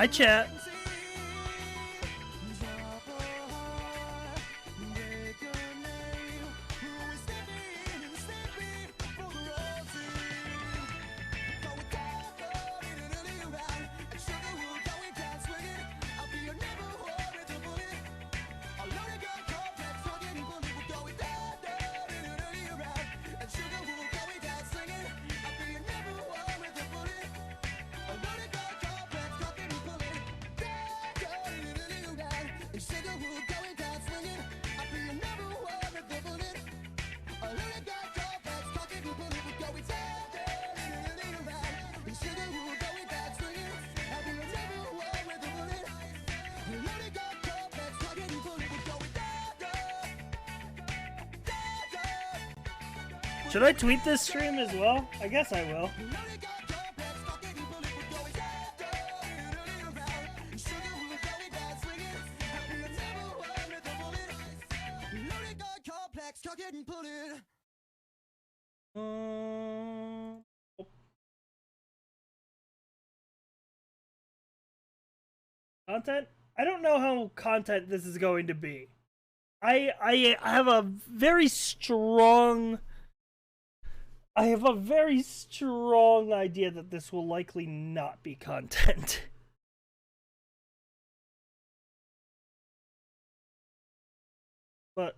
Hi, chat. Should I tweet this stream as well? I guess I will. Content? I don't know how content this is going to be. I have a very strong idea that this will likely not be content. But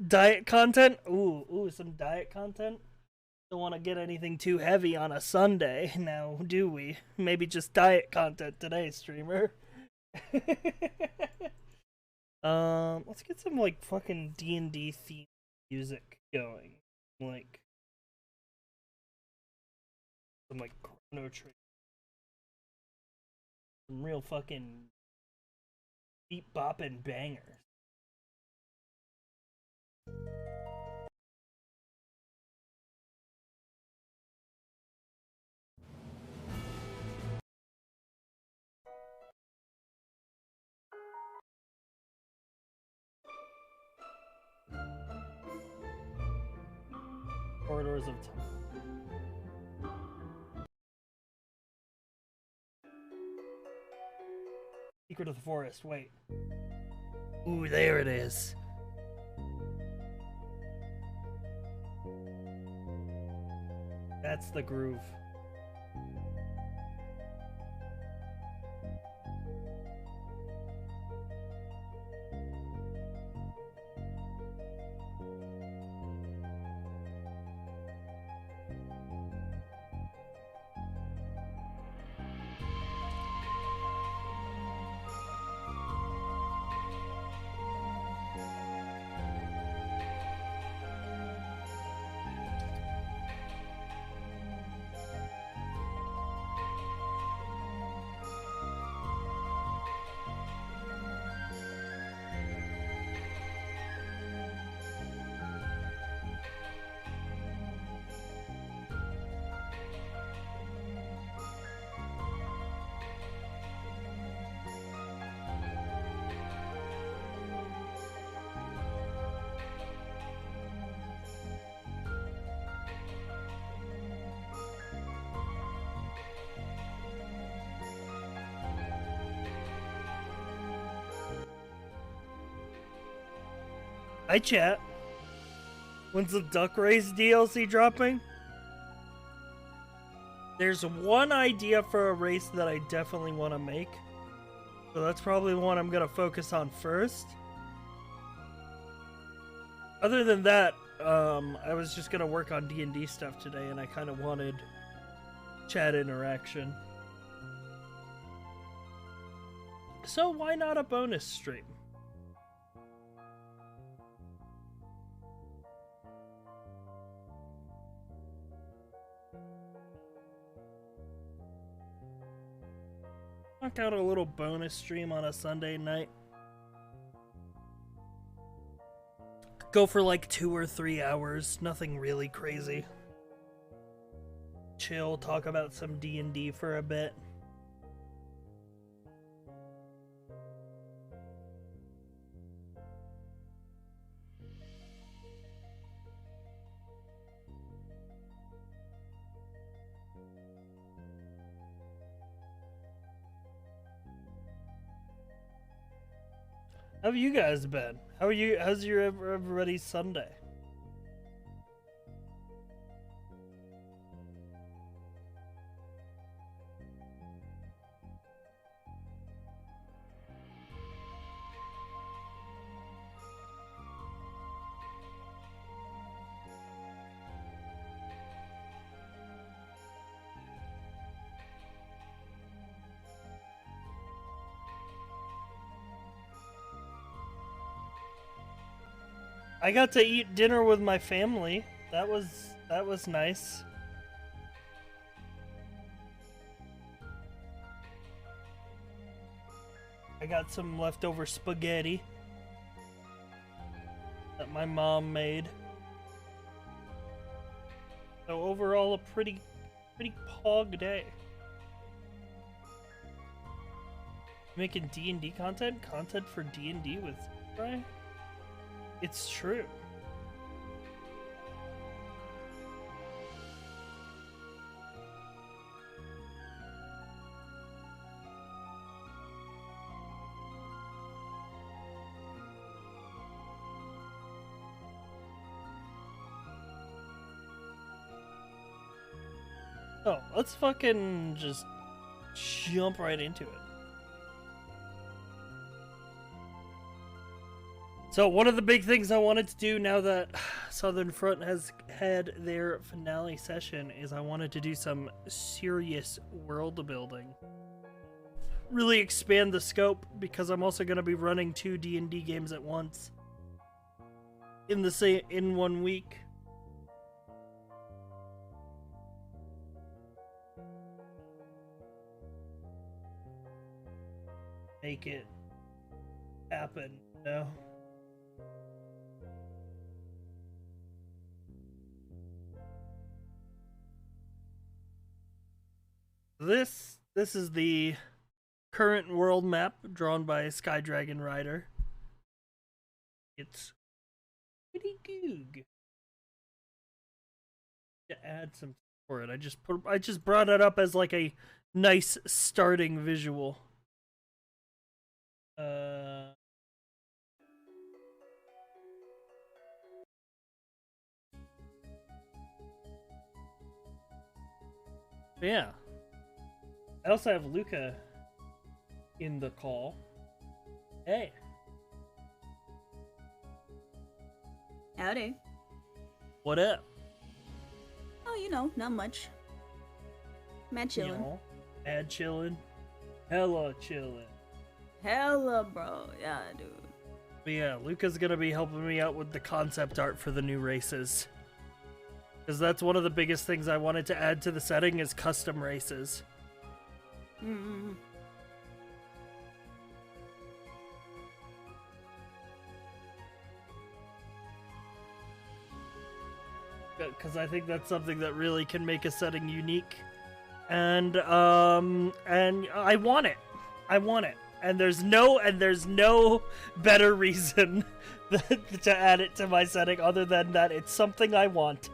diet content? Ooh, some diet content? Don't want to get anything too heavy on a Sunday, now do we? Maybe just diet content today, streamer. Let's get some like fucking D&D theme music going. Like some like Chrono Trigger. Some real fucking beat bopping bangers. Corridors of Time. Secret of the Forest, wait. Ooh, there it is. That's the groove. Hi, chat. When's the Duck Race DLC dropping? There's one idea for a race that I definitely want to make. So that's probably the one I'm going to focus on first. Other than that, I was just going to work on D&D stuff today, and I kind of wanted chat interaction. So why not a bonus stream? Knock out a little bonus stream on a Sunday night. Go for like 2 or 3 hours, nothing really crazy. Chill, talk about some D&D for a bit. How have you guys been? How are you? How's your everybody's Sunday? I got to eat dinner with my family. That was nice. I got some leftover spaghetti that my mom made. So overall, a pretty pog day. Making D&D content for D&D with Brian. It's true. Oh, let's fucking just jump right into it. So one of the big things I wanted to do now that Southern Front has had their finale session is I wanted to do some serious world building. Really expand the scope, because I'm also going to be running 2 D&D games at once in 1 week. Make it happen, you know? This is the current world map drawn by Sky Dragon Rider. It's pretty good. To add some for it, I just brought it up as like a nice starting visual. Yeah. I also have Luca in the call. Hey. Howdy. What up? Oh, you know, not much. Mad chillin'. You know, mad chillin'. Hella chillin'. Hella, bro. Yeah, dude. But yeah, Luca's gonna be helping me out with the concept art for the new races. Because that's one of the biggest things I wanted to add to the setting is custom races. Because I think that's something that really can make a setting unique, and I want it. And there's no better reason to add it to my setting other than that it's something I want.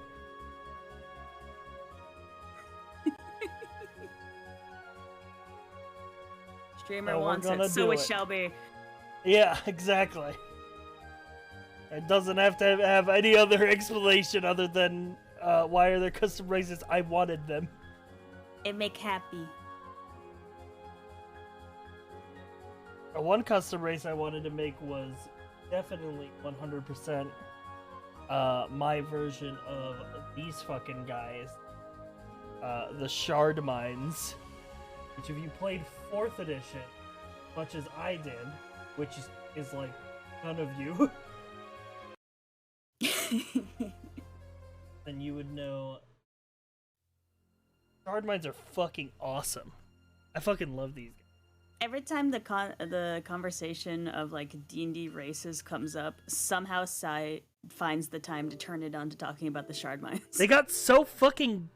Streamer wants it, so it shall be. Yeah, exactly. It doesn't have to have any other explanation other than why are there custom races? I wanted them. It make happy. One custom race I wanted to make was definitely 100% my version of these fucking guys. The Shard Mines. Which if you played 4th edition, much as I did, which is like none of you, then you would know Shard Mines are fucking awesome. I fucking love these guys. Every time the conversation of like D&D races comes up, somehow Sai finds the time to turn it on to talking about the Shard Mines. They got so fucking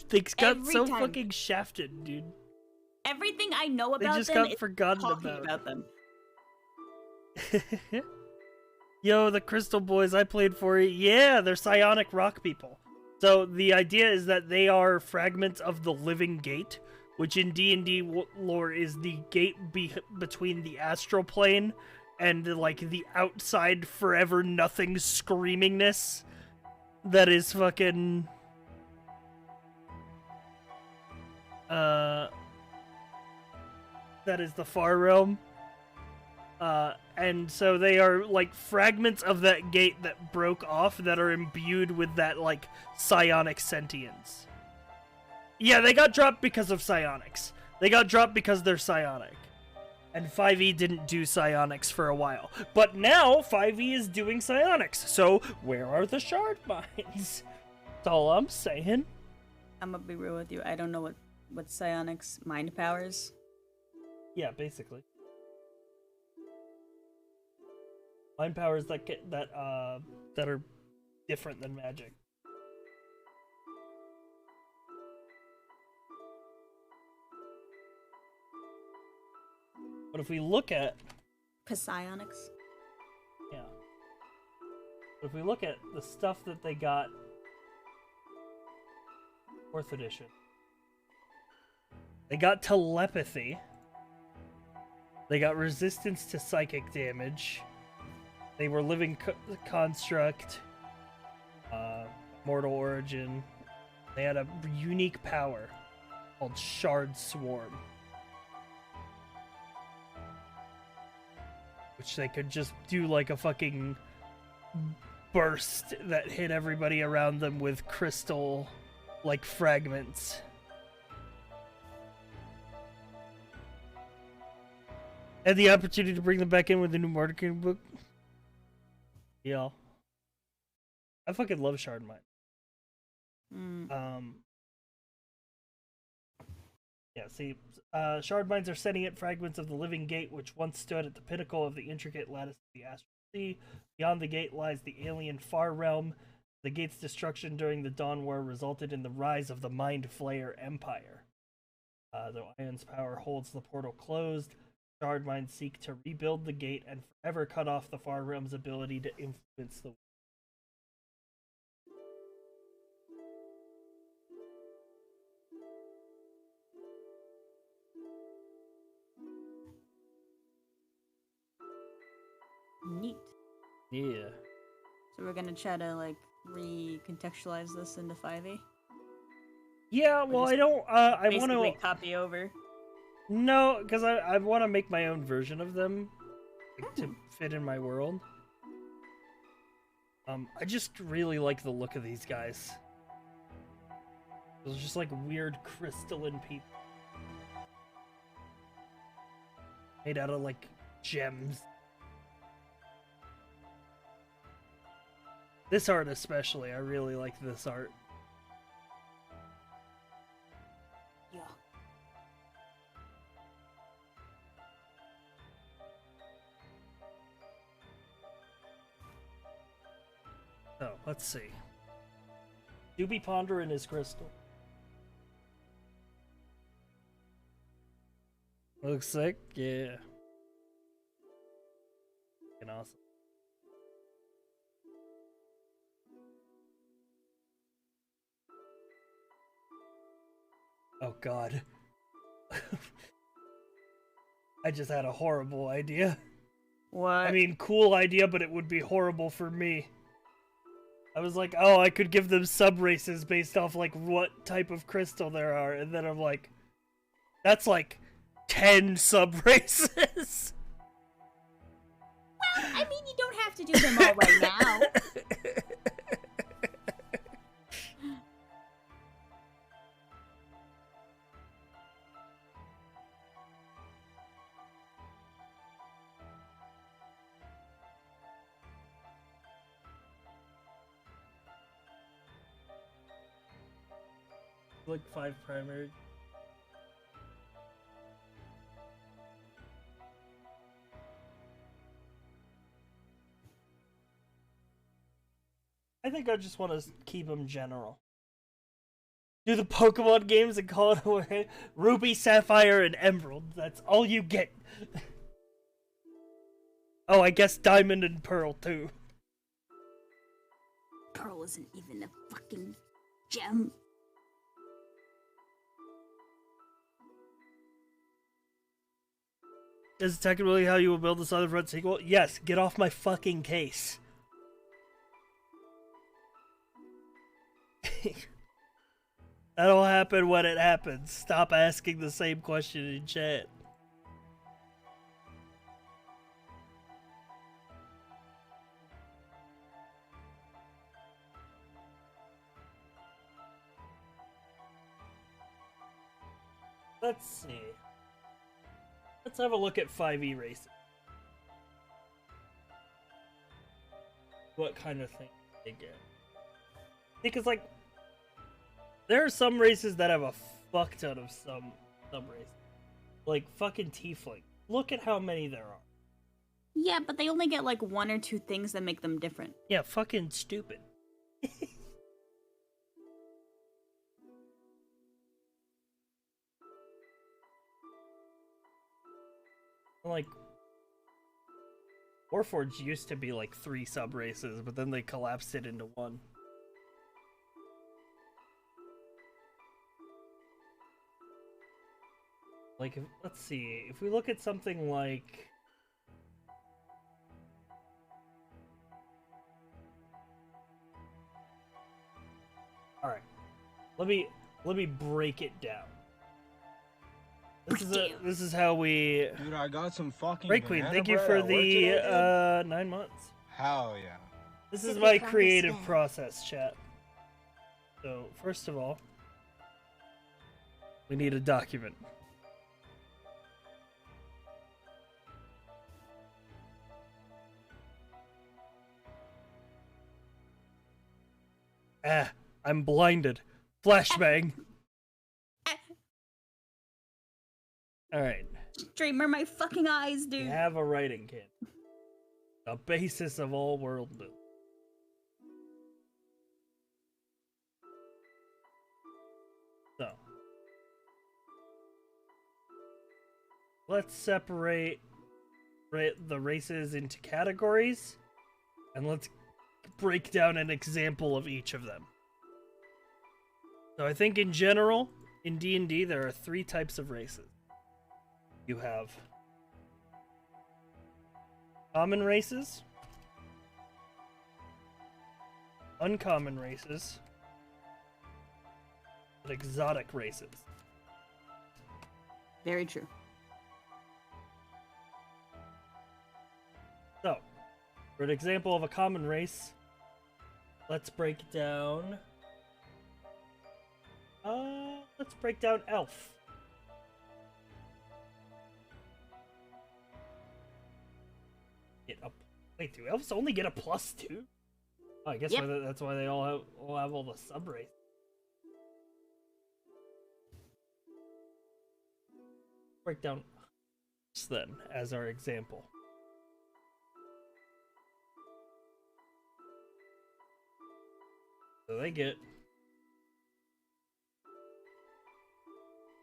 fucking shafted, dude. Everything I know about them, they just got forgotten about them. Yo, the Crystal Boys I played for, yeah, they're psionic rock people. So the idea is that they are fragments of the Living Gate, which in D&D lore is the gate between the astral plane and like the outside forever nothing screamingness that is fucking that is the Far Realm. And so they are like fragments of that gate that broke off that are imbued with that like psionic sentience. Yeah, they got dropped because of psionics. They got dropped because they're psionic. And 5e didn't do psionics for a while. But now 5e is doing psionics. So where are the shard mines? That's all I'm saying. I'm gonna be real with you. I don't know what psionics mind powers. Yeah, basically. Mind powers that get that are different than magic. But if we look at Psionics. yeah. But if we look at the stuff that they got 4th edition. They got telepathy. They got resistance to psychic damage. They were living construct. Mortal origin. They had a unique power called Shard Swarm. Which they could just do like a fucking burst that hit everybody around them with crystal like fragments. And the opportunity to bring them back in with the new marketing book. Yeah. I fucking love Shard Mine. Yeah, see, shard mines are sentient fragments of the living gate, which once stood at the pinnacle of the intricate lattice of the astral sea. Beyond the gate lies the alien Far Realm. The gate's destruction during the Dawn War resulted in the rise of the Mind Flayer Empire. Though Ion's power holds the portal closed, shard mines seek to rebuild the gate and forever cut off the Far Realm's ability to influence the. Neat. Yeah. So we're gonna try to like recontextualize this into 5e. Yeah, well, I don't. I want to copy over. No, because I want to make my own version of them like, to fit in my world. I just really like the look of these guys. Those just like weird crystalline people made out of like gems. This art especially, I really like this art. Yeah. So, let's see. Doobie Ponder and his crystal. Looks sick? Yeah. Fucking awesome. Oh god. I just had a horrible idea. What? I mean, cool idea, but it would be horrible for me. I was like, oh, I could give them sub-races based off, like, what type of crystal there are. And then I'm like, that's like 10 sub-races. Well, I mean, you don't have to do them all right now. Like 5 primary. I think I just want to keep them general. Do the Pokemon games and call it away. Ruby, Sapphire, and Emerald. That's all you get. Oh, I guess Diamond and Pearl too. Pearl isn't even a fucking gem. is technically how you will build the Southern Front sequel. Yes, get off my fucking case. That'll happen when it happens. Stop asking the same question in chat. Let's see. Let's have a look at 5e racing. What kind of thing they get? Because, like, there are some races that have a fuck ton of some races. Like, fucking Tiefling. Look at how many there are. Yeah, but they only get, like, 1 or 2 things that make them different. Yeah, fucking stupid. Like, Warforged used to be like 3 sub races, but then they collapsed it into 1. Like, let's see, if we look at something like... Alright, let me break it down. This is how we... Dude, I got some fucking Break Queen, thank you for the 9 months. Hell yeah. This is my creative process, chat. So, first of all, we need a document. Ah, I'm blinded. Flashbang. Alright. Streamer my fucking eyes, dude. We have a writing kit. The basis of all world building. So. Let's separate the races into categories. And let's break down an example of each of them. So I think in general, in D&D, there are 3 types of races. You have common races, uncommon races, and exotic races. Very true. So, for an example of a common race, let's break down... let's break down elf. Wait, do elves only get a +2? Oh, I guess Yep. that's why they all have all the sub races. Break down then as our example. So they get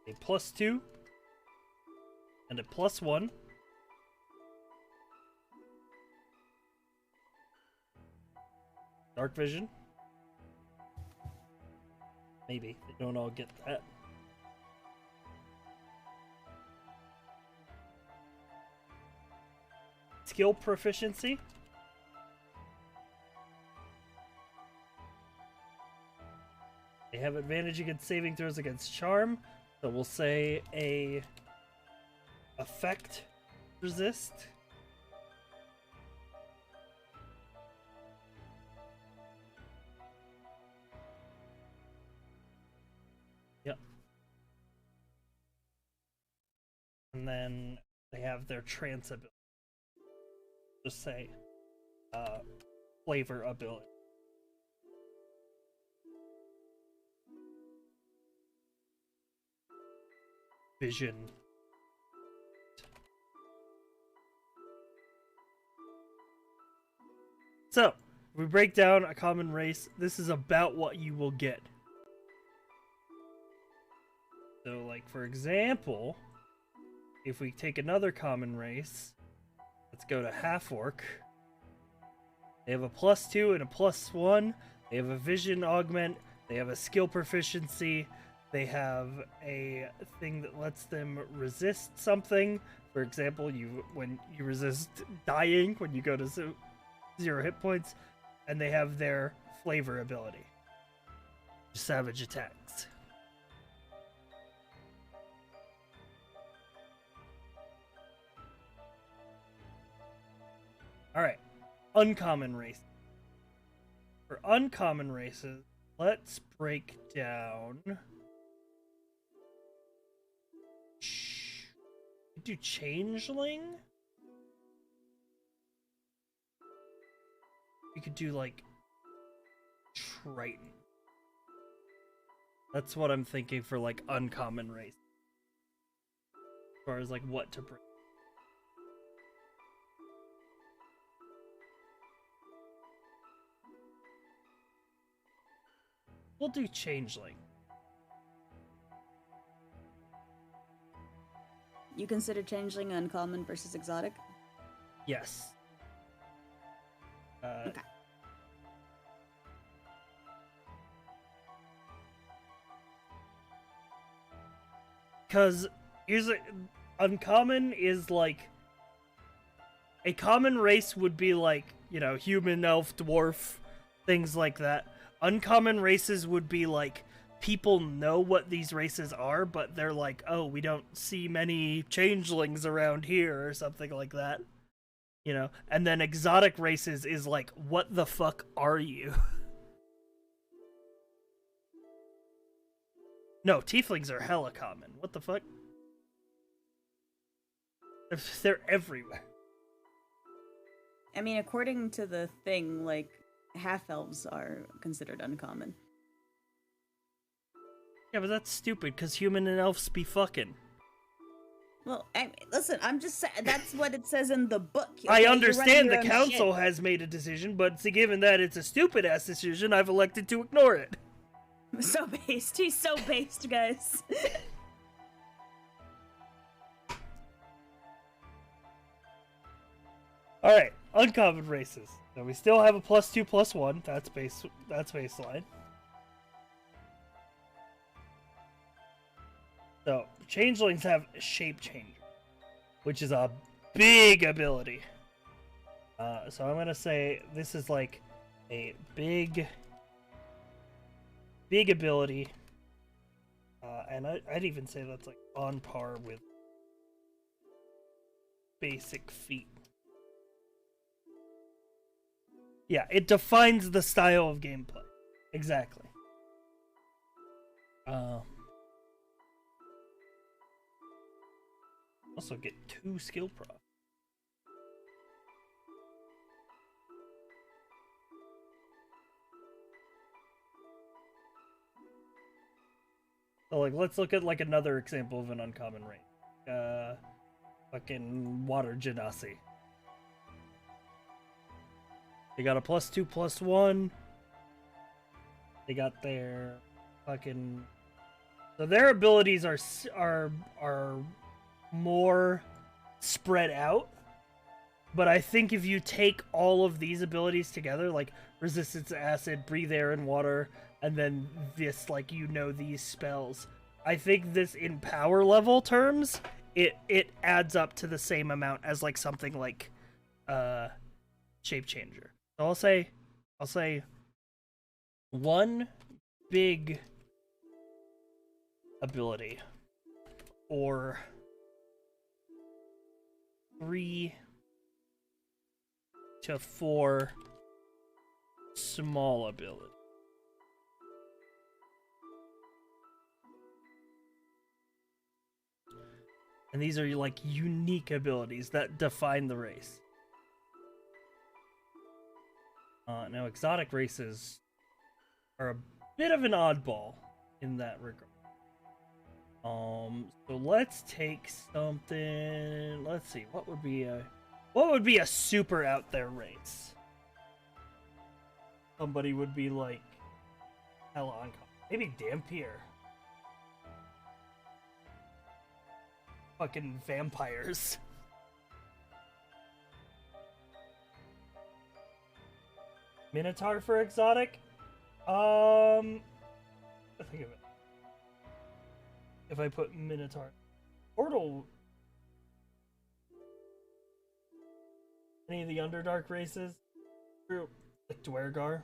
a +2 and a +1. Dark vision. Maybe. They don't all get that. Skill proficiency. They have advantage against saving throws against charm. So we'll say a effect resist. Yep. And then they have their trance ability. Just say flavor ability. Vision. So, if we break down a common race, this is about what you will get. So, like, for example, if we take another common race, let's go to half-orc. They have a +2 and a +1. They have a vision augment. They have a skill proficiency. They have a thing that lets them resist something For example, when you resist dying when you go to 0 hit points, and they have their flavor ability, savage attacks. All right, uncommon races. For uncommon races, let's break down. Do changeling? We could do like Triton. That's what I'm thinking for like uncommon race. As far as like what to bring. We'll do changeling. You consider changeling uncommon versus exotic? Yes. Okay. Because uncommon is like a common race would be like, you know, human, elf, dwarf, things like that. Uncommon races would be like people know what these races are, but they're like, oh, we don't see many changelings around here or something like that. You know? And then exotic races is like, what the fuck are you? No, tieflings are hella common. What the fuck? They're everywhere. I mean, according to the thing, like, half-elves are considered uncommon. Yeah, but that's stupid, because human and elves be fucking. Well, listen, I'm just saying, that's what it says in the book. Okay? I understand the council has made a decision, but given that it's a stupid-ass decision, I've elected to ignore it. So based. He's so based, guys. Alright, uncommon races. So we still have a +2/+1. That's baseline. So, changelings have shape changer, which is a big ability. So I'm gonna say this is like a big ability. And I'd even say that's like on par with basic feat. Yeah, it defines the style of gameplay. Exactly. Also get 2 skill props. So, like, let's look at, like, another example of an uncommon race. Fucking Water Genasi. They got a +2/+1. They got their fucking... So their abilities are more spread out. But I think if you take all of these abilities together, like resistance to acid, breathe air and water, and then this, like, you know, these spells, I think this in power level terms, it adds up to the same amount as like something like Shape Changer. So I'll say one big ability or 3 to 4 small abilities. And these are like unique abilities that define the race. Now, exotic races are a bit of an oddball in that regard. So let's take something. Let's see, what would be a super out there race? Somebody would be like hella uncommon. Maybe Dampier. Fucking vampires. Minotaur for exotic? I think of it. If I put Minotaur. Portal. any of the Underdark races, like Dwergar.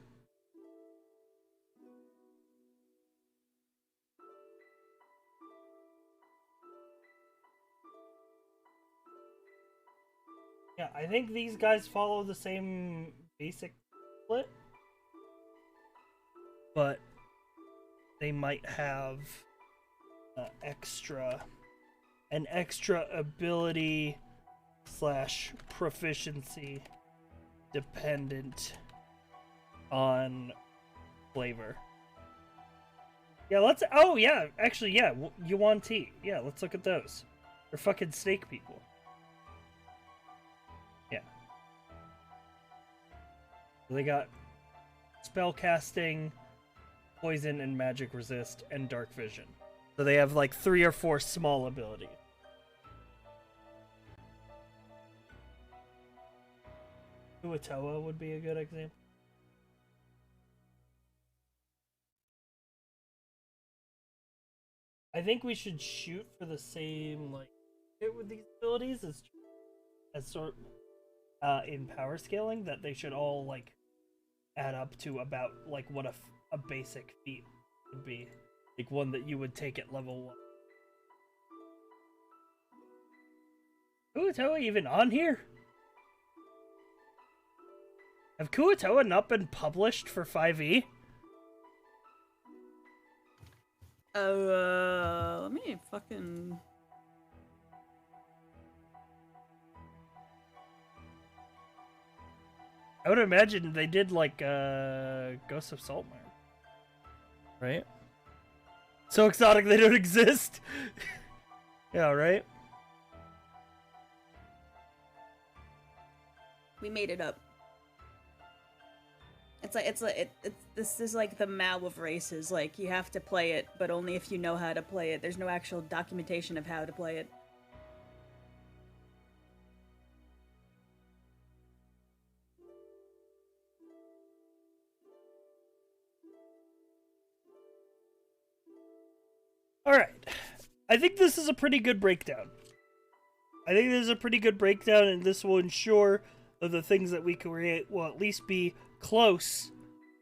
Yeah, I think these guys follow the same basic split, but they might have an extra ability / proficiency dependent on flavor. Yeah, let's. Oh yeah, actually yeah, Yuan Ti. Yeah, let's look at those. They're fucking snake people. Yeah. They got spell casting, poison and magic resist, and dark vision. So they have like 3 or 4 small abilities. Uatoa would be a good example. I think we should shoot for the same like with these abilities as sort in power scaling, that they should all like add up to about like what a basic feat would be, like one that you would take at level 1. Kuatoa even on here? Have Kuatoa not been published for 5e? Let me fucking... I would imagine they did like Ghosts of Saltmire. Right? So exotic they don't exist. Yeah, right? We made it up. This is like the Mao of races. Like, you have to play it, but only if you know how to play it. There's no actual documentation of how to play it. Alright. I think this is a pretty good breakdown. And this will ensure that the things that we create will at least be close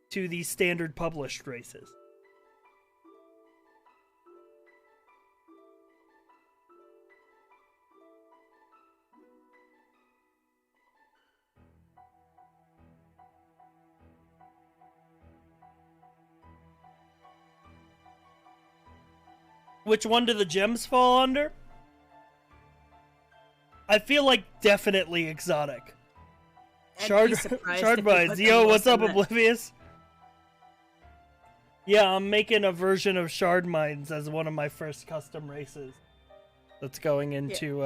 to the standard published races. Which one do the gems fall under? I feel like definitely exotic. Shard mines. Yo, what's up, Oblivious? Yeah, I'm making a version of shard mines as one of my first custom races. That's going into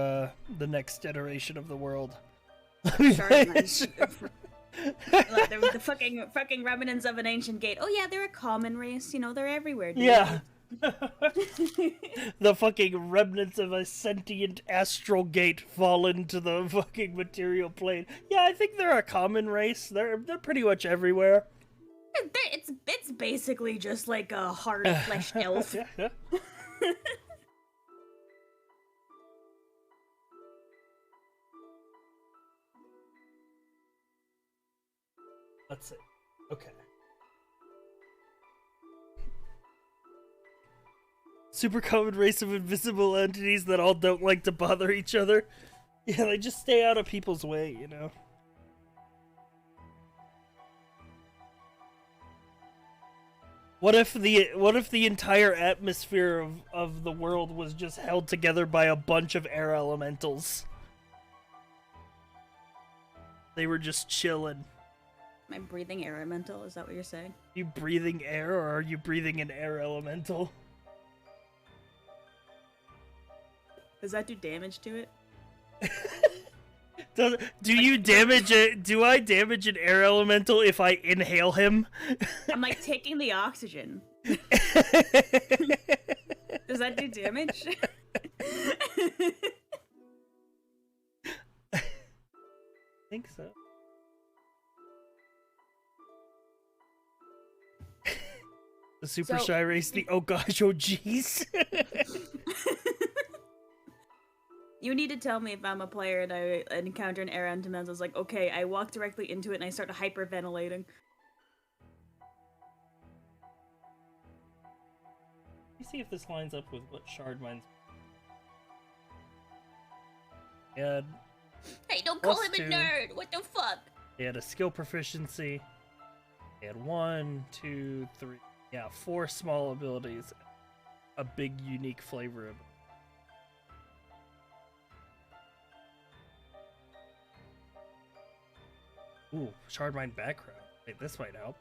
the next iteration of the world. Shard mines. The fucking remnants of an ancient gate. Oh yeah, they're a common race. You know, they're everywhere. Dude. Yeah. The fucking remnants of a sentient astral gate fall into the fucking material plane. Yeah, I think they're a common race. They're pretty much everywhere. It's basically just like a hard-fleshed elf. Let's see. Okay. Super common race of invisible entities that all don't like to bother each other. Yeah, they just stay out of people's way, you know. What if the entire atmosphere of the world was just held together by a bunch of air elementals? They were just chilling. Am I breathing air elemental? Is that what you're saying? You breathing air, or are you breathing an air elemental? Does that do damage to it? Do I damage an air elemental if I inhale him? I'm like taking the oxygen. Does that do damage? I think so. The super shy race, the oh gosh, oh jeez. You need to tell me if I'm a player and I encounter an Aeron Dimensions, like, okay, I walk directly into it and I start hyperventilating. Let me see if this lines up with what shard mines. Yeah. Hey, don't call Plus him a 2. nerd! What the fuck? They had a skill proficiency. They had 1, 2, 3. Yeah, 4 small abilities. A big unique flavor of it. Ooh, Shardmine background. Wait, this might help.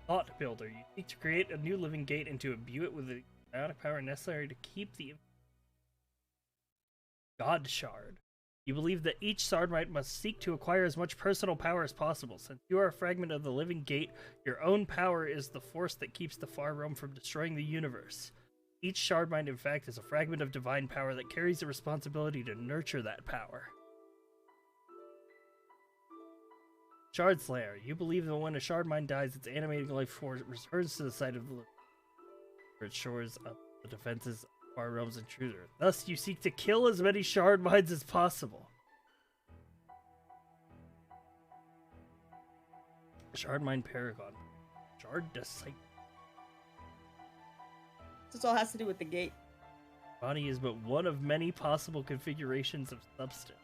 Thought Builder. You seek to create a new living gate and to imbue it with the amount of power necessary to keep the God Shard. You believe that each Shardmite must seek to acquire as much personal power as possible. Since you are a fragment of the living gate, your own power is the force that keeps the Far Realm from destroying the universe. Each Shardmite, in fact, is a fragment of divine power that carries the responsibility to nurture that power. Shard Slayer. You believe that when a Shardmine dies, its animating life force returns to the site of the living, where it shores up the defenses of Far Realm's intruder. Thus, you seek to kill as many Shardmines as possible. Shardmine Paragon. Shard Disciple. This all has to do with the gate. Body is but one of many possible configurations of substance.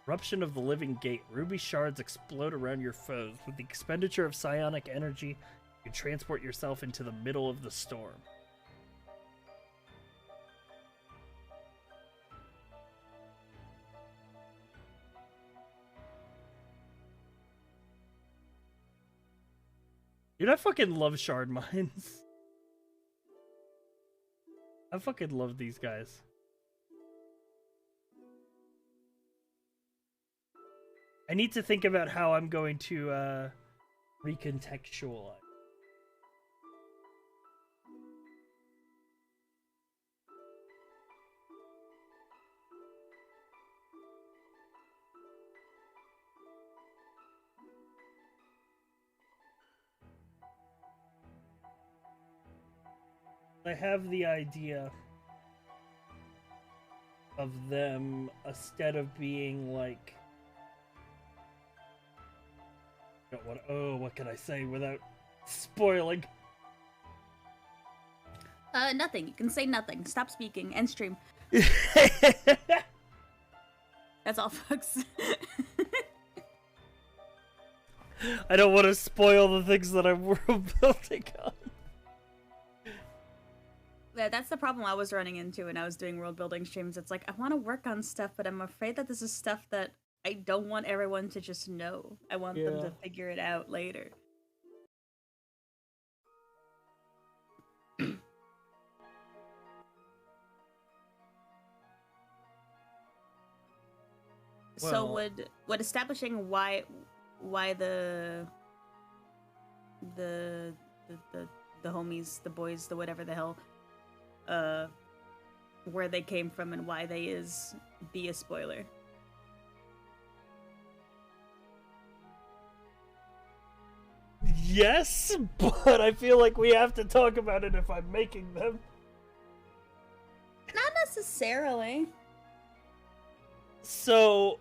Eruption of the Living Gate. Ruby shards explode around your foes. With the expenditure of psionic energy, you transport yourself into the middle of the storm. Dude, I fucking love shard mines. I fucking love these guys. I need to think about how I'm going to recontextualize. I have the idea of them, instead of being like, what can I say without spoiling? Nothing. You can say nothing. Stop speaking. End stream. That's all, folks. I don't want to spoil the things that I'm world building on. Yeah, that's the problem I was running into when I was doing world building streams. It's like, I want to work on stuff, but I'm afraid that this is stuff that I don't want everyone to just know. I want them to figure it out later. So would establishing why the homies, the boys, the whatever the hell, where they came from and why they is be a spoiler? Yes, but I feel like we have to talk about it if I'm making them. Not necessarily. So,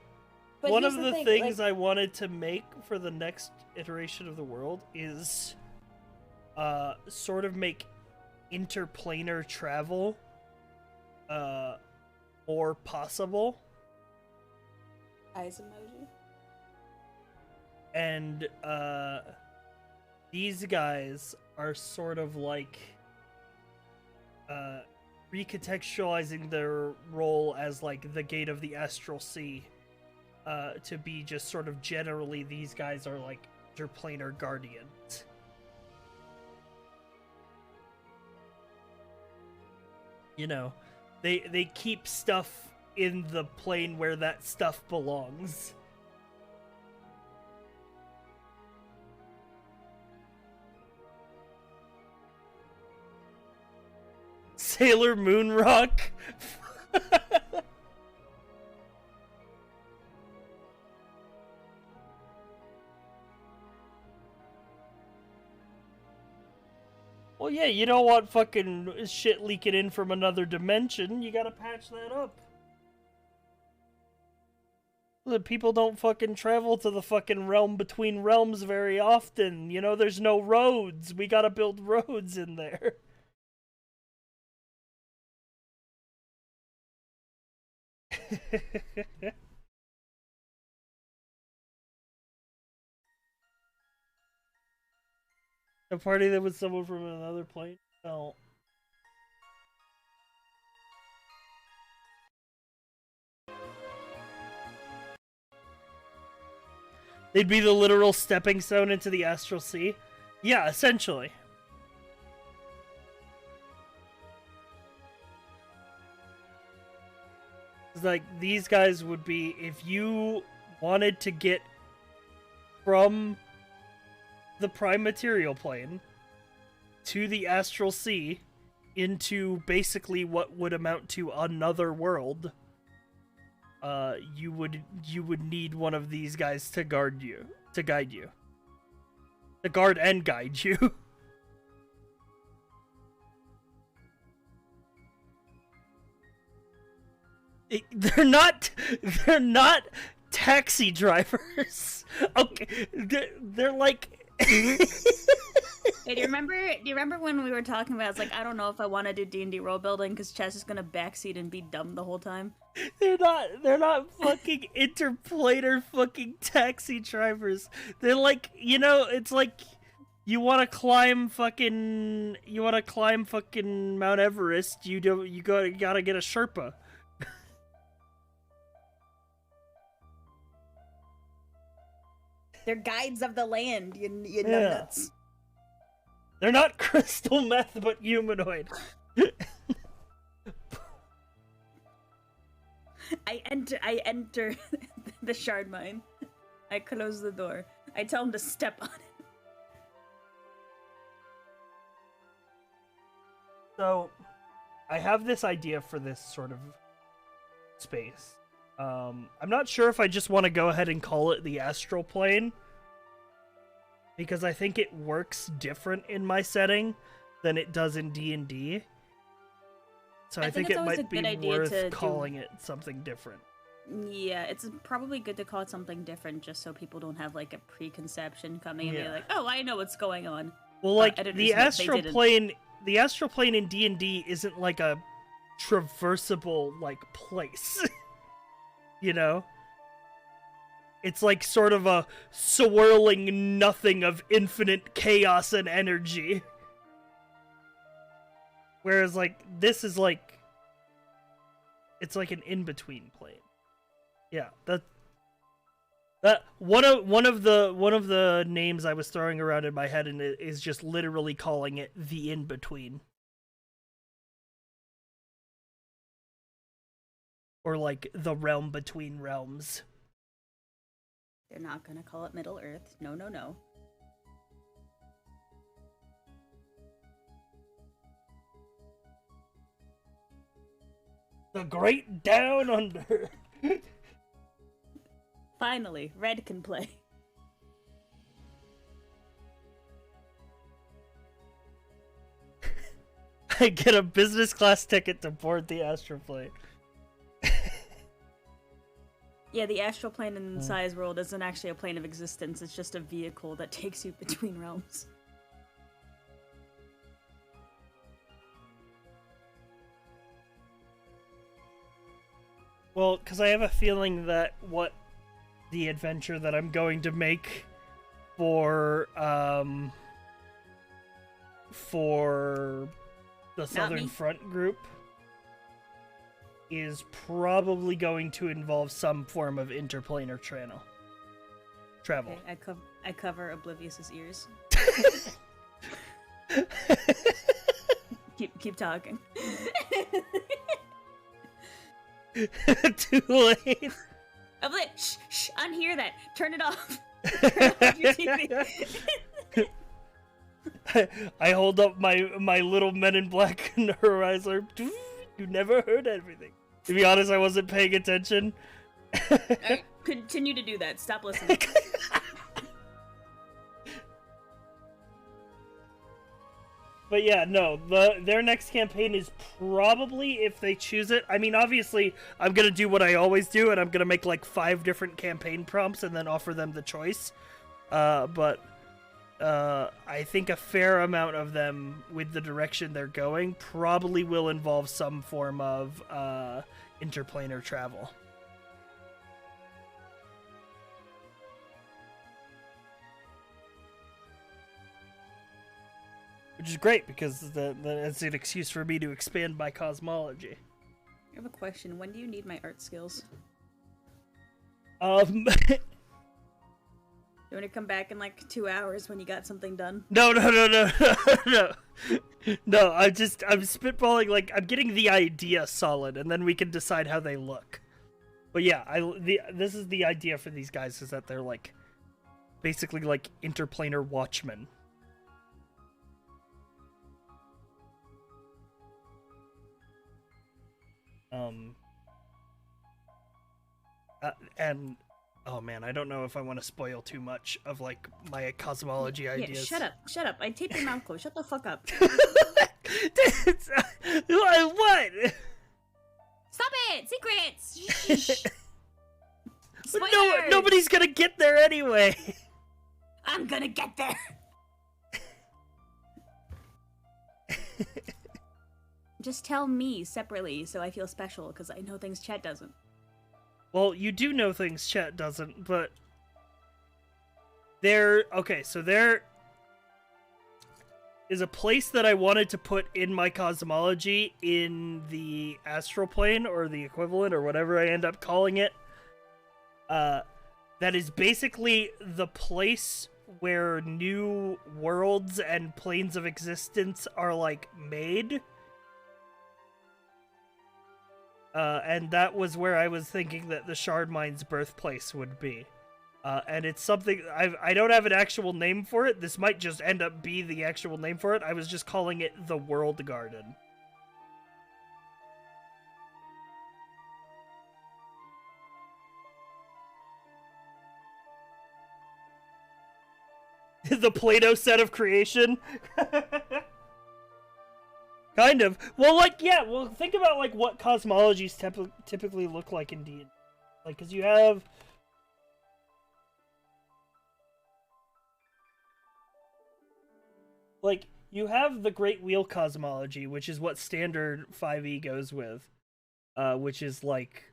but one of the thing, things I wanted to make for the next iteration of the world is sort of make interplanar travel more possible. Eyes emoji. And these guys are sort of like recontextualizing their role as like the gate of the astral sea, to be just sort of generally these guys are like interplanar guardians. You know, they keep stuff in the plane where that stuff belongs. Sailor Moon Rock. Well, yeah, you don't want fucking shit leaking in from another dimension. You gotta patch that up. The people don't fucking travel to the fucking realm between realms very often. You know, there's no roads. We gotta build roads in there. A party that was someone from another plane? No. They'd be the literal stepping stone into the astral sea? Yeah, essentially. It's like, these guys would be, if you wanted to get from the prime material plane to the astral sea into basically what would amount to another world, you would need one of these guys to guide you. To guard and guide you. They're not taxi drivers. Okay, they're like Hey, do you remember when we were talking about, it's like, I don't know if I want to do D&D role building because Chess is gonna backseat and be dumb the whole time? They're not fucking interplanar fucking taxi drivers. They're like, you know, it's like you want to climb fucking Mount Everest, you gotta get a Sherpa. They're guides of the land, you nuts. They're not crystal meth, but humanoid. I enter the shard mine. I close the door. I tell him to step on it. So, I have this idea for this sort of space. I'm not sure if I just want to go ahead and call it the astral plane, because I think it works different in my setting than it does in D&D. So I think it might be worth calling it something different. Yeah, it's probably good to call it something different just so people don't have like a preconception coming and be like, "Oh, I know what's going on." Well, like the astral plane in D&D isn't like a traversable like place. You know? It's like sort of a swirling nothing of infinite chaos and energy. Whereas like this is like, it's like an in-between plane. Yeah, that one of the names I was throwing around in my head and it is just literally calling it the in-between. Or like the realm between realms. They're not gonna call it Middle Earth. No, no, no. The Great Down Under. Finally, Red can play. I get a business class ticket to board the astral plane. Yeah, the astral plane in Sai's world isn't actually a plane of existence, it's just a vehicle that takes you between realms. Well, because I have a feeling that what the adventure that I'm going to make for the Southern Front group is probably going to involve some form of interplanar travel. Okay, I cover Oblivious's ears. keep talking. Too late. I'm like, shh, unhear that. Turn it off. Turn off your TV. I hold up my little Men in Black neuralizer. You never heard everything. To be honest, I wasn't paying attention. Alright, continue to do that. Stop listening. But yeah, no, their next campaign is probably, if they choose it, I mean, obviously, I'm gonna do what I always do, and I'm gonna make, like, 5 different campaign prompts and then offer them the choice. But I think a fair amount of them, with the direction they're going, probably will involve some form of interplanar travel. Which is great, because it's an excuse for me to expand my cosmology. I have a question. When do you need my art skills? You want to come back in like 2 hours when you got something done? No. No, I'm spitballing, like, I'm getting the idea solid, and then we can decide how they look. But yeah, this is the idea for these guys, is that they're, like, basically, like, interplanar watchmen. And oh man, I don't know if I want to spoil too much of, like, my cosmology ideas. Shut up. I taped your mouth closed. Shut the fuck up. What? Stop it! Secrets! No, nobody's gonna get there anyway. I'm gonna get there. Just tell me separately so I feel special, because I know things Chet doesn't. Well, you do know things Chet doesn't, but so there is a place that I wanted to put in my cosmology in the astral plane, or the equivalent, or whatever I end up calling it. That is basically the place where new worlds and planes of existence are, like, made. And that was where I was thinking that the Shard Mine's birthplace would be. And it's something, I don't have an actual name for it. This might just end up be the actual name for it. I was just calling it the World Garden. The Play-Doh set of creation? Kind of. Well, like, yeah, well, think about, like, what cosmologies typically look like in D&D. Like, because you have... Like, you have the Great Wheel cosmology, which is what standard 5e goes with. Which is, like,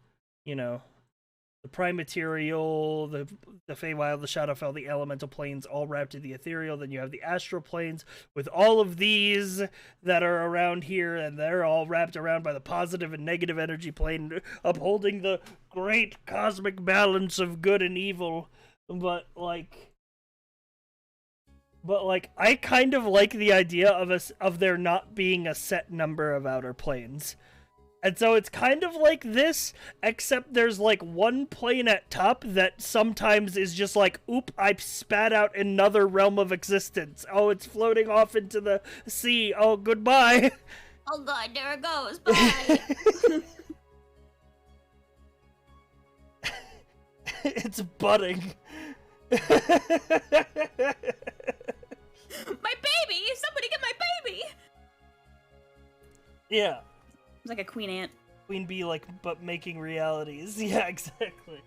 you know, the Prime Material, the Feywild, the Shadowfell, the Elemental Planes, all wrapped in the Ethereal. Then you have the Astral Planes, with all of these that are around here, and they're all wrapped around by the positive and negative energy plane, upholding the great cosmic balance of good and evil. But, like, I kind of like the idea of there not being a set number of outer planes. And so it's kind of like this, except there's, like, one plane at top that sometimes is just like, oop, I spat out another realm of existence. Oh, it's floating off into the sea. Oh, goodbye. Oh god, there it goes. Bye. It's budding. My baby! Somebody get my baby! Yeah. It's like a queen ant. Queen bee, like, but making realities. Yeah, exactly.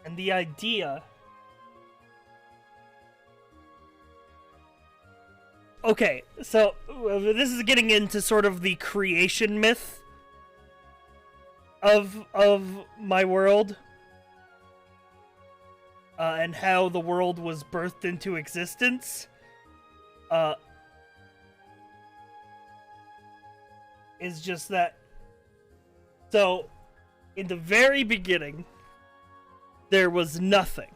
And the idea... Okay, so this is getting into sort of the creation myth of my world. And how the world was birthed into existence. Is just that... So, in the very beginning, there was nothing.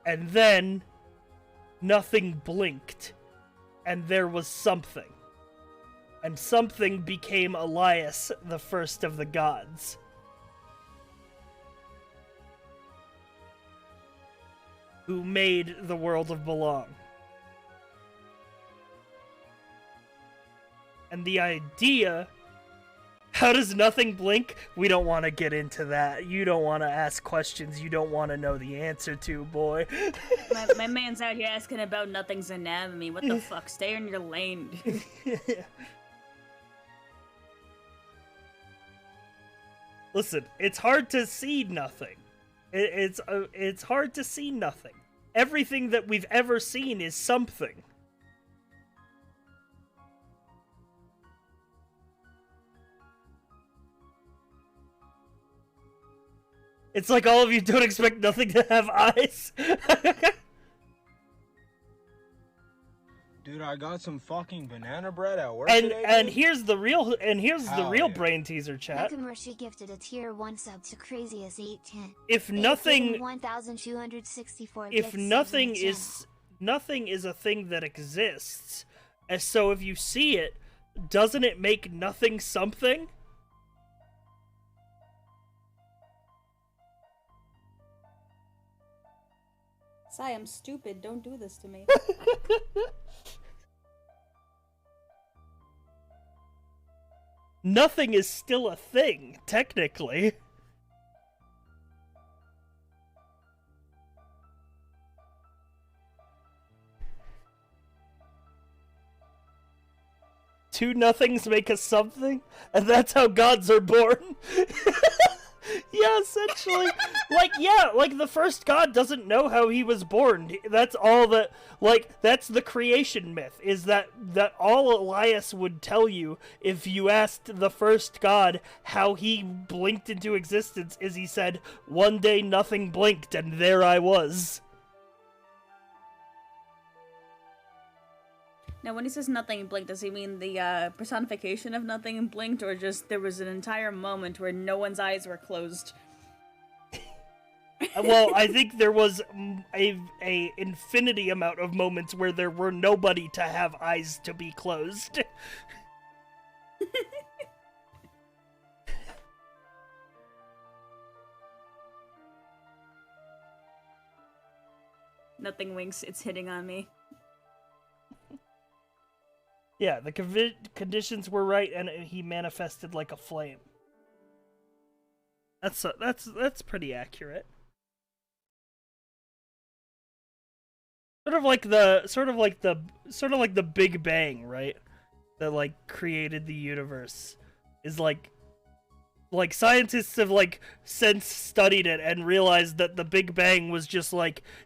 And then, nothing blinked. And there was something. And something became Elias, the first of the gods. Who made the world of Belong. And the idea How does nothing blink? We don't want to get into that. You don't want to ask questions you don't want to know the answer to, boy. my man's out here asking about nothing's anatomy. What the fuck? Stay in your lane. Listen, it's hard to see nothing. It's hard to see nothing. Everything that we've ever seen is something. It's like all of you don't expect nothing to have eyes. Dude, I got some fucking banana bread at work and today, and dude. here's the real Yeah. brain teaser, chat. Nakamurshi gifted a tier 1 sub to Craziest 810. If nothing 1264 if nothing is a thing that exists, and so if you see it, doesn't it make nothing something? Sai, I'm stupid. Don't do this to me. Nothing is still a thing, technically. Two nothings make a something, and that's how gods are born. Yeah, essentially. Like the first god doesn't know how he was born. That's all that, that's the creation myth, is that all Elias would tell you if you asked the first god how he blinked into existence is he said, one day nothing blinked and there I was. Now, when he says nothing blinked, does he mean the personification of nothing blinked, or just there was an entire moment where no one's eyes were closed? Well, I think there was a infinity amount of moments where there were nobody to have eyes to be closed. Nothing winks, it's hitting on me. Yeah, the conditions were right, and he manifested like a flame. That's pretty accurate. Sort of like the Big Bang, right? That like created the universe is like scientists have since studied it and realized that the Big Bang was just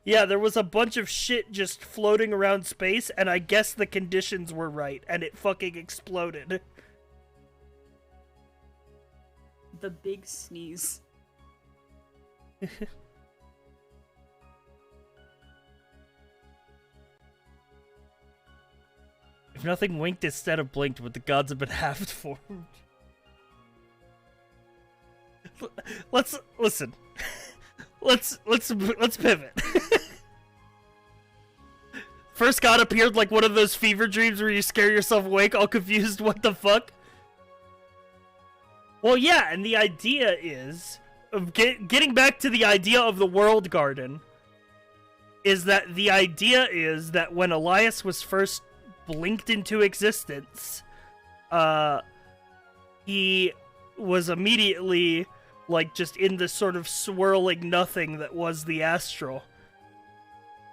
yeah, there was a bunch of shit just floating around space, and I guess the conditions were right, and it fucking exploded. The big sneeze. If nothing winked instead of blinked, would the gods have been halved formed? Let's listen. Let's pivot. First god appeared like one of those fever dreams where you scare yourself awake, all confused. What the fuck? Well, yeah, and the idea is of getting back to the idea of the world garden. Is that the idea is that when Elias was first blinked into existence, he was immediately just in this sort of swirling nothing that was the astral.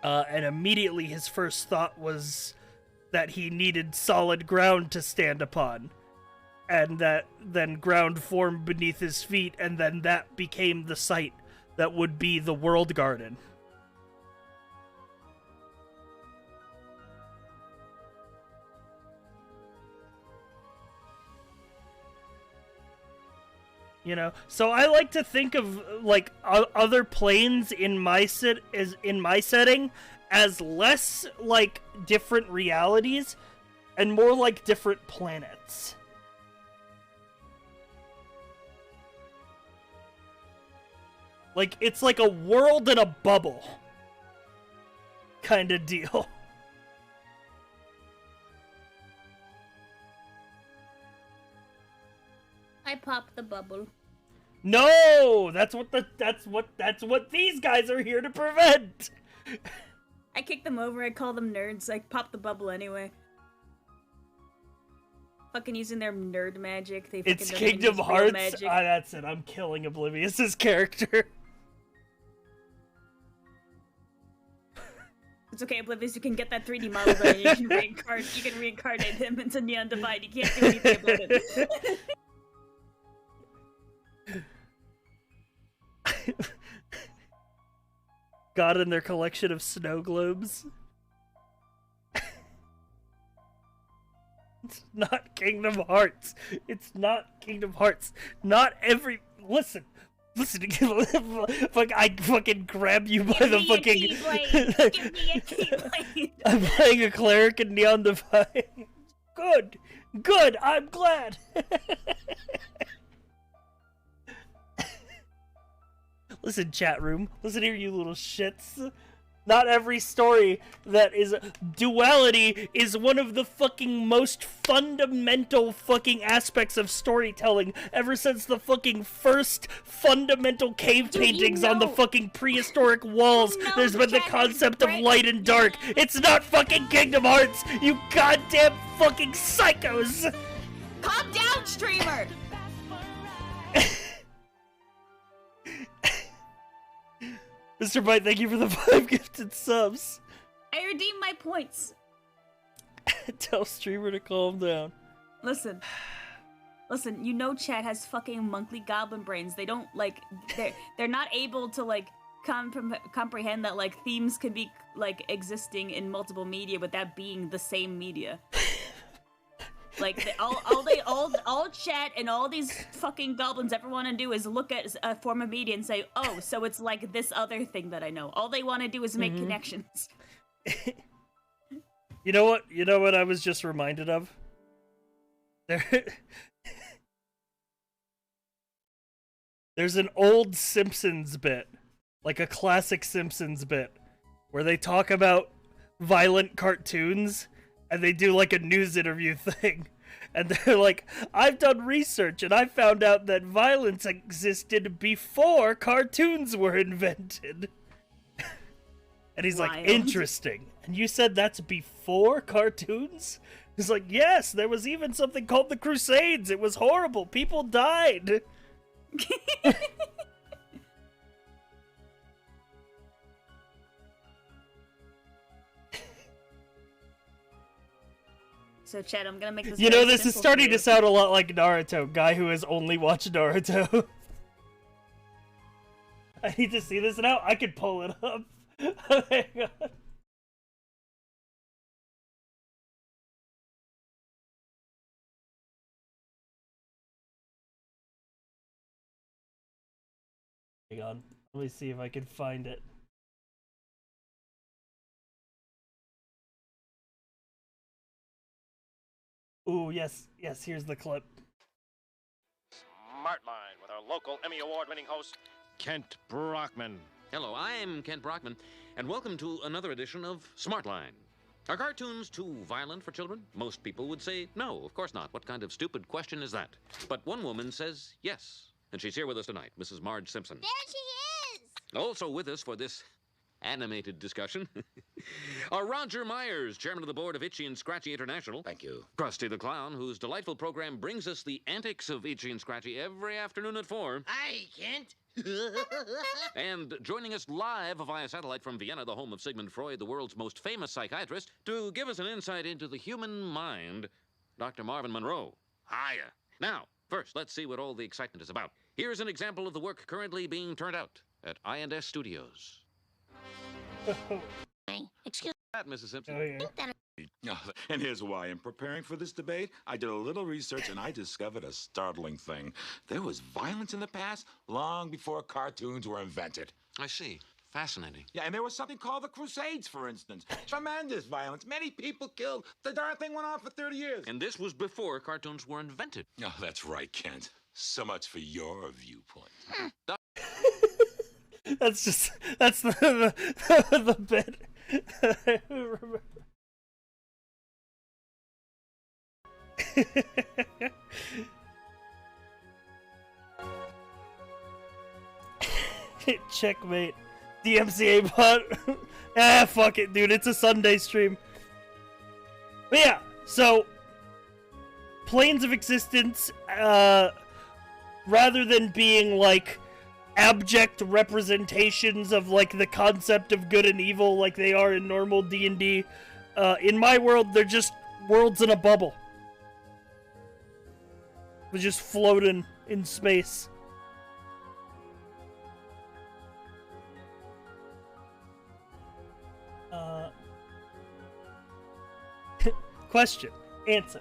And immediately his first thought was that he needed solid ground to stand upon. And that then ground formed beneath his feet, and then that became the site that would be the world garden. You know, so I like to think of other planes in my setting as less like different realities and more like different planets. Like it's like a world in a bubble kind of deal. I popped the bubble. No, that's what these guys are here to prevent. I kick them over. I call them nerds. I pop the bubble anyway. fucking using their nerd magic. They fucking It's don't even Kingdom use real Hearts. magic. That's it. I'm killing Oblivious's character. It's okay, Oblivious. You can get that 3D model done. You can reincarnate him into Neon Divide. You can't do anything about it. God in their collection of snow globes. It's not Kingdom Hearts. It's not Kingdom Hearts. Not every... Listen. Fuck, I fucking grab you by the fucking... Give me a keyblade! I'm playing a cleric in Neon Divide. Good. Good. I'm glad. Listen, chat room. Listen here, you little shits. Not every story that is duality is one of the fucking most fundamental fucking aspects of storytelling ever since the fucking first fundamental cave paintings on the fucking prehistoric walls. There's been the concept of light and dark. It's not fucking Kingdom Hearts, you goddamn fucking psychos! Calm down, streamer! Mr. Bite, thank you for the 5 gifted subs. I redeemed my points. Tell streamer to calm down. Listen, you know chat has fucking monkly goblin brains. They don't, like, they're not able to, like, comprehend that, like, themes can be, like, existing in multiple media with that being the same media. Like, all chat and all these fucking goblins ever want to do is look at a form of media and say, oh, so it's like this other thing that I know. All they want to do is make connections. You know what? You know what I was just reminded of? There's an old Simpsons bit, like a classic Simpsons bit, where they talk about violent cartoons, and they do like a news interview thing. And they're like, I've done research, and I found out that violence existed before cartoons were invented. And he's like, interesting. And you said that's before cartoons? He's like, yes, there was even something called the Crusades. It was horrible. People died. So, Chad, I'm gonna make this. You know, this is starting to sound a lot like Naruto, guy who has only watched Naruto. I need to see this now. I could pull it up. Hang on. Hang on. Let me see if I can find it. Ooh, yes, here's the clip. Smartline with our local Emmy Award-winning host, Kent Brockman. Hello, I'm Kent Brockman, and welcome to another edition of Smartline. Are cartoons too violent for children? Most people would say no, of course not. What kind of stupid question is that? But one woman says yes, and she's here with us tonight, Mrs. Marge Simpson. There she is! Also with us for this animated discussion are Roger Myers, chairman of the board of Itchy and Scratchy International. Thank you. Krusty the Clown, whose delightful program brings us the antics of Itchy and Scratchy every afternoon at 4. Hi, Kent. And joining us live via satellite from Vienna, the home of Sigmund Freud, the world's most famous psychiatrist, to give us an insight into the human mind, Dr. Marvin Monroe. Hiya. Now, first, let's see what all the excitement is about. Here's an example of the work currently being turned out at I&S Studios. Excuse That, Mrs. Simpson. Oh, yeah. And here's why. In preparing for this debate, I did a little research and I discovered a startling thing. There was violence in the past long before cartoons were invented. I see. Fascinating. Yeah, and there was something called the Crusades, for instance. Tremendous violence. Many people killed. The darn thing went on for 30 years. And this was before cartoons were invented. Oh, that's right, Kent. So much for your viewpoint. That's the bit. I remember. Checkmate. DMCA bot. Fuck it, dude. It's a Sunday stream. But yeah, so planes of existence, rather than being like abject representations of like the concept of good and evil like they are in normal D&D, in my world they're just worlds in a bubble. They're just floating in space. Question. Answer.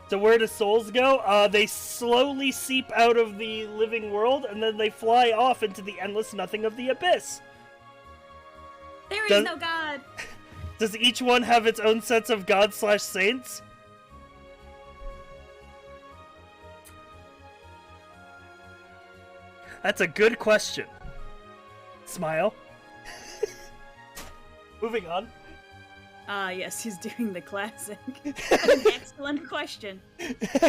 So where do souls go? They slowly seep out of the living world, and then they fly off into the endless nothing of the abyss. There is no God! Does each one have its own sets of gods/saints? That's a good question. Smile. Moving on. Yes, he's doing the classic. An excellent question.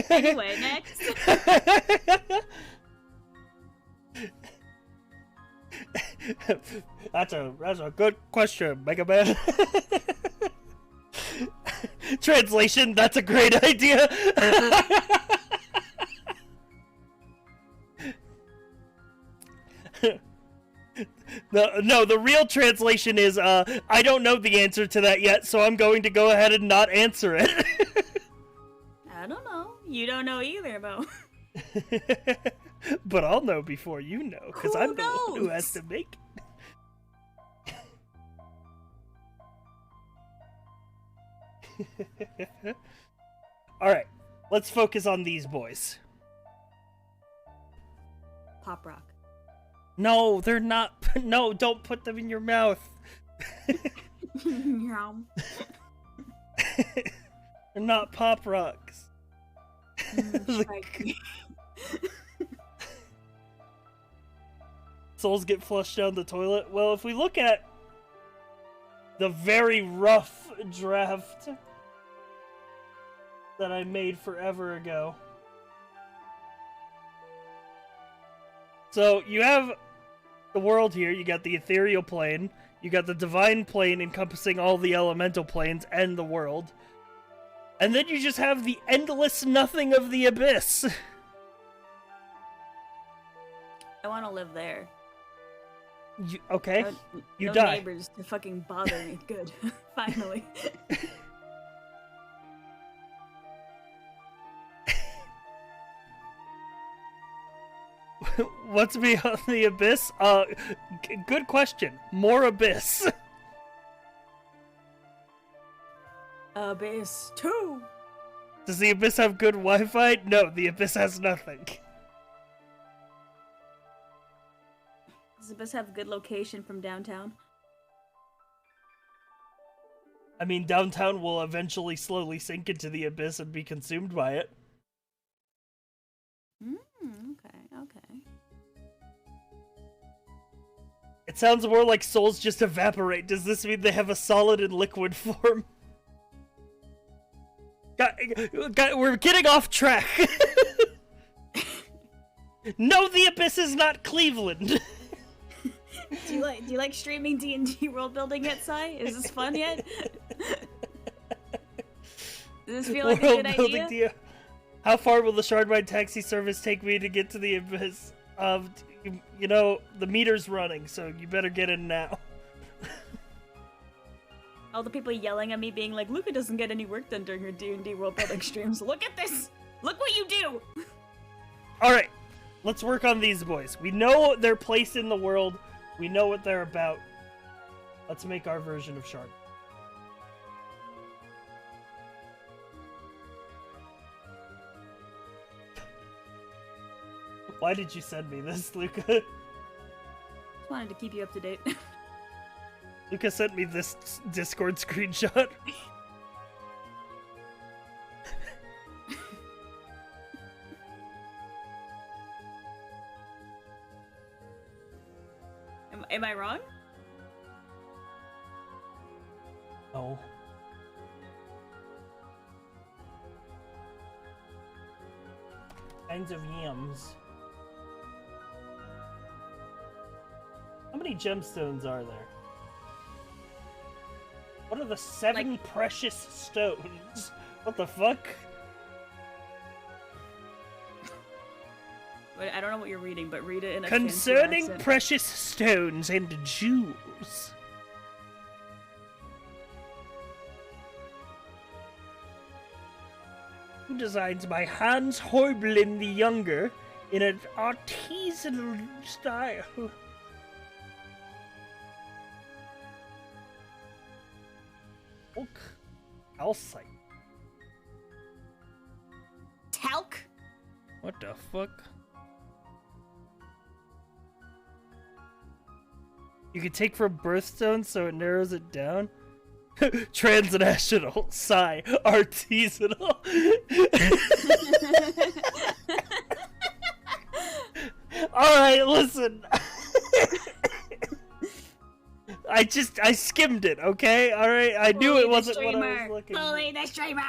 Anyway, next. That's a good question, Mega Man. Translation, that's a great idea. No, the real translation is, I don't know the answer to that yet, so I'm going to go ahead and not answer it. I don't know. You don't know either, though. But I'll know before you know, because I'm the one who knows? has to make it. Alright, let's focus on these boys. Pop rock. No, they're not. No, don't put them in your mouth. Yum. They're not pop rocks. Right. Souls get flushed down the toilet. Well, if we look at the very rough draft that I made forever ago. So, you have the world here, you got the ethereal plane, you got the divine plane encompassing all the elemental planes and the world, and then you just have the endless nothing of the abyss. I want to live there. Okay, No, you no die. neighbors to fucking bother me. Good. Finally. What's beyond the abyss? Good question. More abyss. Abyss 2! Does the abyss have good Wi-Fi? No, the abyss has nothing. Does Abyss have good location from downtown? I mean, downtown will eventually slowly sink into the abyss and be consumed by it. Okay. It sounds more like souls just evaporate. Does this mean they have a solid and liquid form? We're getting off track. No, the abyss is not Cleveland. Do you like streaming D&D world building yet, Sai? Is this fun yet? Does this feel like a good idea? How far will the Shardmine taxi service take me to get to the abyss? You know, the meter's running, so you better get in now. All the people yelling at me being like, Luca doesn't get any work done during her D&D world building streams. Look at this! Look what you do! Alright, let's work on these boys. We know their place in the world. We know what they're about. Let's make our version of Shard. Why did you send me this, Luca? Just wanted to keep you up to date. Luca sent me this Discord screenshot. Am I wrong? Oh. Kinds of yams. How many gemstones are there? What are the 7 precious stones? What the fuck? Wait, I don't know what you're reading, but read it in a Concerning fancy accent. precious stones and jewels. Who designs by Hans Horblin the Younger in an artisanal style? Oak calcite. Talc? What the fuck? You can take from birthstones so it narrows it down. Transnational. Sigh. Artisanal. Alright, listen. I skimmed it, okay? Alright, I knew it wasn't what I was looking for. Bully the streamer!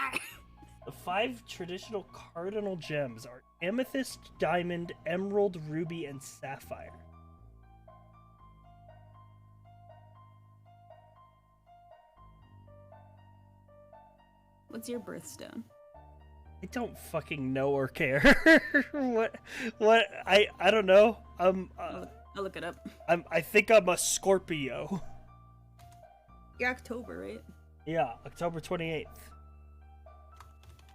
The 5 traditional cardinal gems are amethyst, diamond, emerald, ruby, and sapphire. What's your birthstone? I don't fucking know or care. what? I don't know. I'll look it up. I think I'm a Scorpio. You're October, right? Yeah, October 28th.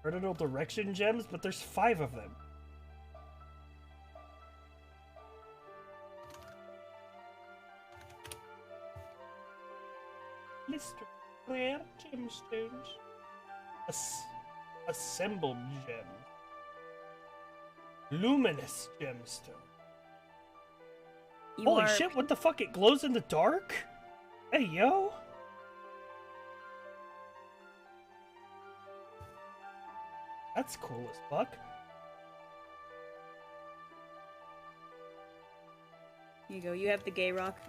Cardinal direction gems, but there's 5 of them. Mr. Rare gemstones. Assembled gem. Luminous gemstone. Holy shit, what the fuck? It glows in the dark? Hey, yo. That's cool as fuck. Here you go. You have the gay rock.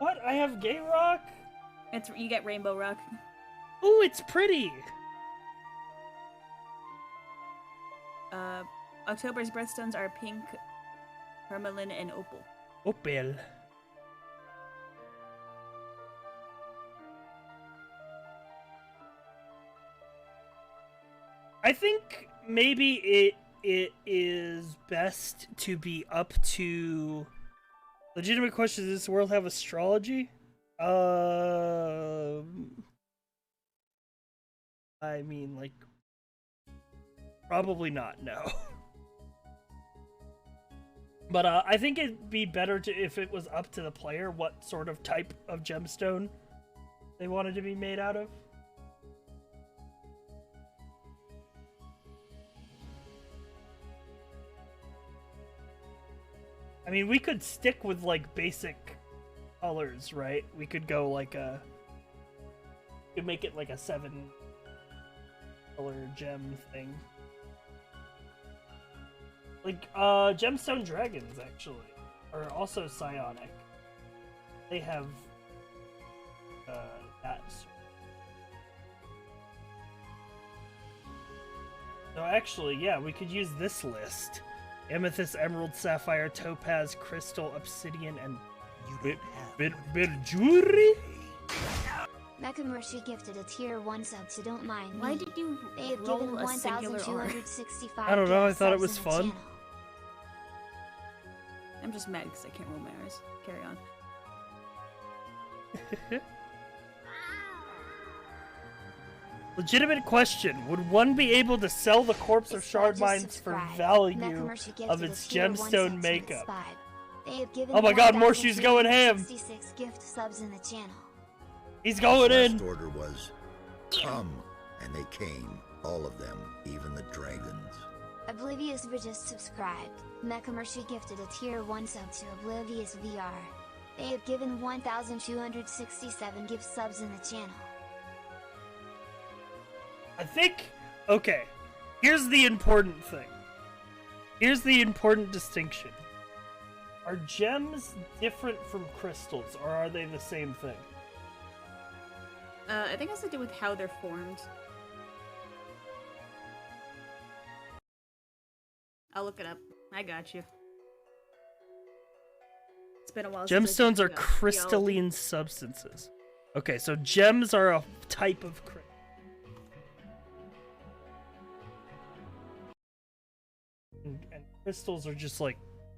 What? I have gay rock? You get rainbow rock. Ooh, it's pretty. October's birthstones are pink, permalin, and opal. Opal. I think maybe it is best to be up to... Legitimate question, does this world have astrology? I mean, like... Probably not, no. But I think it'd be better if it was up to the player what sort of type of gemstone they wanted to be made out of. I mean, we could stick with, like, basic colors, right? We could go, like, we could make it, like, a 7-color gem thing. Like, gemstone dragons, actually, are also psionic. They have, that. So, actually, yeah, we could use this list. Amethyst, emerald, sapphire, topaz, crystal, obsidian, and berjuri? Mechamercy gifted a tier 1 sub, so don't mind Why me. did you They have roll given a singular R? 1,265 I don't know, I gift thought it subs was in the fun. channel. I'm just mad because I can't roll my R's. Carry on. Legitimate question. Would one be able to sell the corpse of If shard so, just mines for subscribe. value Mechamercy gifted of a its tier 1 gemstone sub to makeup? Inspired. They have given Oh my god, Morshi's going ham! 1,366 gift subs in the channel. He's going Last in! order was, come, and they came, all of them, even the dragons. Oblivious just subscribed. Mechamercy gifted a tier 1 sub to Oblivious VR. They have given 1,267 gift subs in the channel. I think... Okay. Here's the important thing. Here's the important distinction. Are gems different from crystals, or are they the same thing? I think it has to do with how they're formed. I'll look it up. I got you. It's been a while since I Gemstones are took, crystalline substances. Okay, so gems are a type of crystal. And crystals are just like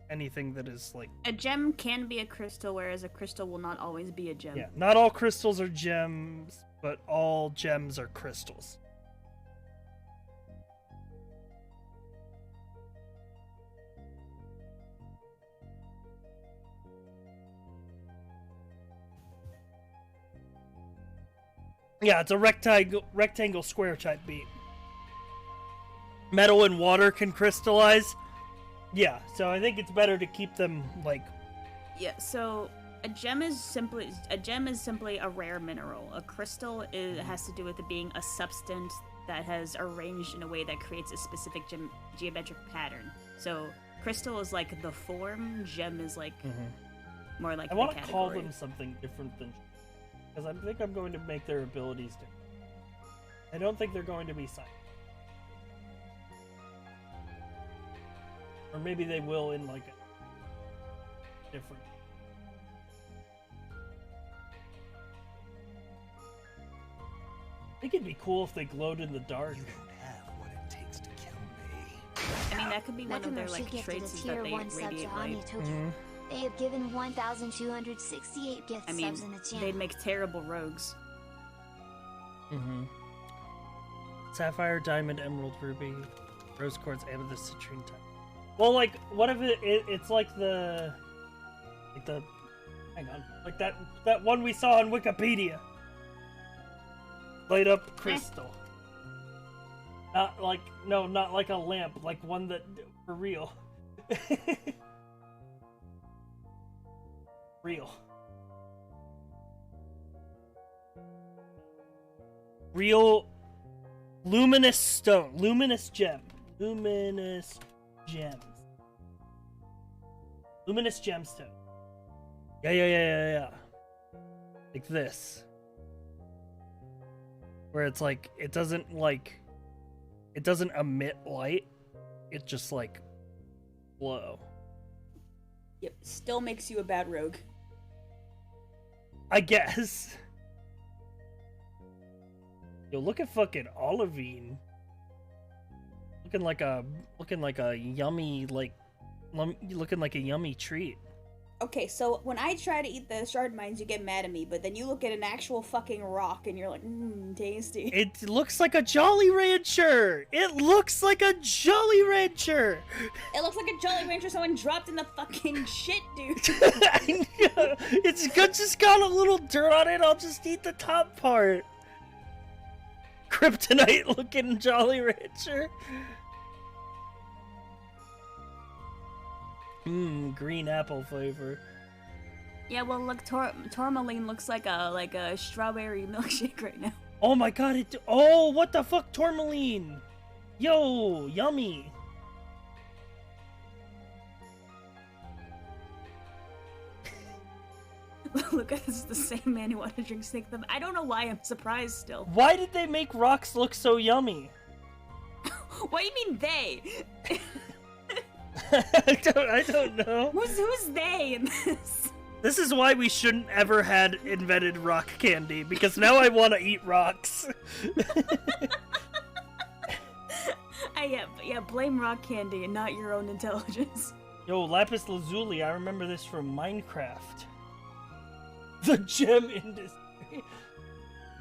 anything that is like... A gem can be a crystal, whereas a crystal will not always be a gem. Yeah, not all crystals are gems, but all gems are crystals. Yeah, it's a rectangle square type beat. Metal and water can crystallize. Yeah, so I think it's better to keep them like... Yeah, so a gem is simply a rare mineral. A crystal has to do with it being a substance that has arranged in a way that creates a specific geometric pattern. So crystal is like the form, gem is like more like I the want to category. call them something different than... Because I think I'm going to make their abilities different. I don't think they're going to be psychic. Or maybe they will in like a different... I think it'd be cool if they glowed in the dark. You don't have what it takes to kill me. I mean, that could be one of their like Mekamershi traits gifted is a tier that they 1 sub to radiate light. Anitoju. They have given 1,268 gift I mean, subs in the channel. they'd make terrible rogues. Sapphire, diamond, emerald, ruby, rose quartz, amethyst, citrine type. Well, like, what if it's like the... Hang on. Like that one we saw on Wikipedia. Light up crystal. Not like... No, not like a lamp. Like one that... For real. Real luminous stone, luminous gem, luminous gems, luminous gemstone. Yeah. Like this, where it's like it doesn't emit light, it just like glow. Yep, still makes you a bad rogue. I guess. Yo, look at fucking Olivine. Looking like a yummy looking like a yummy treat. Okay, so when I try to eat the shard mines, you get mad at me, but then you look at an actual fucking rock and you're like, tasty. It looks like a Jolly Rancher. It looks like a Jolly Rancher. It looks like a Jolly Rancher someone dropped in the fucking shit, dude. I know. It's good, just got a little dirt on it. I'll just eat the top part. Kryptonite looking Jolly Rancher. Green apple flavor. Yeah, well, look, tourmaline looks like a strawberry milkshake right now. Oh my god, oh, what the fuck, tourmaline? Yo, yummy. Look, this is the same man who wanted to drink snake them. I don't know why I'm surprised still. Why did they make rocks look so yummy? What do you mean they? I don't know. Who's they in this? This is why we shouldn't ever had invented rock candy, because now I want to eat rocks. Yeah, blame rock candy and not your own intelligence. Yo, lapis lazuli, I remember this from Minecraft. The gem industry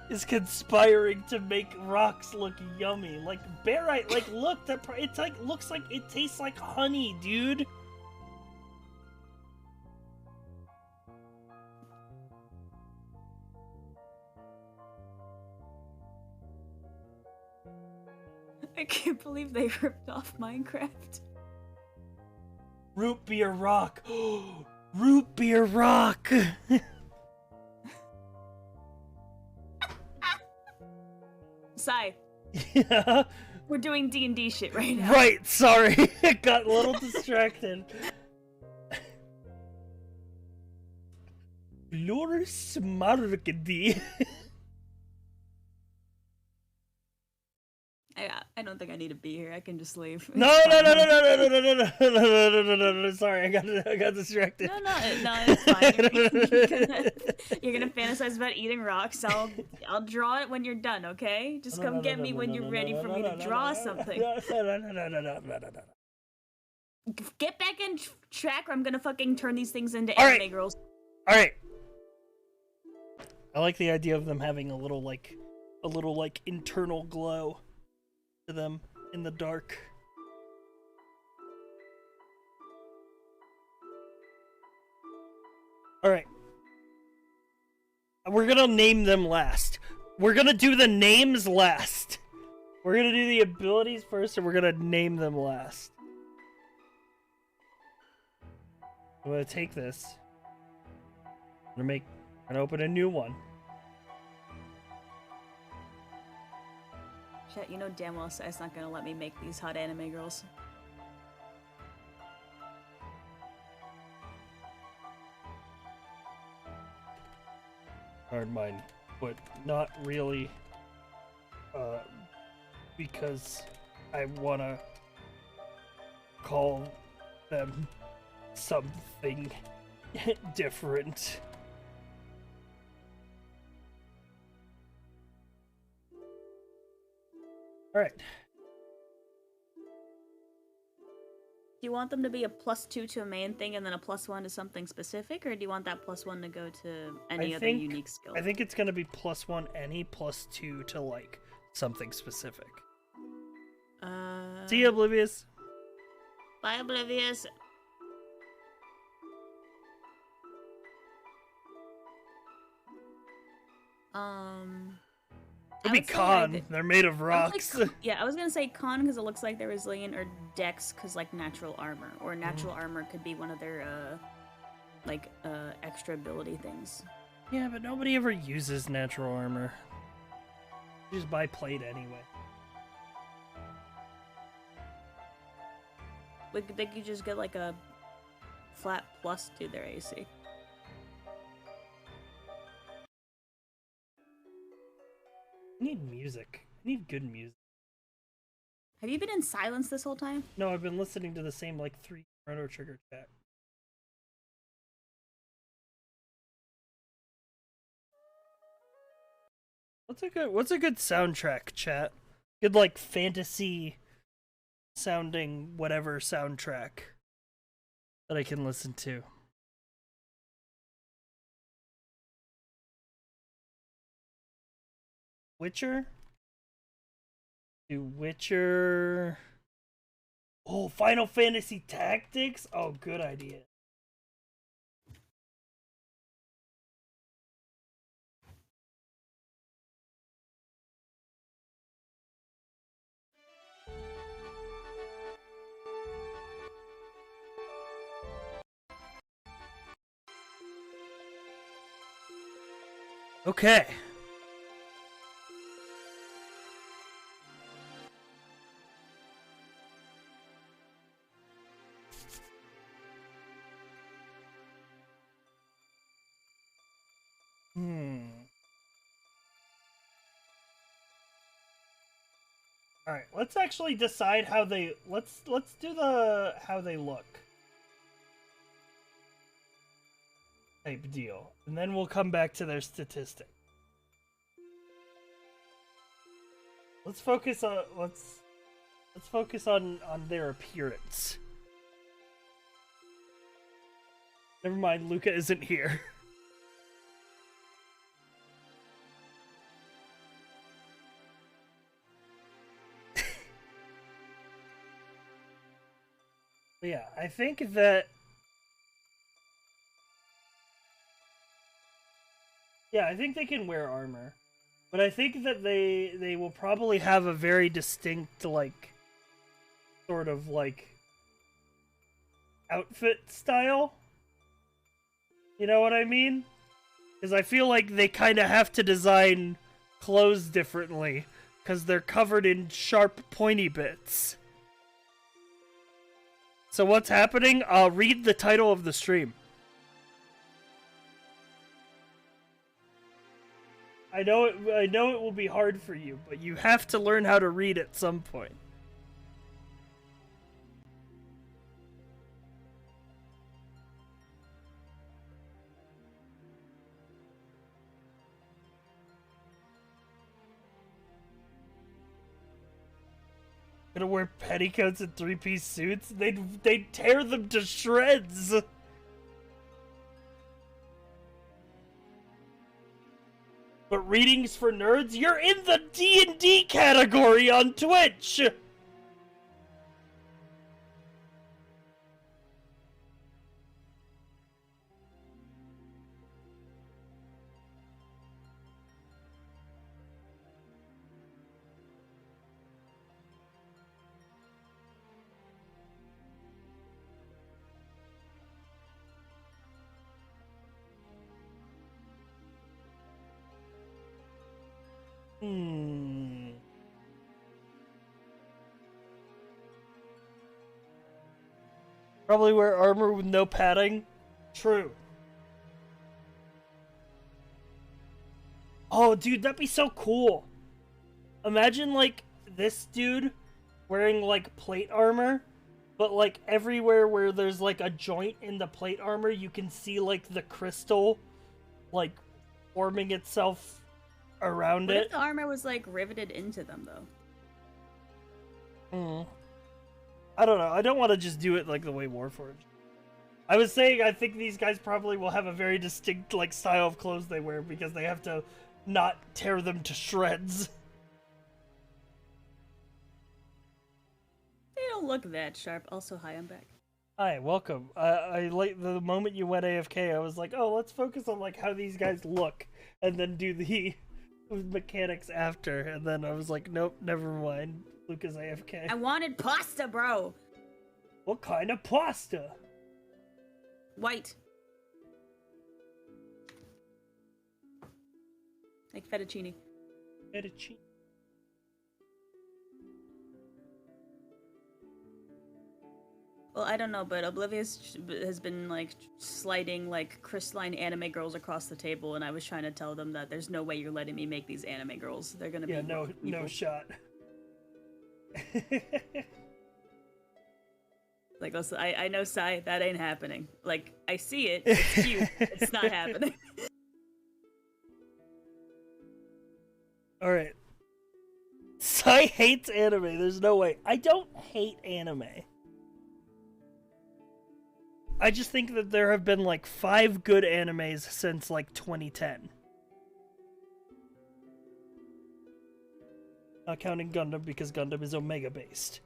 is conspiring to make rocks look yummy. Like barite, like look, it's like looks like it tastes like honey, dude. I can't believe they ripped off Minecraft. Root beer rock. Root beer rock. Sai, Yeah. we're doing D&D shit right now. Right, sorry. Got a little distracted. Loris Markedi. I don't think I need to be here. I can just leave. No. Sorry, I got distracted. No, it's fine. You're gonna fantasize about eating rocks. I'll draw it when you're done, okay? Just come get me when you're ready for me to draw something. No. Get back in track, or I'm gonna fucking turn these things into All anime right. girls. All right. I like the idea of them having a little internal glow to them in the dark. All right. We're gonna name them last. We're gonna do the names last. We're gonna do the abilities first, and we're gonna name them last. I'm gonna take this. I'm gonna open a new one. Shit, you know damn well it's not gonna let me make these hot anime girls. Hard mine, but not really. Because I wanna call them something different. Alright. Do you want them to be a +2 to a main thing and then a +1 to something specific, or do you want that +1 to go to any other unique skill? I think it's gonna be +1 any, +2 to like something specific. See you, Oblivious. Bye, Oblivious. It'd be Con. They're made of rocks. Yeah, I was gonna say Con because it looks like they're resilient, or Dex because like natural armor, or natural armor could be one of their extra ability things. Yeah, but nobody ever uses natural armor. You just buy plate anyway. They could just get like a flat plus to their AC. I need music. I need good music. Have you been in silence this whole time? No, I've been listening to the same like 3 Chrono Trigger chat. What's a good soundtrack, chat? Good like fantasy sounding whatever soundtrack that I can listen to. Witcher? Do Witcher. Oh, Final Fantasy Tactics? Oh, good idea. Okay. All right, let's actually decide how they let's do the how they look type deal, and then we'll come back to their statistic. Let's focus on let's focus on their appearance. Never mind, Luca isn't here. Yeah, I think that... Yeah, I think they can wear armor. But I think that they will probably have a very distinct, like, sort of, like, outfit style. You know what I mean? Because I feel like they kind of have to design clothes differently, because they're covered in sharp, pointy bits. So what's happening? I'll read the title of the stream. I know it will be hard for you, but you have to learn how to read at some point. Gonna wear petticoats and three-piece suits? They'd tear them to shreds! But readings for nerds? You're in the D&D category on Twitch! Probably wear armor with no padding. True. Oh, dude, that'd be so cool. Imagine, like, this dude wearing, like, plate armor, but, like, everywhere where there's, like, a joint in the plate armor, you can see, like, the crystal, like, forming itself around What it. if the armor was, like, riveted into them, though? I don't know. I don't want to just do it like the way Warforged. I was saying I think these guys probably will have a very distinct like style of clothes they wear because they have to not tear them to shreds. They don't look that sharp. Also, hi, I'm back. Hi, welcome. I like the moment you went AFK, I was like, oh, let's focus on like how these guys look and then do the mechanics after. And then I was like, nope, never mind. Luca's AFK. I wanted pasta, bro. What kind of pasta? White. Like fettuccine. Fettuccine. Well, I don't know, but Oblivious has been, like, sliding, like, crystalline anime girls across the table, and I was trying to tell them that there's no way you're letting me make these anime girls. They're gonna be no shot. Like, listen, I know, Sai, that ain't happening. Like, I see it, it's cute, it's not happening. Alright. Sai hates anime, there's no way. I don't hate anime. I just think that there have been like 5 good animes since like 2010. Not counting Gundam because Gundam is Omega based.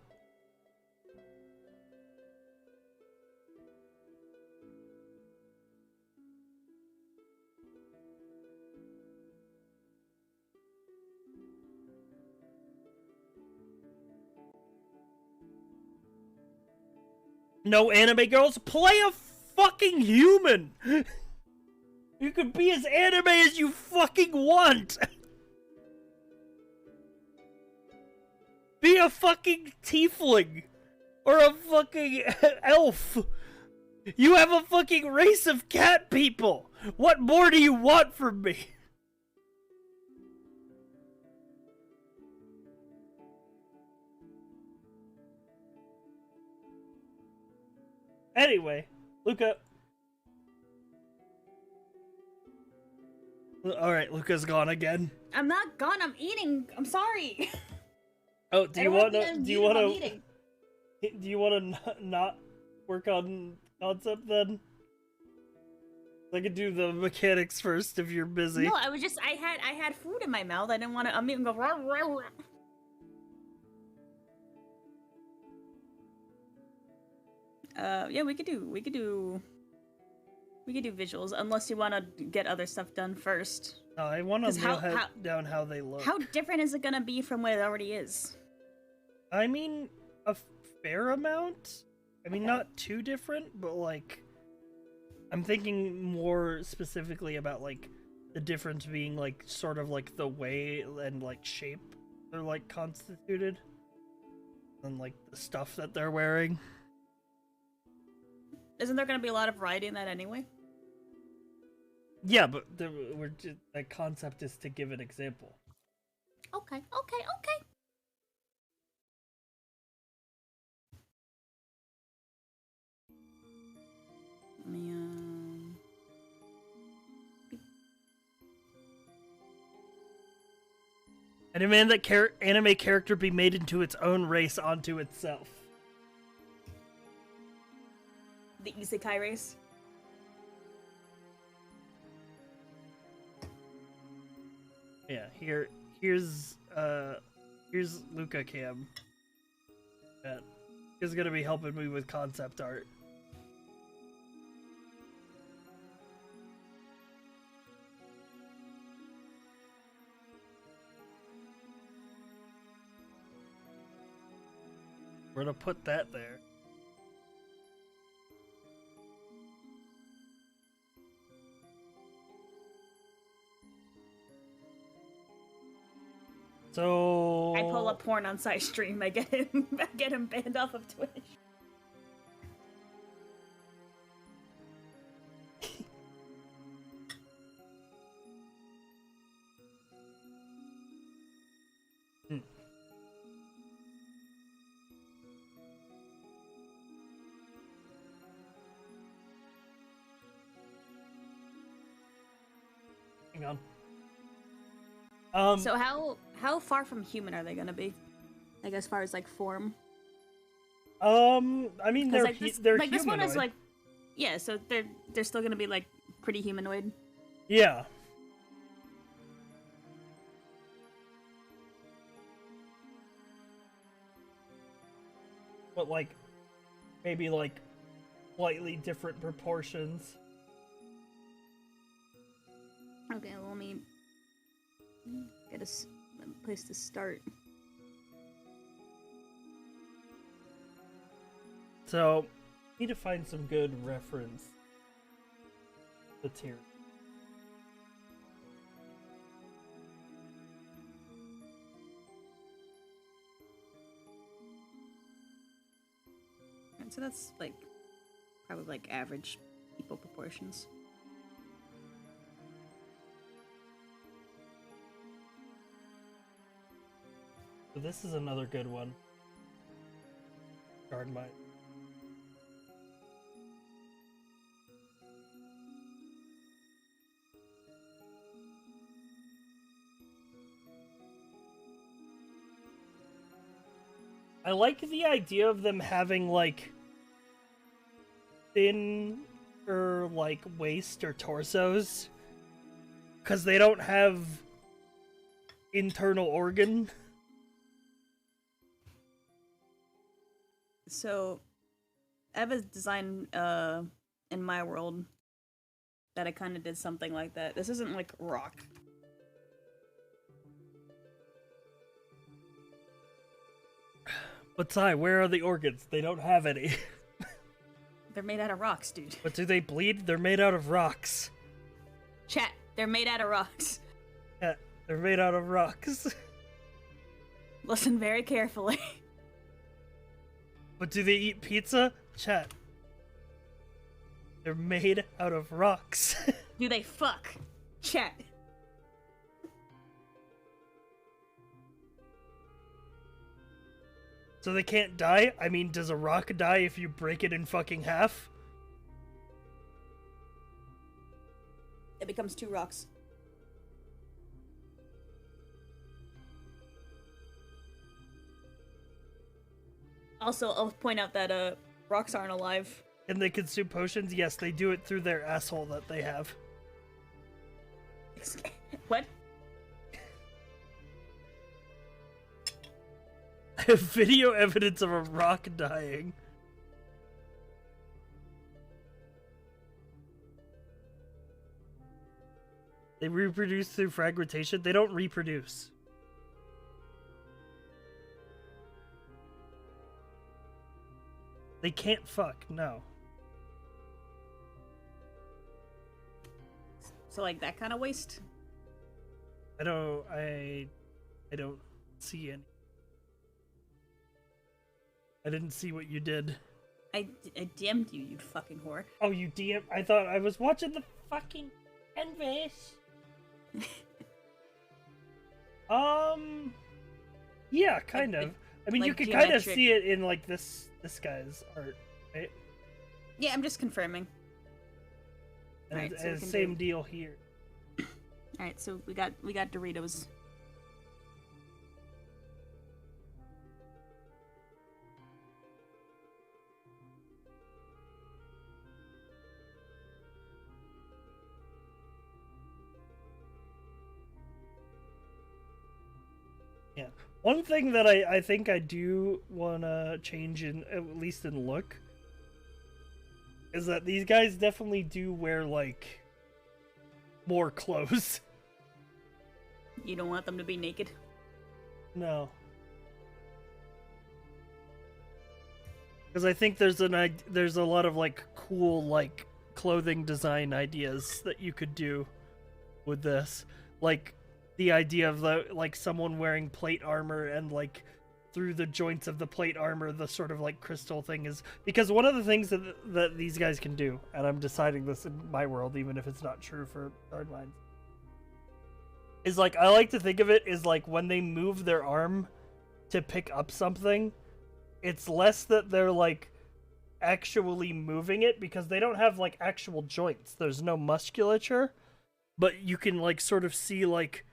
No anime girls, play a fucking human! You can be as anime as you fucking want! Be a fucking tiefling! Or a fucking elf! You have a fucking race of cat people! What more do you want from me? Anyway, Luca. Alright, Luca's gone again. I'm not gone, I'm eating. I'm sorry. Oh, do you want to not work on concept then? I could do the mechanics first if you're busy. No, I was just I had food in my mouth. I didn't want to unmute and go rah, rah, rah. Yeah, we could do visuals unless you want to get other stuff done first. No, I want to nail down how they look. How different is it gonna be from what it already is? I mean, a fair amount. I mean, not too different, but like, I'm thinking more specifically about like the difference being like sort of like the way and like shape they're like constituted, and like the stuff that they're wearing. Isn't there gonna be a lot of variety in that anyway? Yeah, but the concept is to give an example. Okay. Let me, And demand that anime character be made into its own race onto itself. the isekai race. Yeah, here's Luca Cam. He's gonna be helping me with concept art. We're gonna put that there. So I pull up porn on side stream. I get him banned off of Twitch. Hang on. So how far from human are they gonna be? Like as far as like form? I mean they're like they're like this one is humanoid. like, yeah. So they're still gonna be like pretty humanoid. Yeah. But like maybe like slightly different proportions. Okay, well, let me get a place to start. So, need to find some good reference material. And so that's like probably like average people proportions. So this is another good one. Guard my. I like the idea of them having like thin or like waist or torsos because they don't have internal organ. So, I have a design in my world that I kind of did something like that. This isn't like rock. But Ty, where are the organs? They don't have any. They're made out of rocks, dude. But do they bleed? They're made out of rocks. Chat, they're made out of rocks. Yeah, they're made out of rocks. Listen very carefully. But do they eat pizza? Chat. They're made out of rocks. Do they fuck? Chat. So they can't die? I mean, does a rock die if you break it in fucking half? It becomes two rocks. Also, I'll point out that rocks aren't alive. And they consume potions? Yes, they do it through their asshole that they have. What? I have video evidence of a rock dying. They reproduce through fragmentation? They don't reproduce. They can't fuck, no. So like that kind of waste? I don't see any. I didn't see what you did. I DM'd you, you fucking whore. Oh, you DM? I thought I was watching the fucking... Canvas. Yeah, kind of. I mean, like you can kind of geometric. see it in like this guy's art, right? Yeah, I'm just confirming. And, Right, so we and can same do- deal here. All right, so we got Doritos. Yeah. One thing that I think I do want to change in, at least in look, is that these guys definitely do wear, like, more clothes. You don't want them to be naked. No. Because I think there's a lot of, like, cool, like, clothing design ideas that you could do with this. Like, the idea of, like, someone wearing plate armor and, like, through the joints of the plate armor, the sort of, like, crystal thing is... Because one of the things that these guys can do, and I'm deciding this in my world, even if it's not true for Hard Minds, is, like, I like to think of it as, like, when they move their arm to pick up something, it's less that they're, like, actually moving it, because they don't have, like, actual joints. There's no musculature, but you can, like, sort of see, like,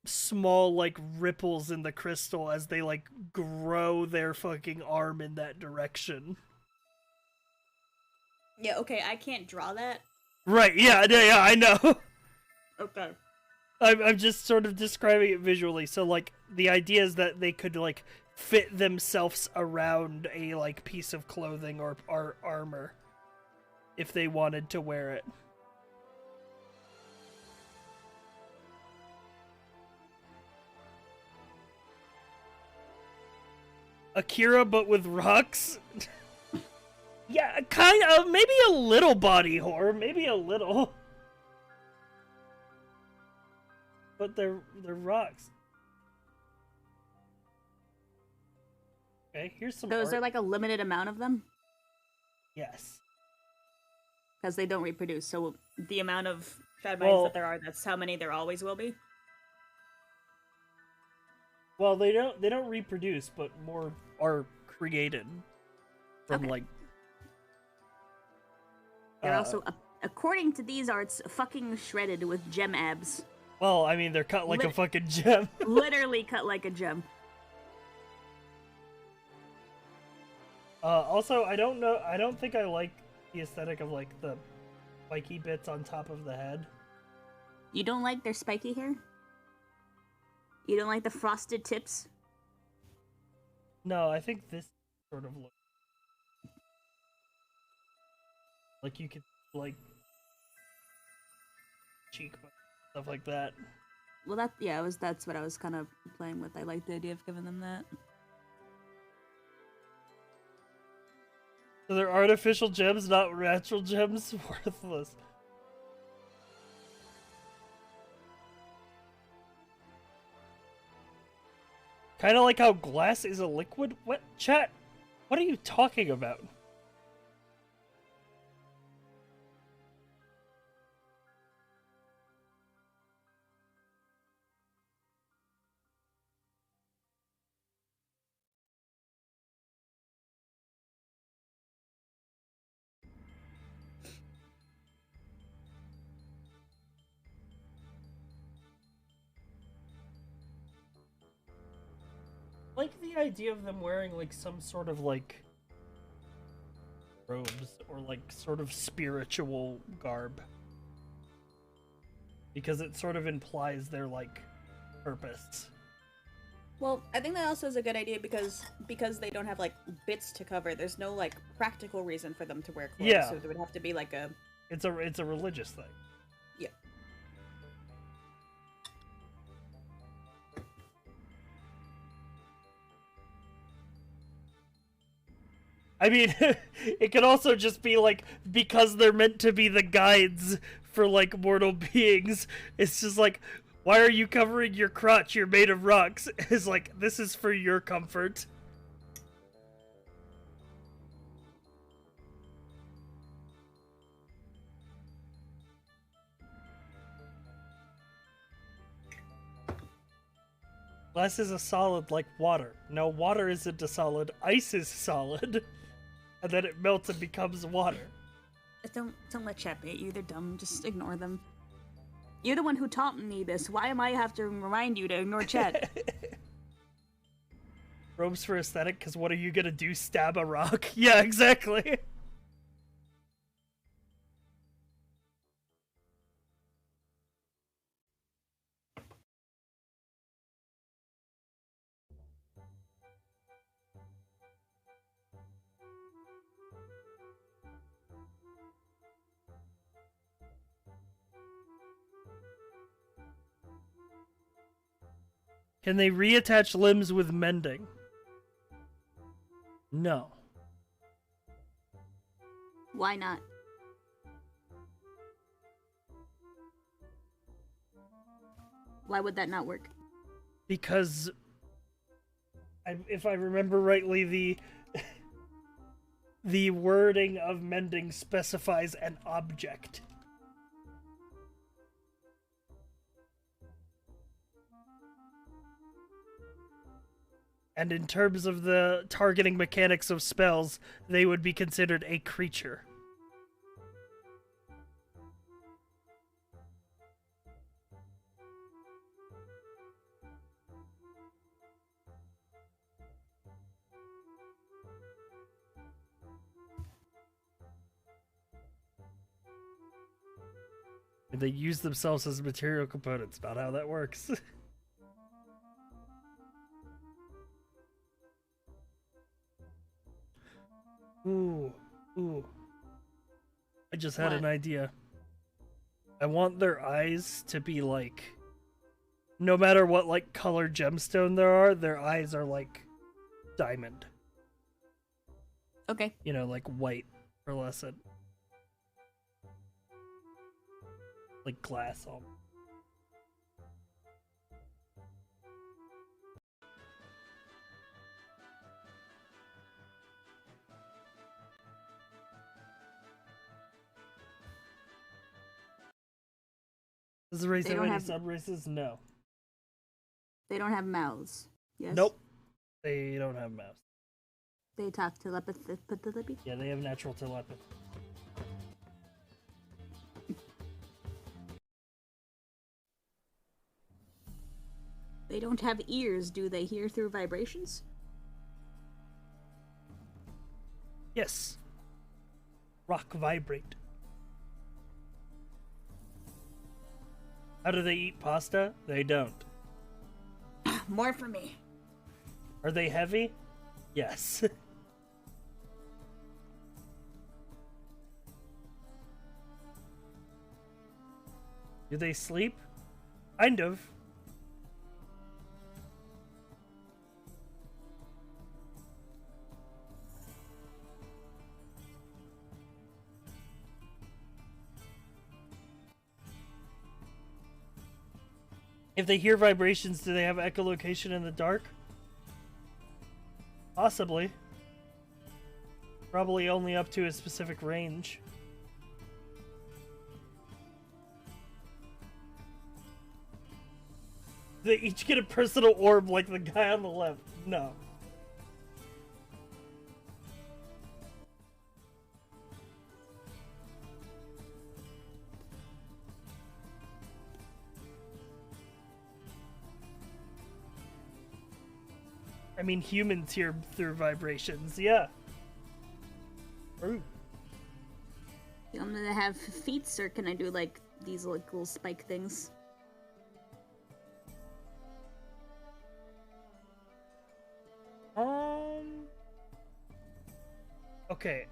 small, like, ripples in the crystal as they, like, grow their fucking arm in that direction. Yeah, okay, I can't draw that. Right, yeah, I know. Okay. I'm just sort of describing it visually. So, like, the idea is that they could, like, fit themselves around a, like, piece of clothing or armor if they wanted to wear it. Akira, but with rocks? Yeah, kind of. Maybe a little body horror. Maybe a little. But they're rocks. Okay, here's some So art. is there like a limited amount of them? Yes. Because they don't reproduce. So the amount of Shad Well- that there are, that's how many there always will be. Well, they don't reproduce, but more are created from Okay. like. They're also, according to these arts, fucking shredded with gem abs. Well, I mean, they're cut like a Lit- fucking gem. Literally cut like a gem. Also, I don't think I like the aesthetic of like the spiky bits on top of the head. You don't like their spiky hair? You don't like the frosted tips? No, I think this sort of look like you could like cheekbone stuff like that. Well, that's what I was kind of playing with. I like the idea of giving them that. So they're artificial gems, not natural gems. Worthless. Kind of like how glass is a liquid. What, chat? What are you talking about? Like the idea of them wearing like some sort of like robes or like sort of spiritual garb, because it sort of implies their like purpose. Well, I think that also is a good idea because they don't have like bits to cover. There's no like practical reason for them to wear clothes. Yeah. So there would have to be like a It's a religious thing. yeah. I mean, it could also just be like because they're meant to be the guides for like mortal beings. It's just like, why are you covering your crotch? You're made of rocks. It's like, this is for your comfort. Glass is a solid like water. No, water isn't a solid. Ice is solid. And then it melts and becomes water. Don't let chat bait you. They're dumb. Just ignore them. You're the one who taught me this. Why am I have to remind you to ignore chat? Robes for aesthetic, because what are you gonna do? Stab a rock? Yeah, exactly. Can they reattach limbs with mending? No. Why not? Why would that not work? Because, if I remember rightly, the wording of mending specifies an object. And in terms of the targeting mechanics of spells, they would be considered a creature. And they use themselves as material components, not how that works. Ooh. I just had an idea. I want their eyes to be like, no matter what like color gemstone there are, their eyes are like diamond. Okay. You know, like white pearlescent. Like glass almost. Does the race have any sub-races? No. They don't have mouths. Yes? Nope. They don't have mouths. They talk telepathy? Yeah, they have natural telepathy. They don't have ears. Do they hear through vibrations? Yes. Rock vibrate. How do they eat pasta? They don't. More for me. Are they heavy? Yes. Do they sleep? Kind of. If they hear vibrations, do they have echolocation in the dark? Possibly. Probably only up to a specific range. They each get a personal orb like the guy on the left. No. I mean, humans hear through vibrations, yeah. True. You want me to have feet, or can I do, like, these like, little spike things? Okay.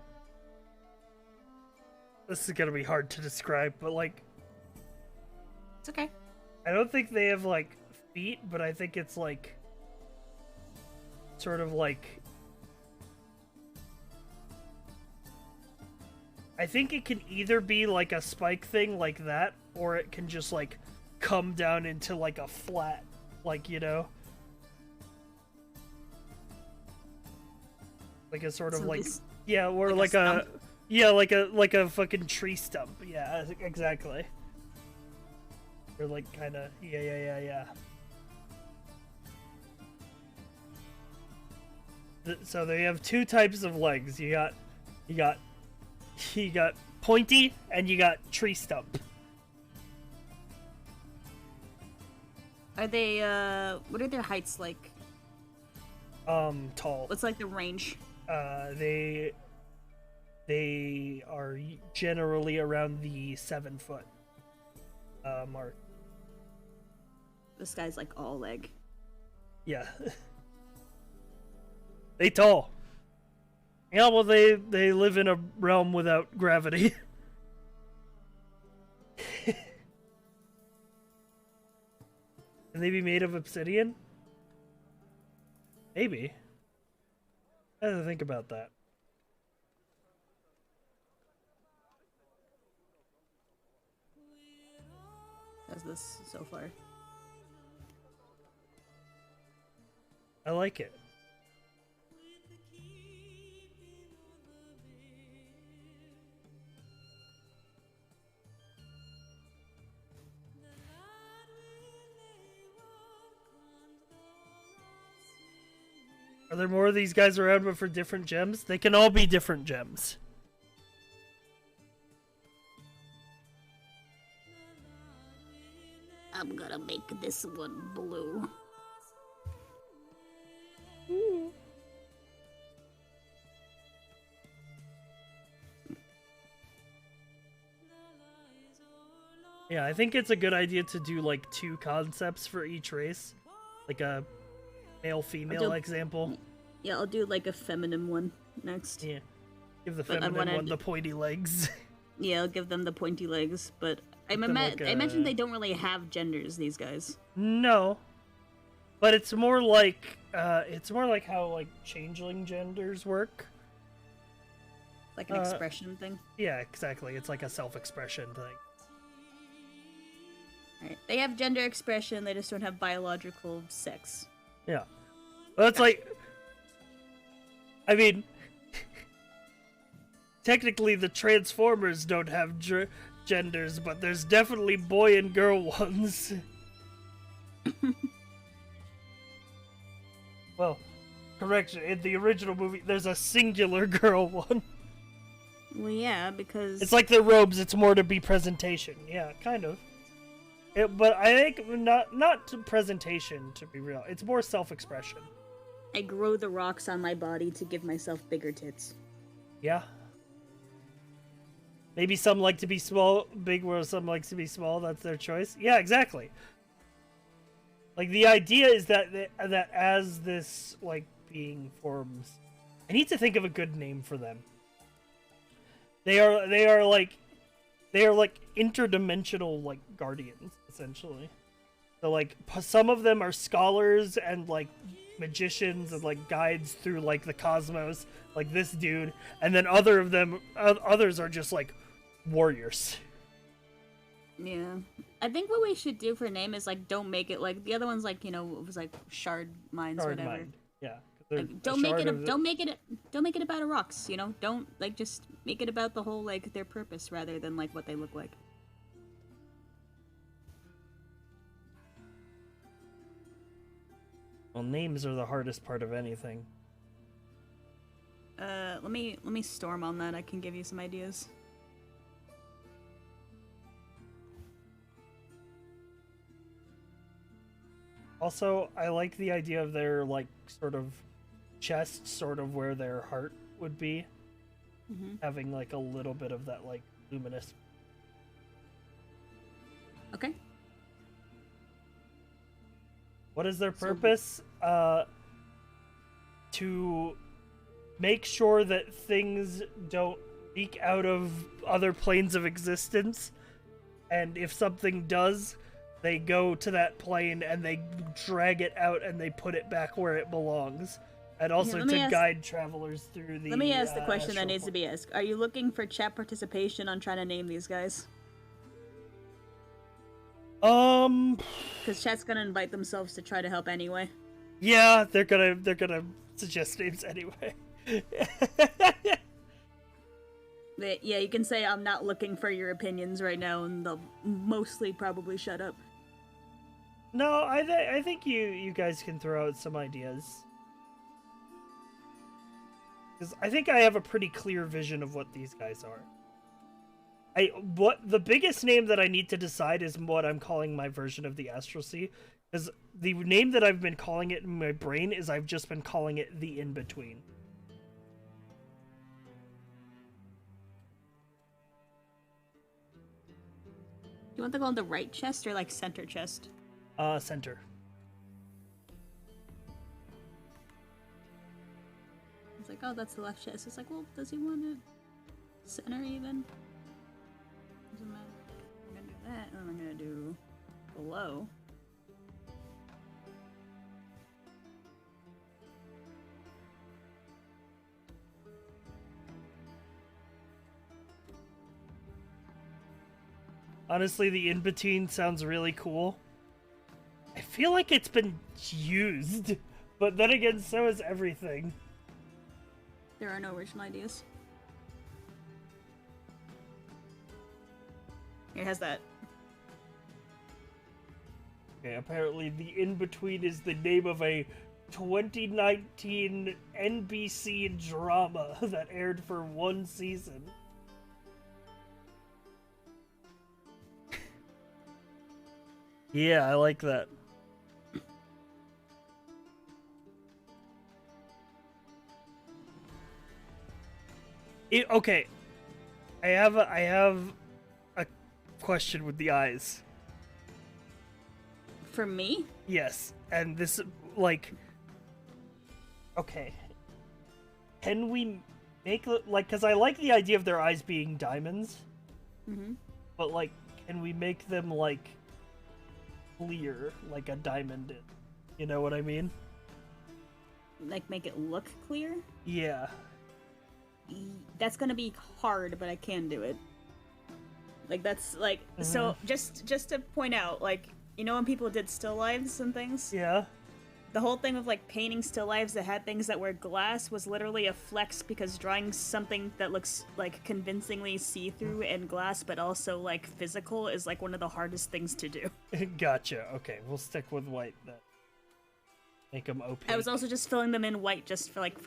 This is gonna be hard to describe, but, like... It's okay. I don't think they have, like, feet, but I think it's, like... sort of like, I think it can either be like a spike thing like that, or it can just like come down into like a flat, like, you know, like a sort of So like, this- yeah, or like a like a, stump? yeah, like a fucking tree stump. Yeah, exactly. Or like kind of, yeah. So they have two types of legs. You got pointy and you got tree stump. Are they, what are their heights like? Tall. What's like the range? They are generally around the 7-foot mark. This guy's like all leg. Yeah. They tall. Yeah, well, they live in a realm without gravity. Can they be made of obsidian? Maybe. I have to think about that. How's this so far? I like it. Are there more of these guys around but for different gems? They can all be different gems. I'm gonna make this one blue. Yeah, I think it's a good idea to do like 2 concepts for each race. Like a male-female example. Yeah, I'll do like a feminine one next. Yeah. Give the feminine one the pointy legs. Yeah, I'll give them the pointy legs, but I like mentioned they don't really have genders, these guys. No. But it's more like how like changeling genders work. Like an expression thing. Yeah, exactly. It's like a self-expression thing. Alright. They have gender expression, they just don't have biological sex. Yeah. Well, it's like, I mean, technically the Transformers don't have genders, but there's definitely boy and girl ones. Well, correction, in the original movie, there's a singular girl one. Well, yeah, because... It's like their robes, it's more to be presentation. Yeah, kind of. But I think not to presentation, to be real. It's more self-expression. I grow the rocks on my body to give myself bigger tits. Yeah. Maybe some like to be small, big, where some likes to be small. That's their choice. Yeah, exactly. Like, the idea is that as this, like, being forms... I need to think of a good name for them. They are like interdimensional, like, guardians, essentially. So, like, some of them are scholars and, like, magicians and, like, guides through, like, the cosmos, like this dude. And then others are just, like, warriors. Yeah. I think what we should do for name is, like, don't make it, like, the other one's, like, you know, it was, like, shard mines or whatever. Mind. Yeah. Like, don't make it about a rocks, you know? Don't, like, just make it about the whole, like, their purpose rather than, like, what they look like. Well, names are the hardest part of anything. Let me storm on that. I can give you some ideas. Also, I like the idea of their, like, sort of chest, sort of where their heart would be. Mm-hmm. Having, like, a little bit of that, like, luminous. Okay. What is their purpose? To make sure that things don't leak out of other planes of existence. And if something does, they go to that plane and they drag it out and they put it back where it belongs. And also guide travelers through the... Let me ask the question that needs to be asked. Are you looking for chat participation on trying to name these guys? Because chat's gonna invite themselves to try to help anyway. Yeah, they're gonna suggest names anyway. Yeah, you can say I'm not looking for your opinions right now, and they'll mostly probably shut up. No, I think you guys can throw out some ideas. Because I think I have a pretty clear vision of what these guys are. What the biggest name that I need to decide is what I'm calling my version of the Astral Sea. Because the name that I've been calling it in my brain is I've just been calling it the in-between. You want to go on the right chest or like center chest? Center. It's like, oh, that's the left chest. It's like, well, does he want to center even? Doesn't matter. I'm gonna do that, and I'm gonna do below. Honestly, the in-between sounds really cool. I feel like it's been used, but then again, so is everything. There are no original ideas. It has that. Okay, apparently the in-between is the name of a 2019 NBC drama that aired for one season. Yeah, I like that. Okay, I have a question with the eyes. For me? Yes, and this like, okay, can we make like, because I like the idea of their eyes being diamonds, but like, can we make them like clear like a diamond is? You know what I mean? Like make it look clear? Yeah. That's gonna be hard, but I can do it. Like that's like so. Just to point out, like you know when people did still lives and things. Yeah. The whole thing of like painting still lives that had things that were glass was literally a flex because drawing something that looks like convincingly see-through and glass, but also like physical, is like one of the hardest things to do. Gotcha. Okay, we'll stick with white then. Make them opaque. I was also just filling them in white just for like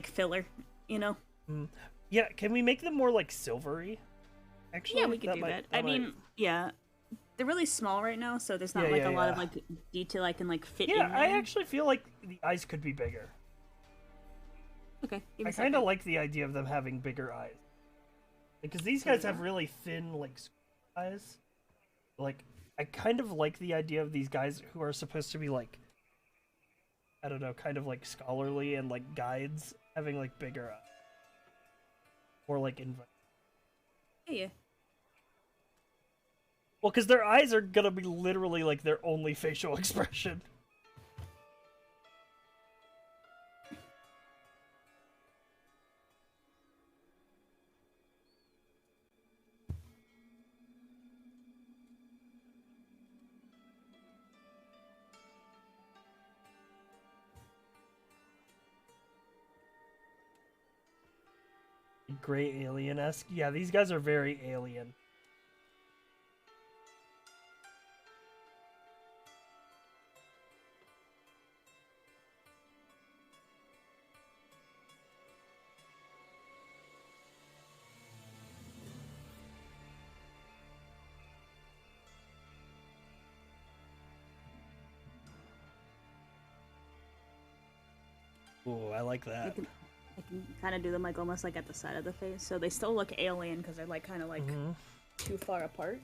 filler, you know? Yeah, can we make them more like silvery? Actually, Yeah, we could do that. I mean, yeah. They're really small right now, so there's not like a lot of like detail I can like fit in. Yeah, there. I actually feel like the eyes could be bigger. Okay. I kind of like the idea of them having bigger eyes. Because these guys have really thin, like, eyes. Like, I kind of like the idea of these guys who are supposed to be, like, I don't know, kind of, like, scholarly and, like, guides having, like, bigger eyes. Or, like, Yeah. Well, because their eyes are gonna be literally, like, their only facial expression. Gray alien-esque. Yeah, these guys are very alien. Ooh, I like that. I can kind of do them like almost like at the side of the face, so they still look alien because they're like kind of like too far apart.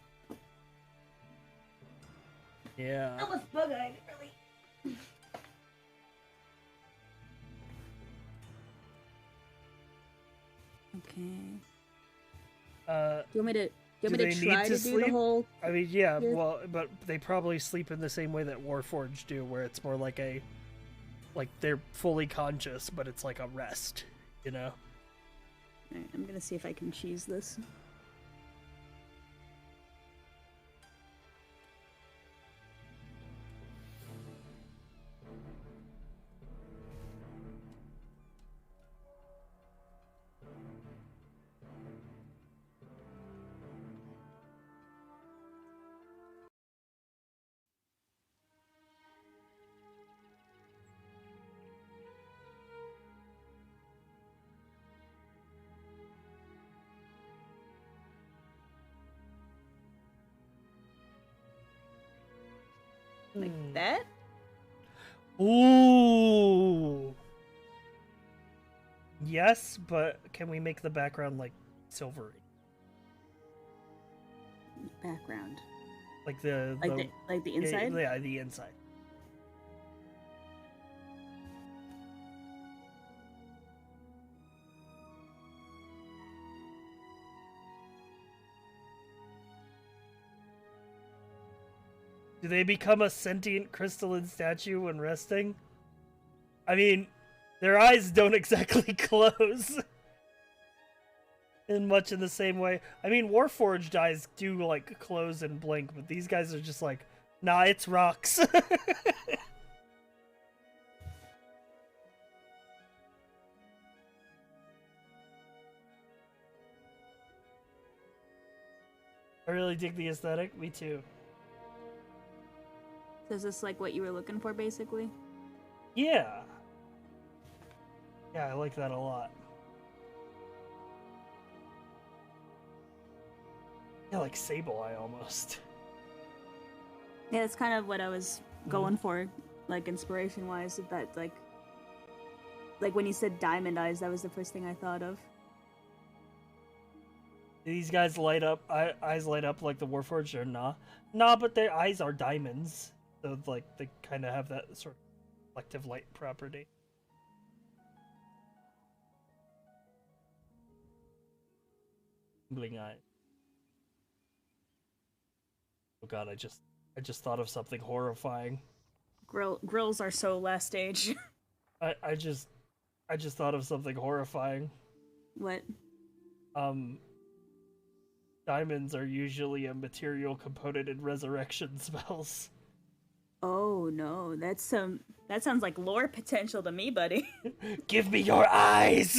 Yeah. Almost bug-eyed, really. Okay. Do you want me to try to do the whole? I mean, yeah, well, but they probably sleep in the same way that Warforged do, where it's more like a, like they're fully conscious, but it's like a rest, you know? Alright, I'm gonna see if I can cheese this. Like that? Ooh. Yes, but can we make the background like silvery? Background. Like the like the inside? Yeah, the inside. Do they become a sentient crystalline statue when resting? I mean, their eyes don't exactly close. In much in the same way. I mean, Warforged eyes do, like, close and blink, but these guys are just like, nah, it's rocks. I really dig the aesthetic. Me too. So is this like what you were looking for, basically? Yeah. Yeah, I like that a lot. Yeah, like Sable Eye almost. Yeah, that's kind of what I was going for, like inspiration-wise. That like when you said diamond eyes, that was the first thing I thought of. These guys light up, eyes light up like the Warforged or nah? Nah, but their eyes are diamonds. So, like, they kind of have that sort of reflective light property. Bling eye. Oh god, I just thought of something horrifying. Grills are so last stage. I just thought of something horrifying. What? Diamonds are usually a material component in resurrection spells. Oh no, that sounds like lore potential to me, buddy. Give me your eyes.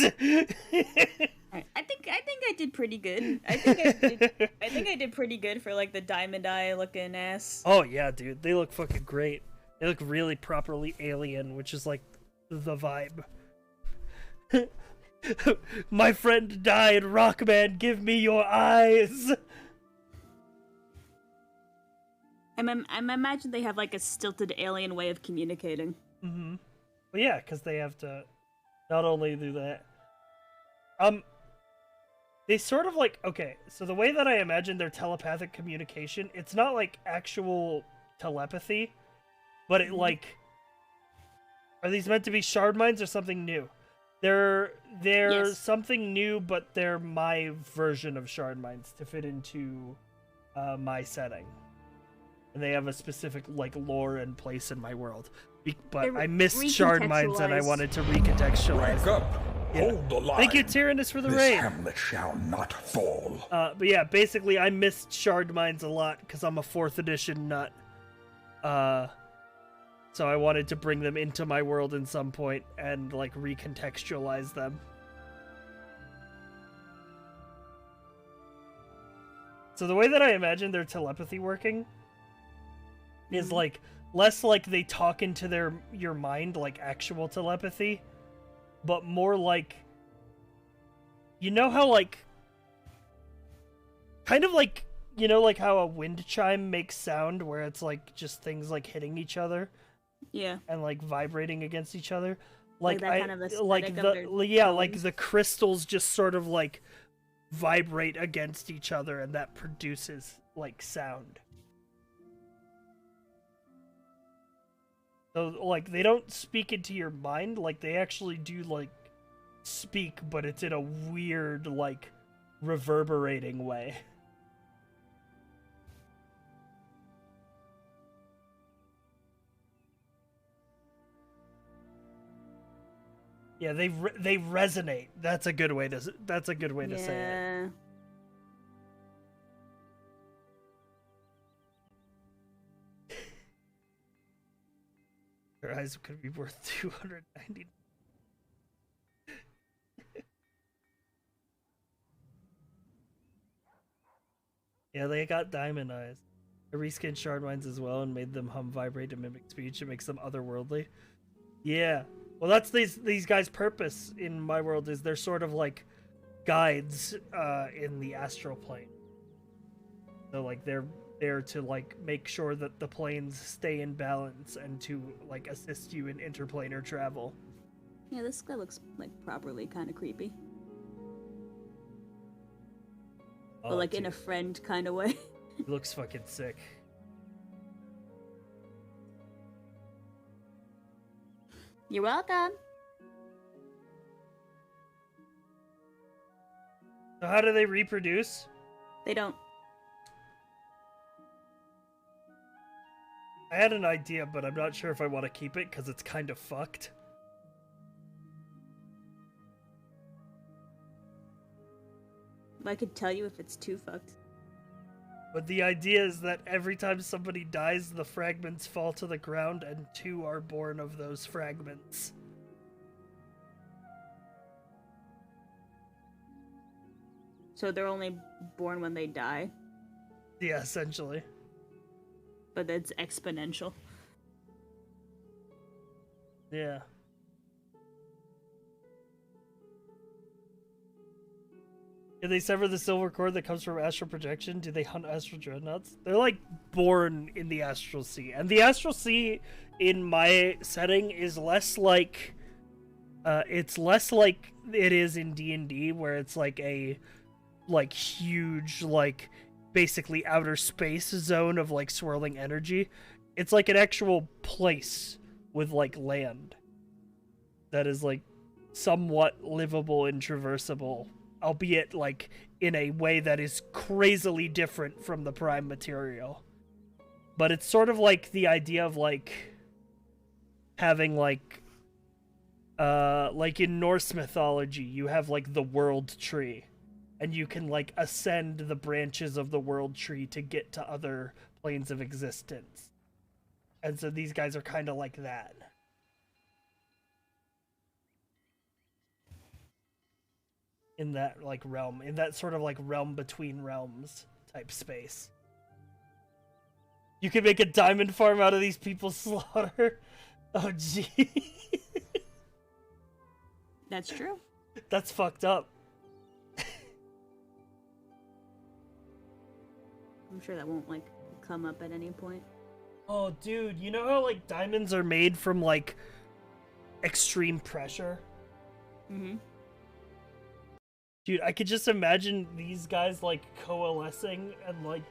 I think I did pretty good. I think I did pretty good for like the diamond eye looking ass. Oh yeah, dude, they look fucking great. They look really properly alien, which is like the vibe. My friend died, Rockman, give me your eyes. I imagine they have like a stilted alien way of communicating. Mm-hmm. Well, yeah, because they have to not only do that. They sort of like, okay, so the way that I imagine their telepathic communication, it's not like actual telepathy, but it like, are these meant to be shard minds or something new? They're Yes. something new, but they're my version of shard minds to fit into my setting. And they have a specific like lore and place in my world. But I missed shard minds and I wanted to recontextualize. Wake up! Yeah. Hold the line. Thank you, Tyrannus, for the This raid. hamlet shall not fall. But yeah, basically I missed shard minds a lot because I'm a 4th edition nut. So I wanted to bring them into my world in some point and like recontextualize them. So the way that I imagine their telepathy working is like less like they talk into your mind like actual telepathy, but more like, you know how like kind of like, you know, like how a wind chime makes sound where it's like just things like hitting each other. Yeah. And like vibrating against each other. Like Like that I kind of aesthetic like of the their yeah, like tones. the crystals just sort of like vibrate against each other and that produces like sound. So like they don't speak into your mind, like they actually do like speak, but it's in a weird like reverberating way. Yeah, they resonate. That's a good way to say it. Yeah. Their eyes could be worth 290. Yeah, they got diamond eyes. I reskinned shard minds as well and made them hum, vibrate, and mimic speech. It makes them otherworldly. Yeah. Well, that's these guys' purpose in my world, is they're sort of like guides in the astral plane. So like they're there to like make sure that the planes stay in balance and to like assist you in interplanar travel. Yeah, this guy looks like properly kind of creepy. But like in a friend kind of way. He looks fucking sick. You're welcome. So how do they reproduce? They don't. I had an idea, but I'm not sure if I want to keep it because it's kind of fucked. I could tell you if it's too fucked. But the idea is that every time somebody dies, the fragments fall to the ground and 2 are born of those fragments. So they're only born when they die, Yeah, essentially. but it's exponential. Yeah. Can they sever the silver cord that comes from astral projection? Do they hunt astral dreadnoughts? They're like born in the astral sea. And the astral sea in my setting is less like it's less like it is in D&D where it's like a like huge like basically outer space zone of like swirling energy. It's like an actual place with like land that is like somewhat livable and traversable, albeit like in a way that is crazily different from the prime material. But it's sort of like the idea of like having like in Norse mythology you have like the world tree and you can like ascend the branches of the world tree to get to other planes of existence. And so these guys are kind of like that. In that like realm, in that sort of like realm between realms type space. You can make a diamond farm out of these people's slaughter. Oh gee. That's true. That's fucked up. I'm sure that won't like come up at any point. Oh dude, you know how like diamonds are made from like extreme pressure? Mm-hmm. Dude, I could just imagine these guys like coalescing and like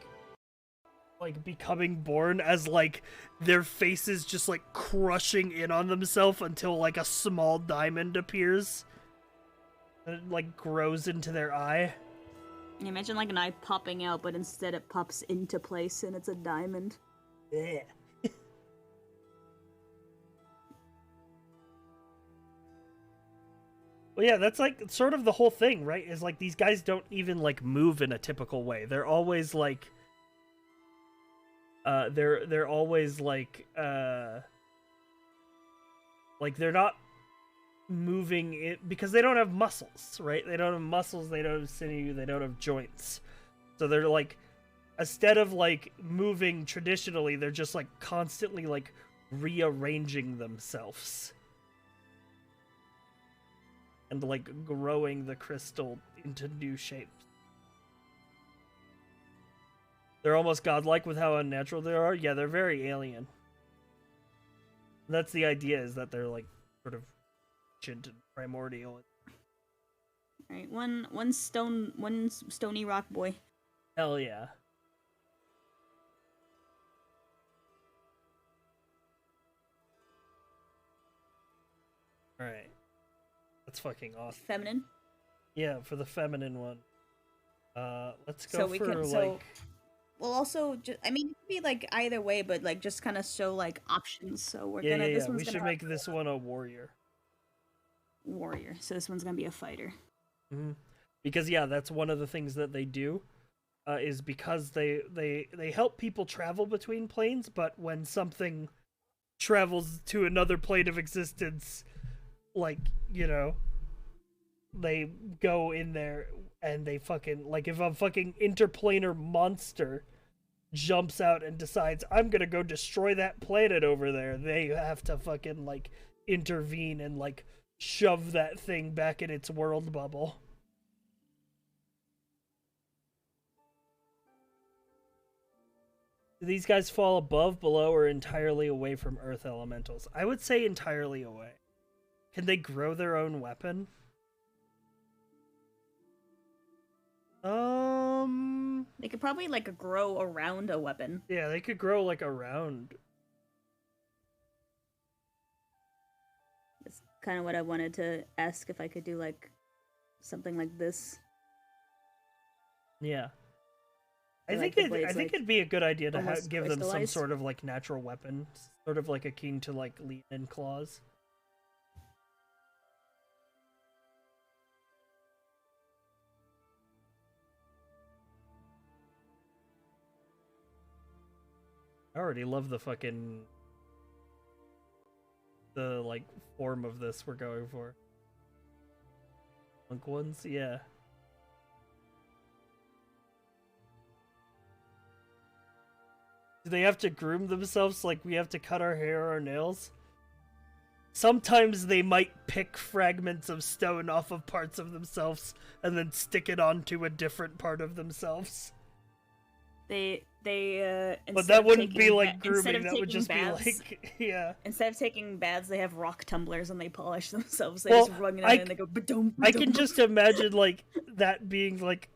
becoming born as like their faces just like crushing in on themselves until like a small diamond appears and it like grows into their eye. Imagine like an eye popping out, but instead it pops into place and it's a diamond. Yeah. Well, yeah, that's like sort of the whole thing, right? Is like these guys don't even like move in a typical way. They're always like they're always like they're not moving it because they don't have muscles, right? They don't have muscles, they don't have sinew, they don't have joints. So they're like, instead of like moving traditionally, they're just like constantly like rearranging themselves and like growing the crystal into new shapes. They're almost godlike with how unnatural they are. Yeah, they're very alien. That's the idea, is that they're like sort of ancient and primordial. Right, one stony rock boy. Hell yeah. Alright. That's fucking awesome. Feminine. Yeah, for the feminine one. Let's go So we for can like... we'll also just, I mean, it could be like either way, but like just kind of show like options. So we're Yeah, gonna yeah, this yeah. one's We gonna should make this one a warrior. warrior. So this one's gonna be a fighter. Mm-hmm. Because yeah, that's one of the things that they do, is because they help people travel between planes, but when something travels to another plane of existence, like, you know, they go in there and they fucking, like, if a fucking interplanar monster jumps out and decides, I'm gonna go destroy that planet over there, they have to fucking, like, intervene and, like, shove that thing back in its world bubble. Do these guys fall above, below, or entirely away from Earth elementals? I would say entirely away. Can they grow their own weapon? They could probably like grow around a weapon. Yeah, they could grow like around. That's kind of what I wanted to ask, if I could do like something like this. Yeah. I Like think the it, blades, I think like, it'd be a good idea to almost give them some crystallized. sort of like natural weapon, sort of like akin to like lead-in claws. I already love the like form of this we're going for. Monk ones, yeah. Do they have to groom themselves like we have to cut our hair or our nails? Sometimes they might pick fragments of stone off of parts of themselves and then stick it onto a different part of themselves. But that wouldn't be like grooming, that would just baths, be like, yeah. Instead of taking baths, they have rock tumblers and they polish themselves. They Well, just run it out and they go, ba-dum, I can ba-dum. just imagine like that being like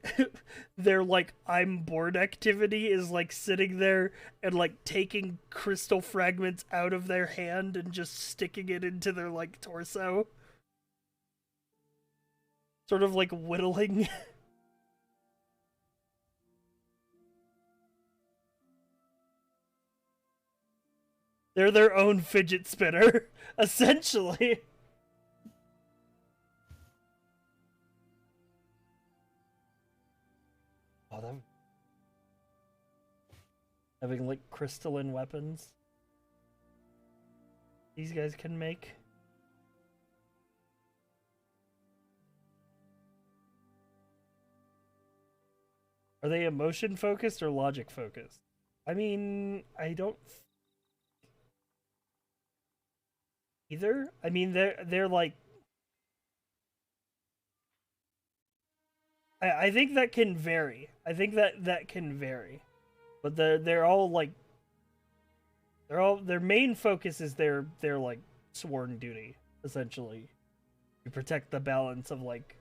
their like I'm bored activity is like sitting there and like taking crystal fragments out of their hand and just sticking it into their like torso. Sort of like whittling. They're their own fidget spinner, essentially. Oh, that... Having, like, crystalline weapons. These guys can make. Are they emotion focused or logic focused? I mean, I don't... either. I mean, they're like... I think that can vary. I think that can vary. But they're all like... their main focus is their like sworn duty, essentially. To protect the balance of like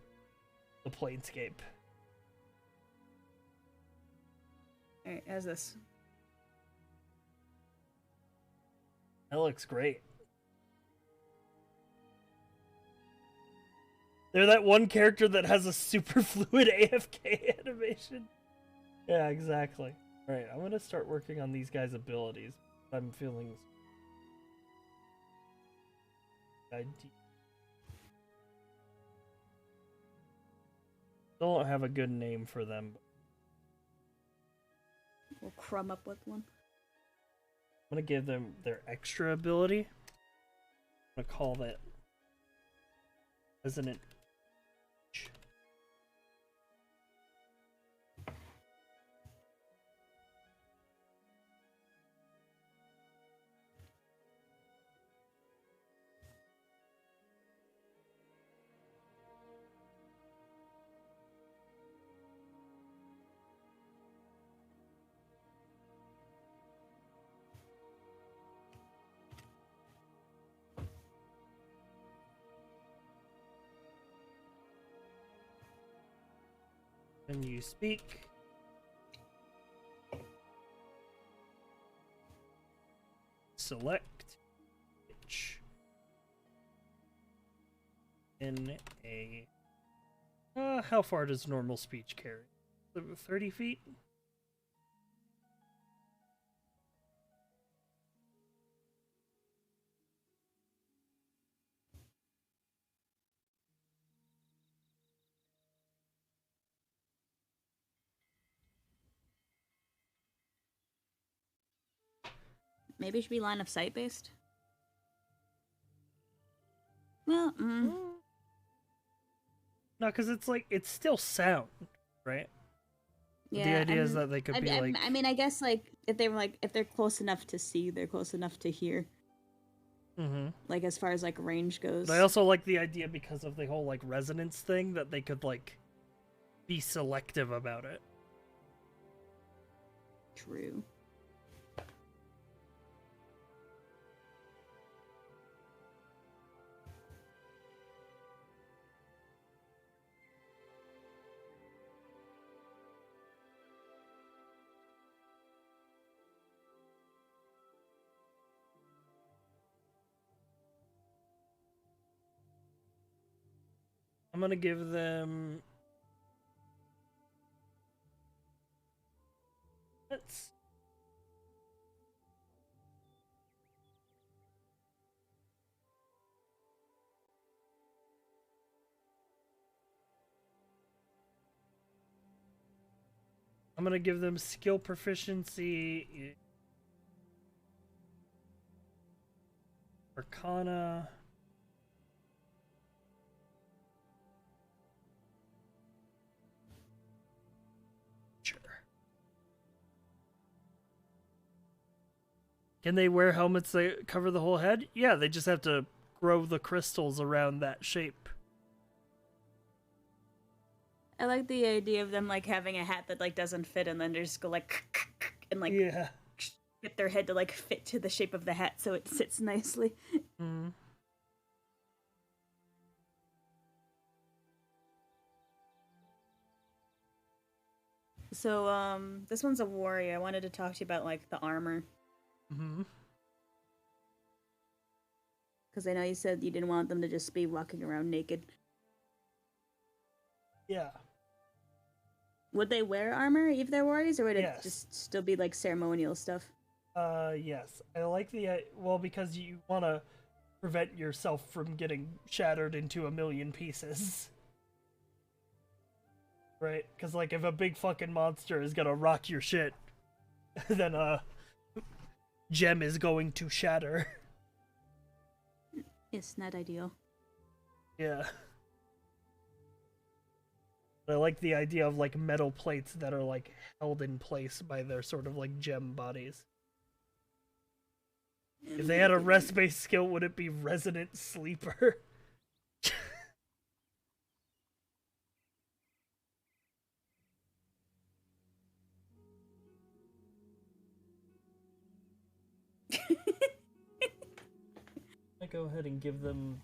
the planescape. Alright, how's this? That looks great. They're that one character that has a super fluid AFK animation. Yeah, exactly. Alright, I'm gonna start working on these guys' abilities. I'm feeling... Still don't have a good name for them. We'll crumb up with one. I'm gonna give them their extra ability. I'm gonna call that Resident. Can you speak? Select pitch in a... how far does normal speech carry? 30 feet? Maybe it should be line of sight based. Well, No, because it's like, it's still sound, right? yeah. The idea is that they could be like... I mean, I guess like if they're close enough to see, they're close enough to hear. Mm-hmm. Like as far as like range goes. But I also like the idea because of the whole like resonance thing that they could like be selective about it. True. I'm gonna give them. Let's. I'm gonna give them skill proficiency. Arcana. Sure. Can they wear helmets that cover the whole head? Yeah, they just have to grow the crystals around that shape. I like the idea of them like having a hat that like doesn't fit, and then they just go like and like Yeah. get their head to like fit to the shape of the hat so it sits nicely. Mm. So this one's a warrior. I wanted to talk to you about like the armor. Mm-hmm. Because I know you said you didn't want them to just be walking around naked. Yeah. Would they wear armor if they're warriors, or would it Yes. just still be like ceremonial stuff? Yes. I like the well, because you want to prevent yourself from getting shattered into a million pieces. Right? Because like if a big fucking monster is gonna rock your shit, then gem is going to shatter. It's not ideal. Yeah. I like the idea of like metal plates that are like held in place by their sort of like gem bodies. If they had a rest-based skill, would it be Resident Sleeper? I go ahead and give them.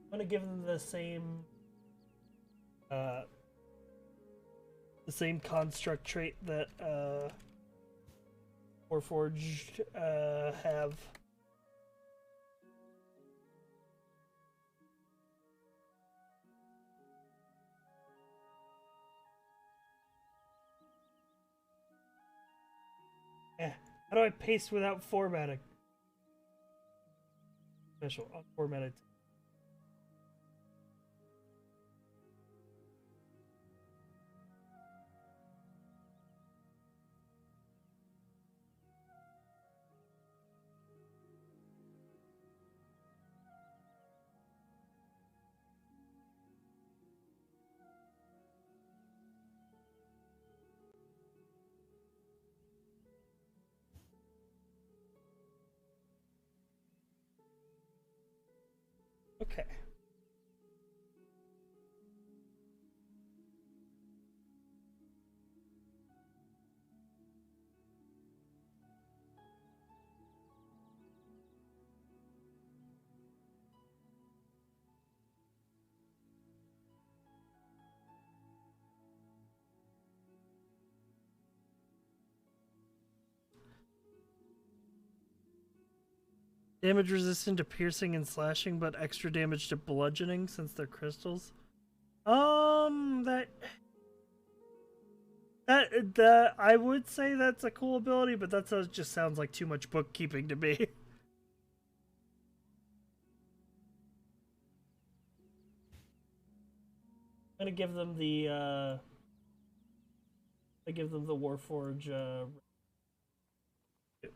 I'm gonna give them the same construct trait that Warforged have. How do I paste without formatting? Special unformatted. Okay. Damage resistant to piercing and slashing, but extra damage to bludgeoning since they're crystals. That I would say that's a cool ability, but that just sounds like too much bookkeeping to me. I'm gonna give them the Warforge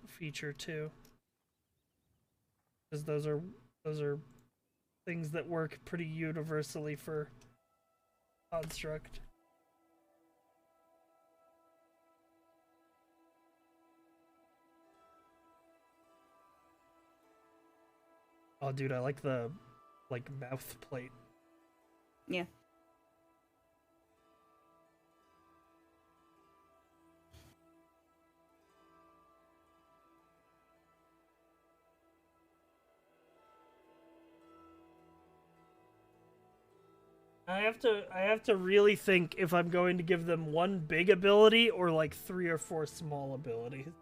feature too, because those are things that work pretty universally for construct. Oh, dude, I like the mouth plate. Yeah. I have to really think if I'm going to give them one big ability or like 3 or 4 small abilities.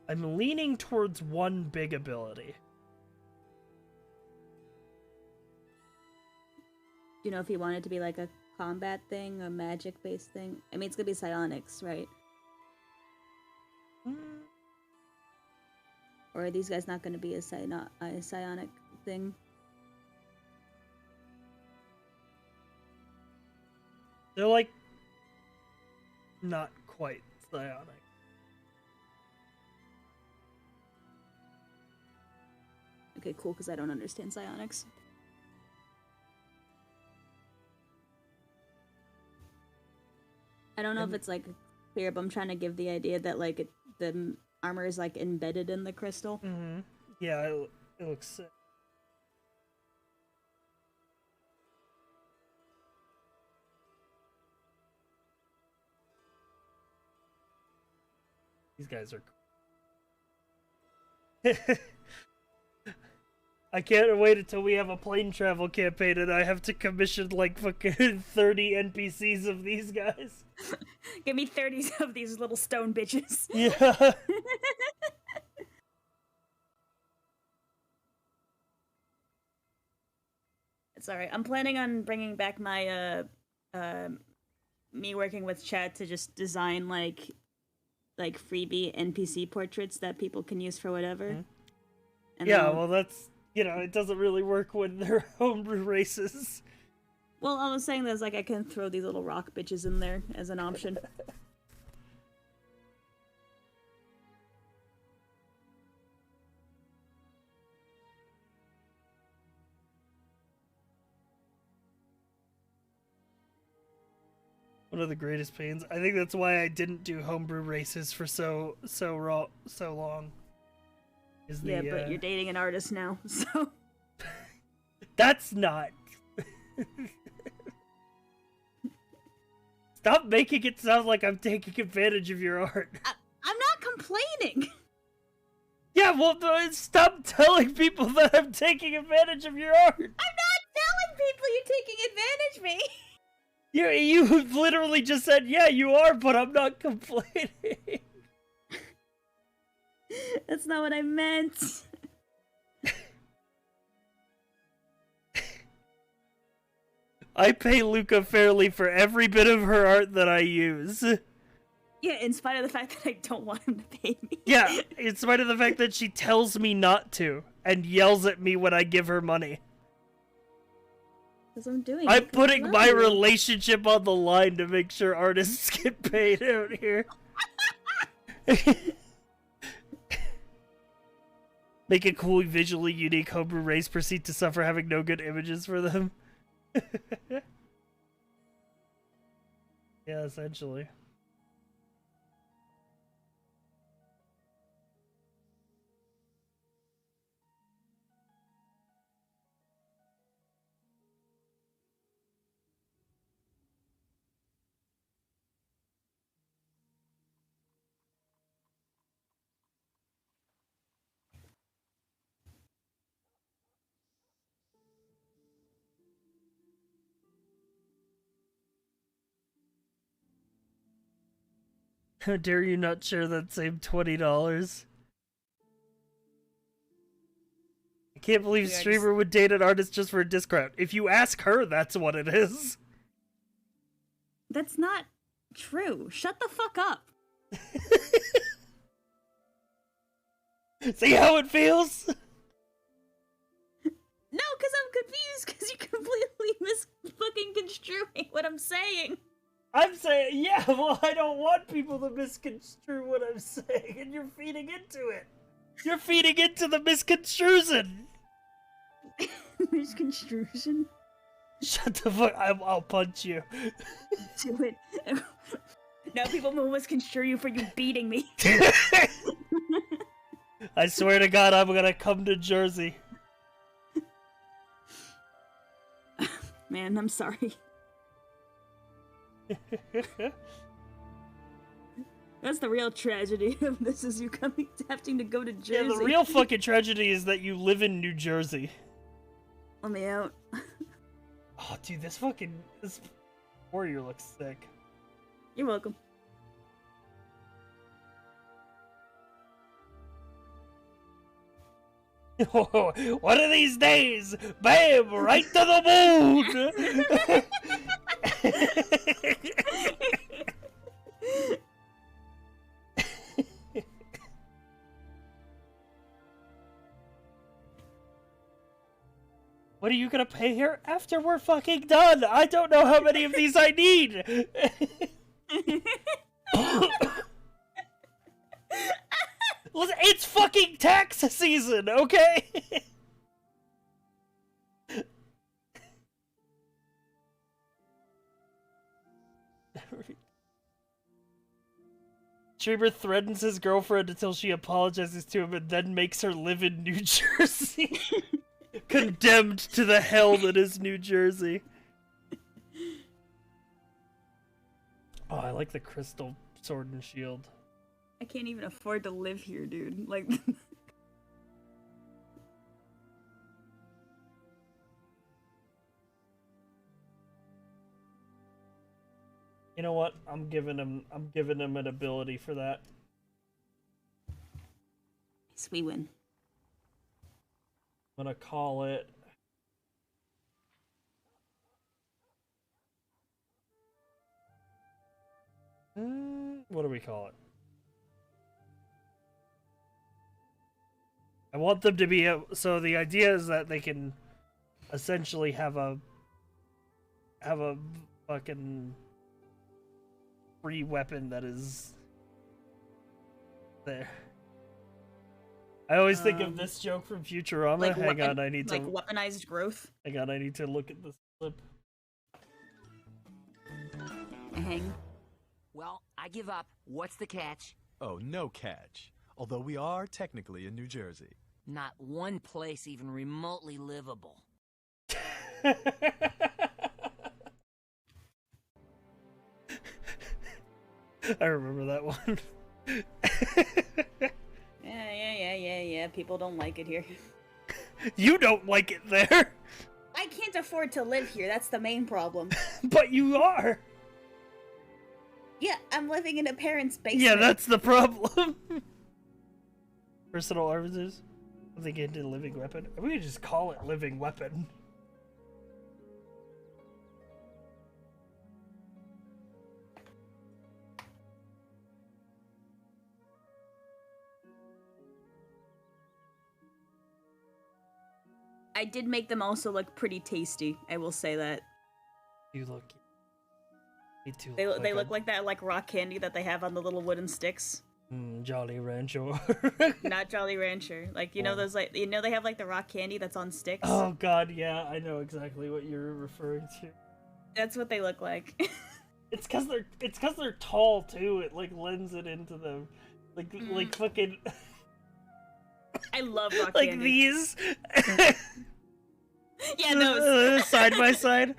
I'm leaning towards one big ability. You know, if you want it to be like a combat thing, a magic-based thing. I mean, it's gonna be psionics, right? Or are these guys not gonna be a psionic thing? They're like not quite psionic. Okay, cool, because I don't understand psionics. I don't know if it's like clear, but I'm trying to give the idea that like the armor is like embedded in the crystal. Mm-hmm. Yeah, it looks sick. These guys are cool. I can't wait until we have a plane travel campaign and I have to commission like fucking 30 NPCs of these guys. Give me 30 of these little stone bitches. Yeah. It's alright. I'm planning on bringing back my, me working with chat to just design, like freebie NPC portraits that people can use for whatever. Mm-hmm. And yeah, well that's, you know, it doesn't really work when they're homebrew races. Well, I was saying that like I can throw these little rock bitches in there as an option. One of the greatest pains. I think that's why I didn't do homebrew races for so long. Yeah, but you're dating an artist now, so... That's not... Stop making it sound like I'm taking advantage of your art. I'm not complaining! Yeah, well, stop telling people that I'm taking advantage of your art! I'm not telling people you're taking advantage of me! You literally just said, yeah, you are, but I'm not complaining. That's not what I meant. I pay Luca fairly for every bit of her art that I use. Yeah, in spite of the fact that I don't want him to pay me. Yeah, in spite of the fact that she tells me not to, and yells at me when I give her money. Because I'm doing I'm putting my relationship on the line to make sure artists get paid out here. Make a cool, visually unique homebrew race proceed to suffer having no good images for them. Yeah, essentially. How dare you not share that same $20? I can't believe streamer would date an artist just for a discount. If you ask her, that's what it is. That's not true. Shut the fuck up. See how it feels? No, because I'm confused because you're completely construing what I'm saying. I'm saying, yeah, well, I don't want people to misconstrue what I'm saying, and you're feeding into it. You're feeding into the misconstrusion. Misconstrusion? Shut the fuck, I'll punch you. Do it. Now people will misconstrue you for you beating me. I swear to God, I'm gonna come to Jersey. Man, I'm sorry. That's the real tragedy of this, is you having to go to Jersey. Yeah, the real fucking tragedy is that you live in New Jersey. Let me out. Oh, dude, this warrior looks sick. You're welcome. One of these days, bam, right to the moon. What are you gonna pay here after we're fucking done? I don't know how many of these I need. Listen, it's fucking tax season, okay? Streamer threatens his girlfriend until she apologizes to him and then makes her live in New Jersey. Condemned to the hell that is New Jersey. Oh, I like the crystal sword and shield. I can't even afford to live here, dude. Like, you know what? I'm giving him an ability for that. yes, we win. I'm gonna call it. What do we call it? I want them to be so the idea is that they can essentially have a fucking free weapon that is there. I always think of this joke from Futurama. Like Hang on, I need to weaponized growth. Hang on, I need to look at this clip. Hang. Well, I give up. What's the catch? Oh, no catch. Although we are technically in New Jersey. Not one place even remotely livable. I remember that one. Yeah. People don't like it here. You don't like it there. I can't afford to live here. That's the main problem. But you are. Yeah, I'm living in a parent's basement. Yeah, that's the problem. Personal arms. I think into living weapon. We could just call it living weapon. I did make them also look pretty tasty. I will say that. You look. Me too. They look like that like rock candy that they have on the little wooden sticks. Jolly Rancher. Not Jolly Rancher. Like you know those like they have like the rock candy that's on sticks. Oh god, yeah, I know exactly what you're referring to. That's what they look like. It's cause they're tall too. It like lends it into them, like fucking. I love rock like candy. These. Yeah, those side by side.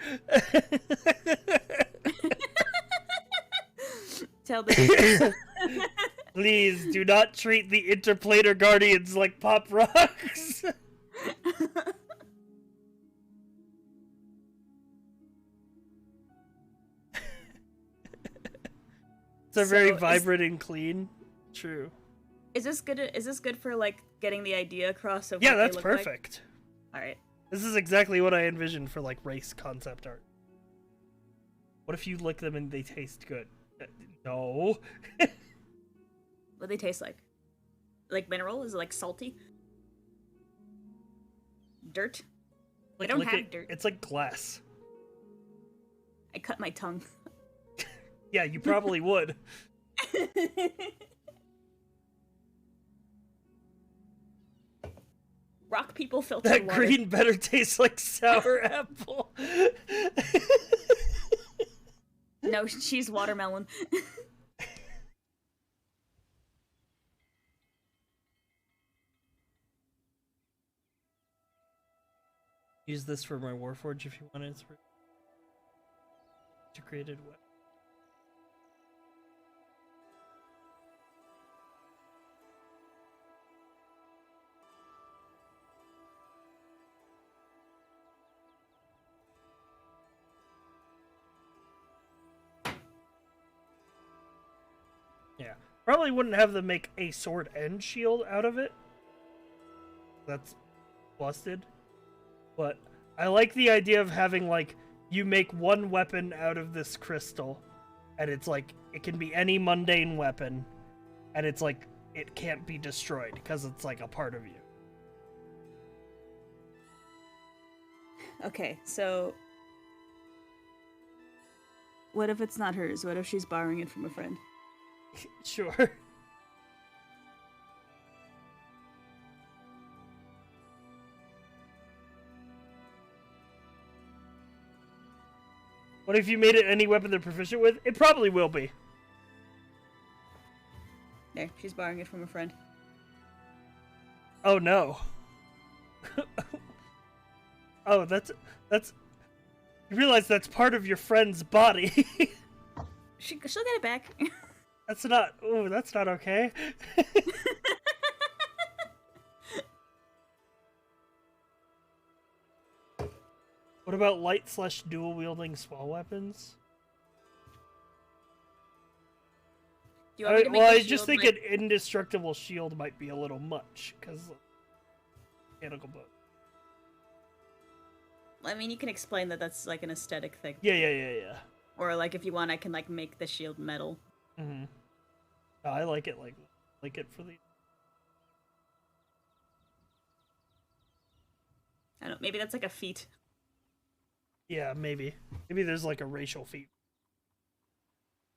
Tell the. Please do not treat the interplanar guardians like pop rocks. They're very vibrant and clean. True. Is this good for like getting the idea across of Yeah, what they that's look perfect. Like? All right. This is exactly what I envisioned for like race concept art. What if you lick them and they taste good? No. What do they taste like? Like mineral? Is it like salty? Dirt? Like I don't have dirt. It's like glass. I cut my tongue. Yeah, you probably would. Rock people filter That water. green better taste like sour apple. No, she's watermelon. Use this for my Warforge if you want it. Integrated weapon. Probably wouldn't have them make a sword and shield out of it. That's busted. But I like the idea of having, like, you make one weapon out of this crystal, and it's like, it can be any mundane weapon, and it's like, it can't be destroyed, because it's like a part of you. Okay, so what if it's not hers? What if she's borrowing it from a friend? Sure. What if you made it any weapon they're proficient with? It probably will be. There, she's borrowing it from a friend. Oh no. Oh, that's you realize that's part of your friend's body. She'll get it back. That's not okay. What about light/dual wielding small weapons? Do you want me to make well, the I just shield, think like... an indestructible shield might be a little much, because mechanical bow. I mean, you can explain that that's like an aesthetic thing. Yeah. Or like, if you want, I can like make the shield metal. Mm-hmm. Oh, I like it like it for the. I don't know. Maybe that's like a feat. Yeah, maybe there's like a racial feat.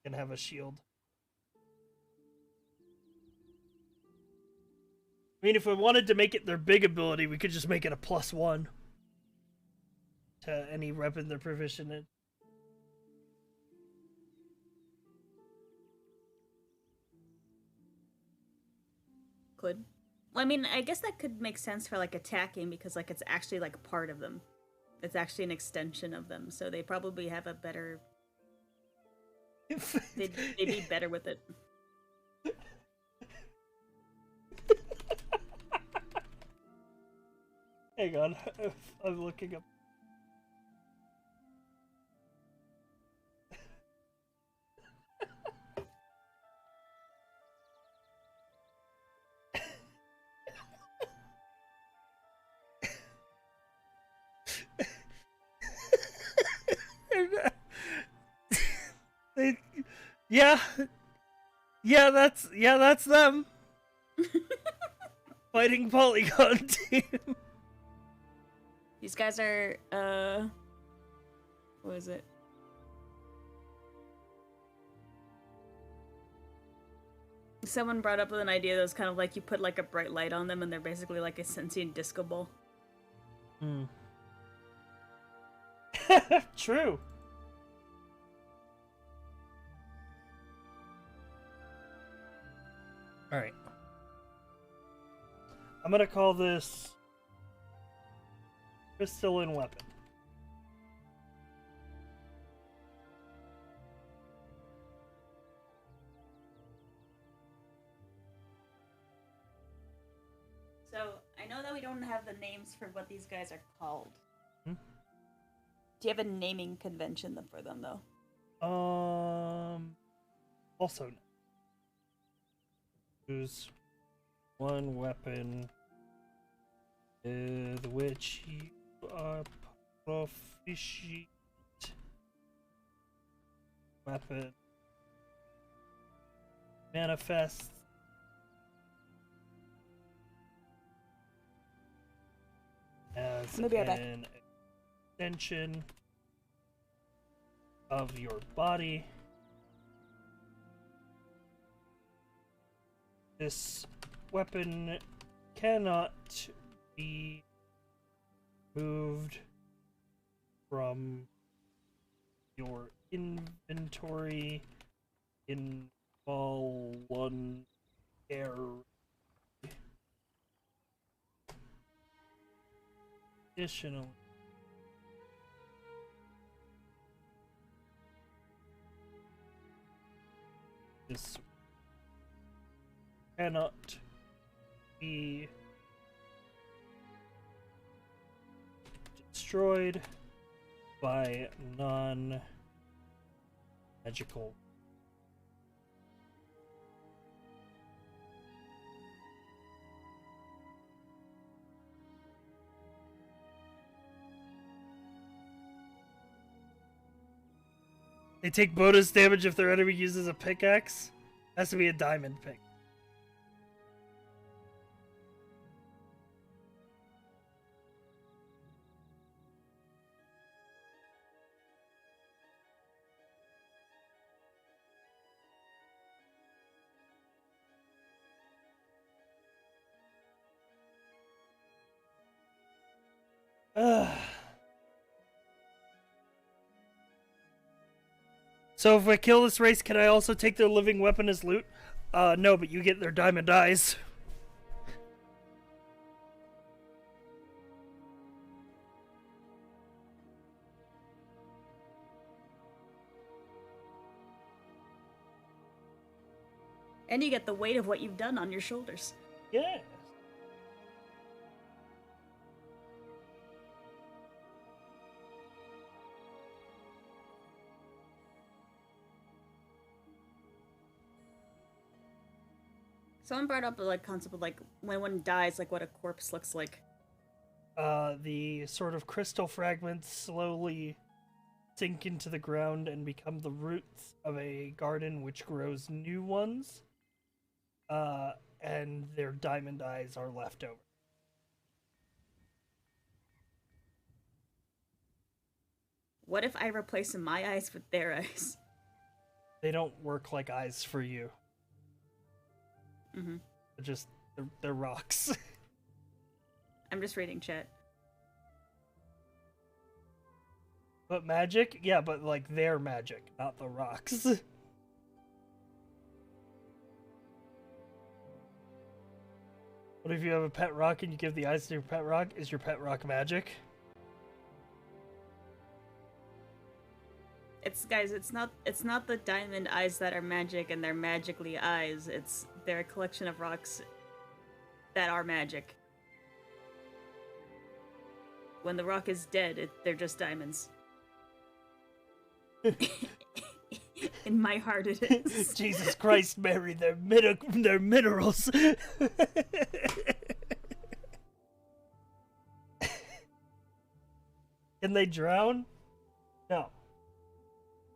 Can have a shield. I mean, if we wanted to make it their big ability, we could just make it a +1 to any weapon they're proficient in. Could. Well, I mean, I guess that could make sense for like attacking, because like it's actually like part of them. It's actually an extension of them, so they probably have a better. They'd be better with it. Hang on, I'm looking up. That's them. Fighting Polygon team. These guys are, what is it? Someone brought up with an idea that was kind of like you put like a bright light on them and they're basically like a sentient disco ball. Hmm. True. Alright. I'm gonna call this crystalline weapon. So, I know that we don't have the names for what these guys are called. Hmm? Do you have a naming convention for them, though? Also no. Choose one weapon with which you are proficient. Weapon manifests as an extension of your body. This weapon cannot be moved from your inventory in voluntary. Additionally, this cannot be destroyed by non-magical They take bonus damage if their enemy uses a pickaxe. Has to be a diamond pick. So if I kill this race, can I also take their living weapon as loot? No, but you get their diamond eyes. And you get the weight of what you've done on your shoulders. Yeah. Someone brought up the like concept of like when one dies, like what a corpse looks like. The sort of crystal fragments slowly sink into the ground and become the roots of a garden which grows new ones. And their diamond eyes are left over. What if I replace my eyes with their eyes? They don't work like eyes for you. Mm-hmm. They're rocks. I'm just reading chat. But magic? Yeah, but like their magic, not the rocks. What if you have a pet rock and you give the eyes to your pet rock? Is your pet rock magic? It's not the diamond eyes that are magic and they're magically eyes. They're a collection of rocks that are magic. When the rock is dead, they're just diamonds. In my heart it is. Jesus Christ, Mary, they're minerals. Can they drown? No.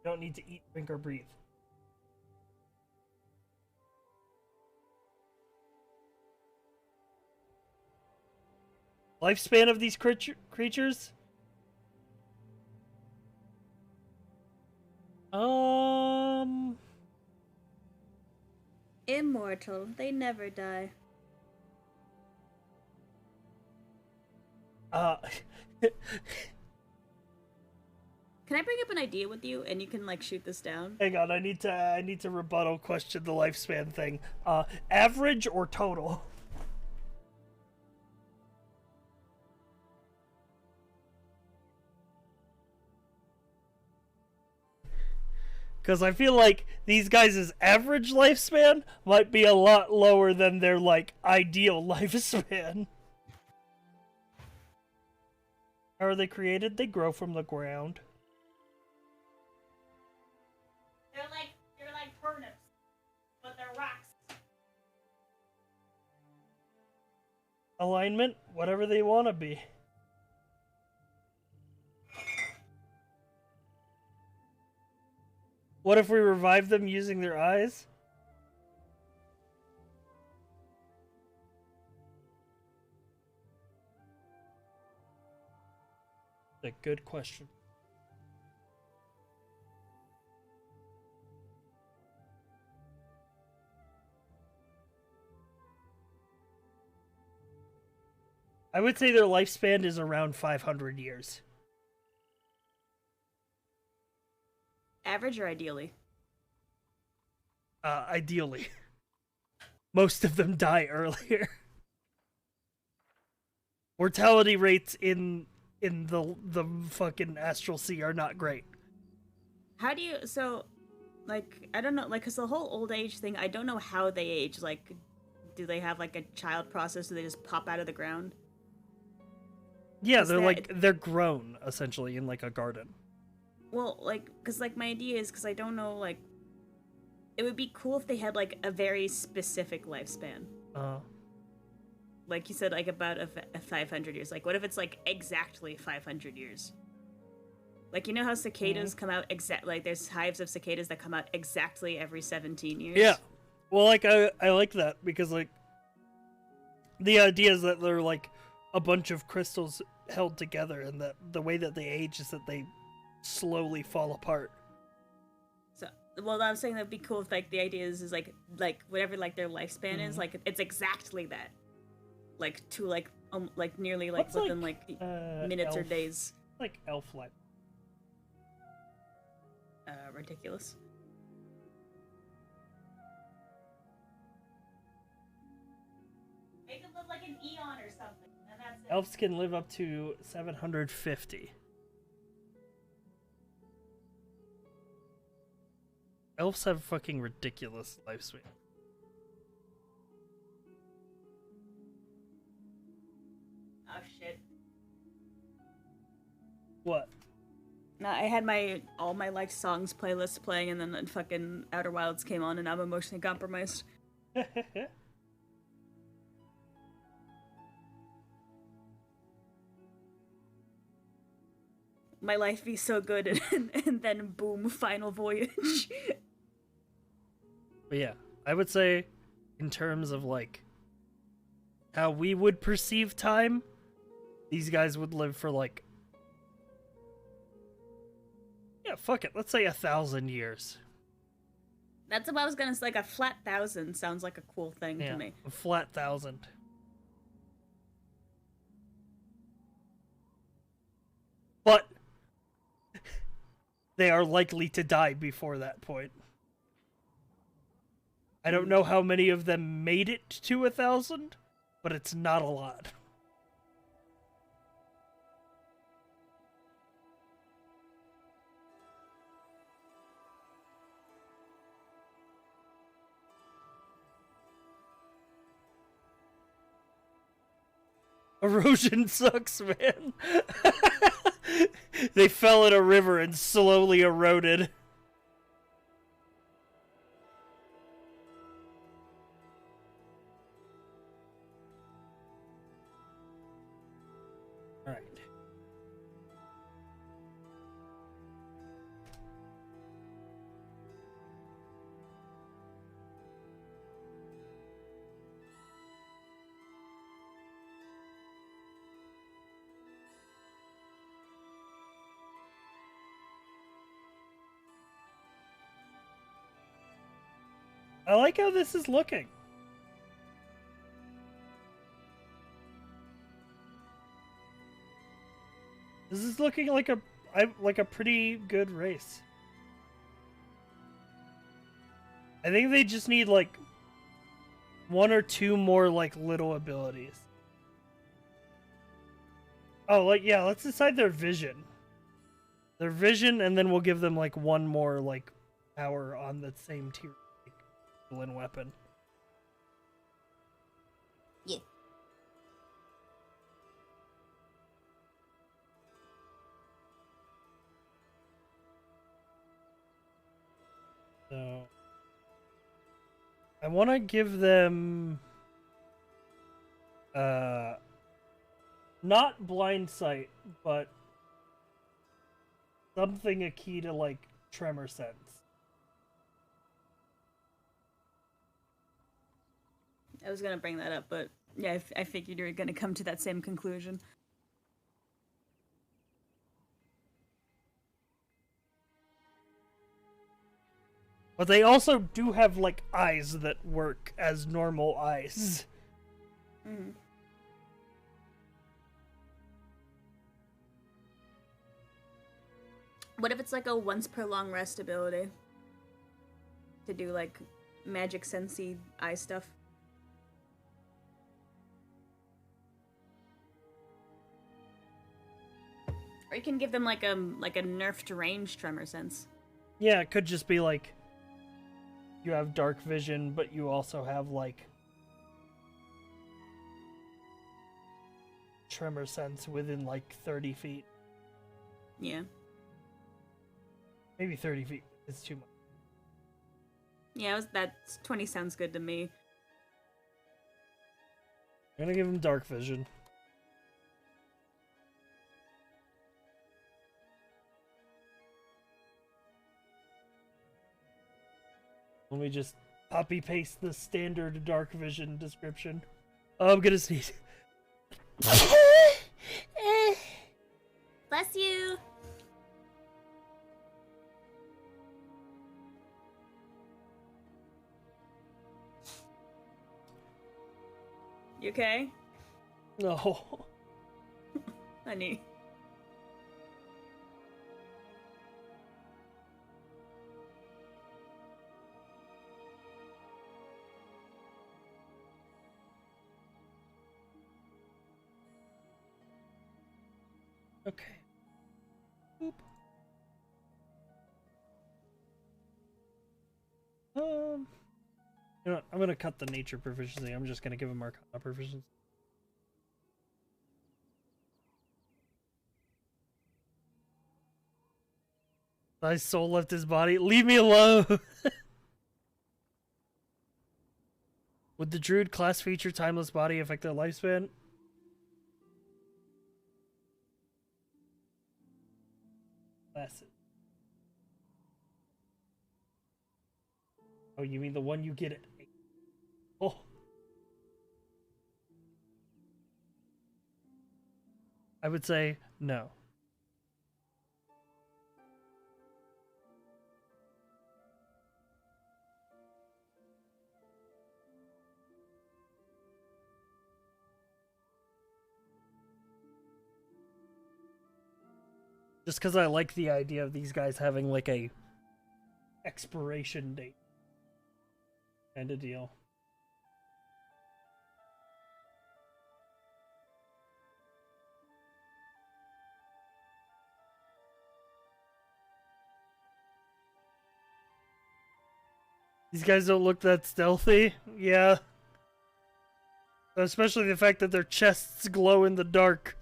You don't need to eat, drink, or breathe. Lifespan of these creatures? Immortal. They never die. Can I bring up an idea with you and you can like shoot this down? Hang on, I need to rebuttal question the lifespan thing. Average or total? Because I feel like these guys' average lifespan might be a lot lower than their, like, ideal lifespan. How are they created? They grow from the ground. They're like turnips, but they're rocks. Alignment? Whatever they want to be. What if we revive them using their eyes? A good question. I would say their lifespan is around 500 years. Average or ideally? Ideally. Most of them die earlier. Mortality rates in the fucking Astral Sea are not great. How do you, so, like, I don't know, like, because the whole old age thing, I don't know how they age. Like, do they have, like, a child process? Do they just pop out of the ground? Yeah, they're grown, essentially, in, like, a garden. Well, like, because, like, my idea is, because I don't know, like, it would be cool if they had, like, a very specific lifespan. Like you said, like, about a 500 years. Like, what if it's, like, exactly 500 years? Like, you know how cicadas come out like there's hives of cicadas that come out exactly every 17 years? Yeah. Well, like, I like that because, like, the idea is that they're, like, a bunch of crystals held together, and that the way that they age is that they slowly fall apart. So, well, I was saying that'd be cool if, like, the idea is like whatever, like, their lifespan is, like, it's exactly that. Like, to, like nearly, like, What's within, like, minutes or elf- days. Like, elf life. Ridiculous. Make them live like an eon or something, and that's it. Elves can live up to 750. Elves have fucking ridiculous lifespan. Oh shit. What? No, I had all my like songs playlists playing, and then fucking Outer Wilds came on, and I'm emotionally compromised. My life be so good, and then boom, final voyage. But yeah, I would say, in terms of like how we would perceive time, these guys would live for like, yeah, fuck it, let's say 1,000 years. That's what I was gonna say. Like a flat 1,000 sounds like a cool thing to me. A flat 1,000. But they are likely to die before that point. I don't know how many of them made it to 1,000, but it's not a lot. Erosion sucks, man. They fell in a river and slowly eroded. Alright. I like how this is looking. This is looking like a pretty good race. I think they just need like one or two more like little abilities. Oh, like yeah, let's decide their vision. Their vision, and then we'll give them like one more like power on the same tier. Weapon. Yeah. So I want to give them not blind sight, but something akin to like tremor sense. I was gonna bring that up, but yeah, I figured you were gonna come to that same conclusion. But they also do have like eyes that work as normal eyes. Mm-hmm. What if it's like a once per long rest ability? To do like magic sensey eye stuff? Or you can give them like a nerfed range tremor sense. Yeah, it could just be like you have dark vision, but you also have like tremor sense within like 30 feet. Yeah. Maybe 30 feet is too much. Yeah, that 20 sounds good to me. I'm gonna give him dark vision. Let me just copy paste the standard dark vision description. Oh, I'm gonna sneeze. Bless you. You okay? No. Honey. Okay. Boop. You know what? I'm gonna cut the nature proficiency. I'm just gonna give him Arcana proficiency. Thy soul left his body. Leave me alone! Would the druid class feature timeless body affect their lifespan? Classes. Oh, you mean the one you get at 8? Oh. I would say no. Just because I like the idea of these guys having like a expiration date kind of deal. These guys don't look that stealthy. Yeah. Especially the fact that their chests glow in the dark.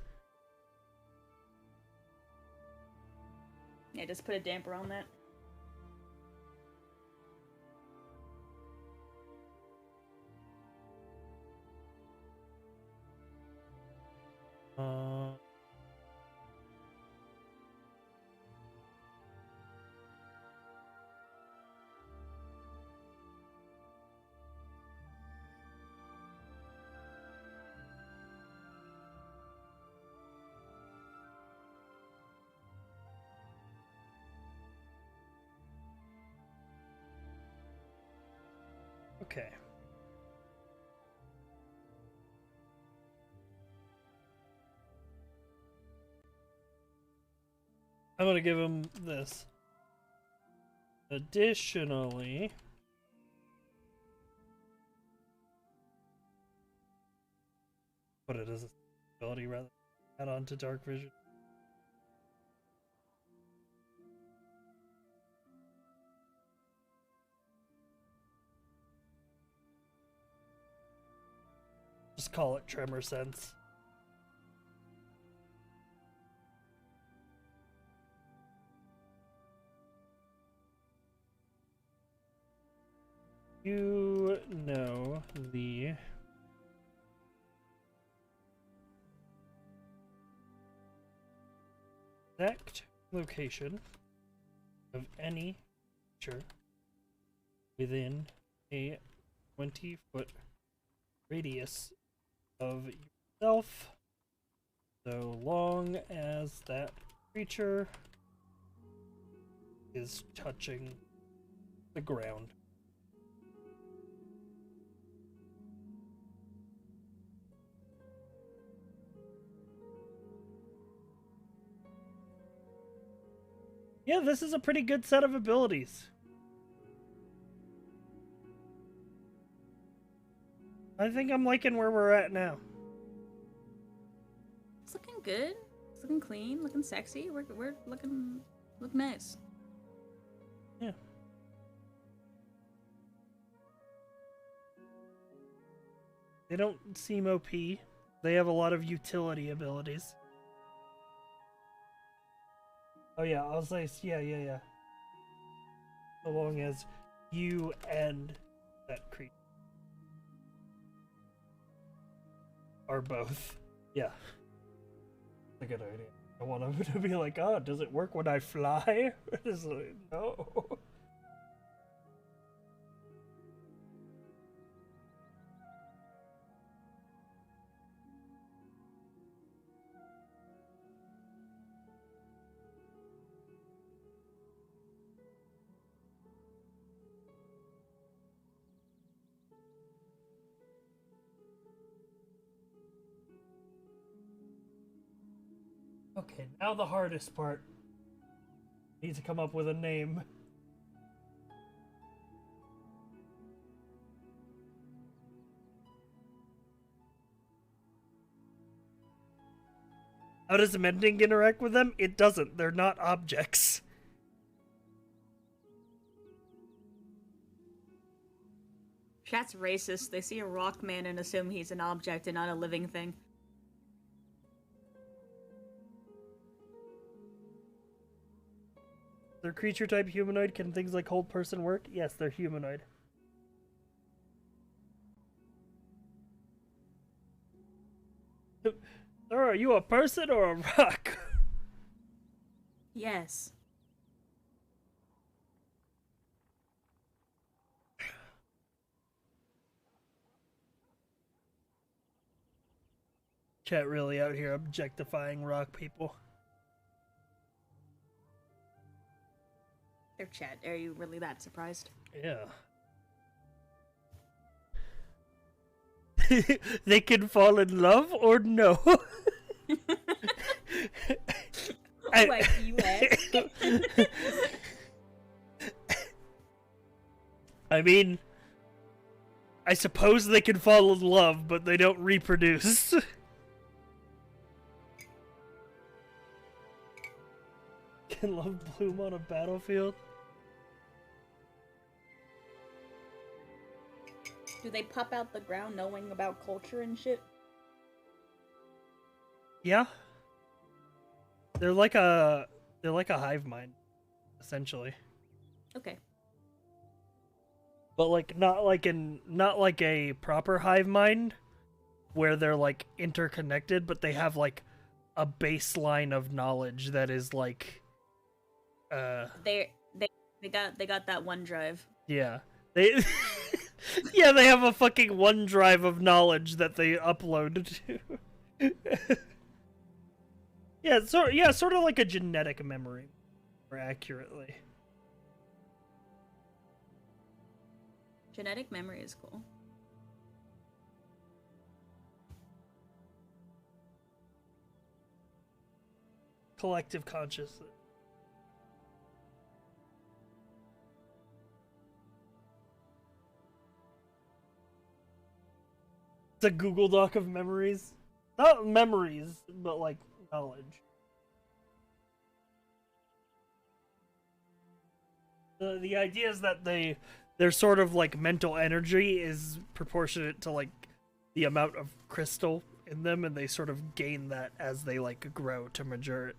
Yeah, just put a damper on that. Okay. I'm gonna give him this. Additionally, put it as a ability rather than add on to dark vision. Just call it tremor sense. You know the exact location of any creature within a 20-foot radius of yourself, so long as that creature is touching the ground. Yeah, this is a pretty good set of abilities. I think I'm liking where we're at now. It's looking good. It's looking clean, looking sexy. We're looking nice. Yeah. They don't seem OP. They have a lot of utility abilities. Oh yeah, I'll say yeah. So long as you and that creature are both. Yeah. That's a good idea. I want them to be like, oh, does it work when I fly? It's like, no. Okay, now the hardest part. Need to come up with a name. How does mending interact with them? It doesn't. They're not objects. Chat's racist. They see a rock man and assume he's an object and not a living thing. They're creature type humanoid. Can things like hold person work? Yes, they're humanoid. Sir, are you a person or a rock? Yes. Chat really out here objectifying rock people. Their chat. Are you really that surprised? Yeah. They can fall in love or no. Like you I mean, I suppose they can fall in love, but they don't reproduce. Can love bloom on a battlefield? Do they pop out the ground knowing about culture and shit? Yeah. They're like a hive mind, essentially. Okay. But like not like a proper hive mind where they're like interconnected, but they have like a baseline of knowledge that is like They got that OneDrive. yeah. They yeah, they have a fucking OneDrive of knowledge that they upload to. Sort of like a genetic memory, more accurately. Genetic memory is cool. Collective consciousness. It's a Google Doc of memories. Not memories, but like knowledge. The idea is that their sort of like mental energy is proportionate to like the amount of crystal in them, and they sort of gain that as they like grow to mature.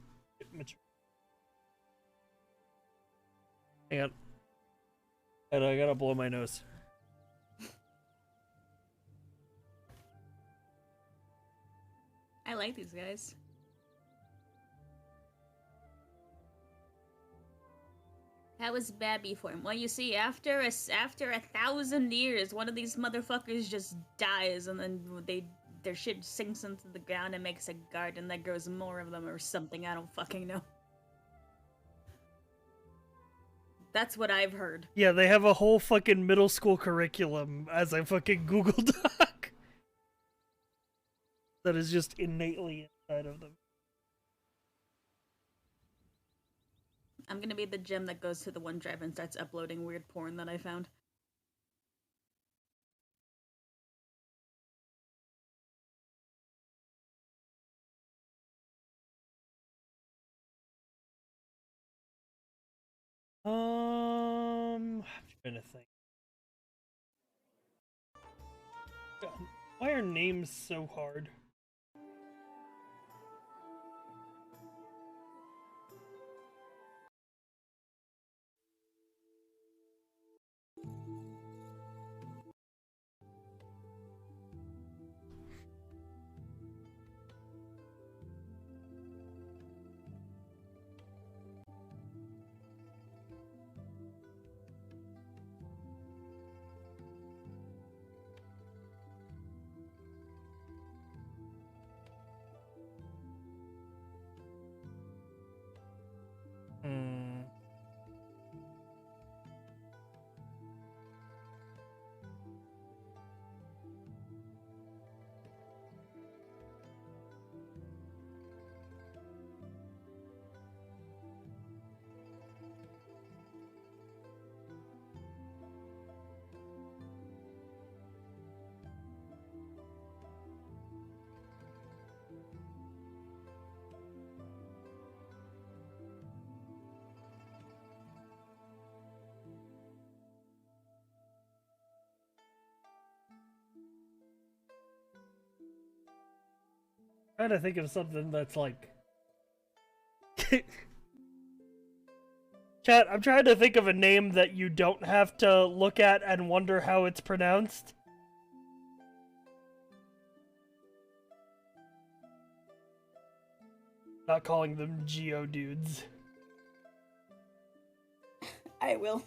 And I gotta blow my nose. I like these guys. That was bad before him. Well, you see, after 1,000 years, one of these motherfuckers just dies, and then their shit sinks into the ground and makes a garden that grows more of them or something. I don't fucking know. That's what I've heard. Yeah, they have a whole fucking middle school curriculum as a fucking Google Doc that is just innately inside of them. I'm gonna be the gem that goes to the OneDrive and starts uploading weird porn that I found. I'm trying to think. God, why are names so hard? Trying to think of something that's like. Chat, I'm trying to think of a name that you don't have to look at and wonder how it's pronounced. Not calling them Geodudes. I will.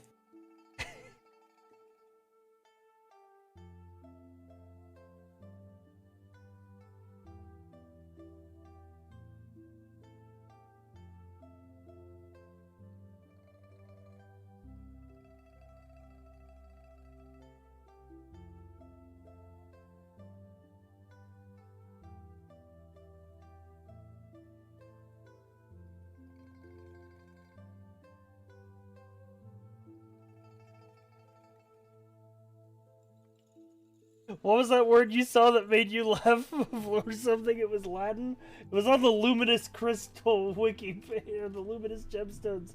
What was that word you saw that made you laugh or something? It was Latin? It was on the Luminous Crystal wiki page, or the Luminous Gemstones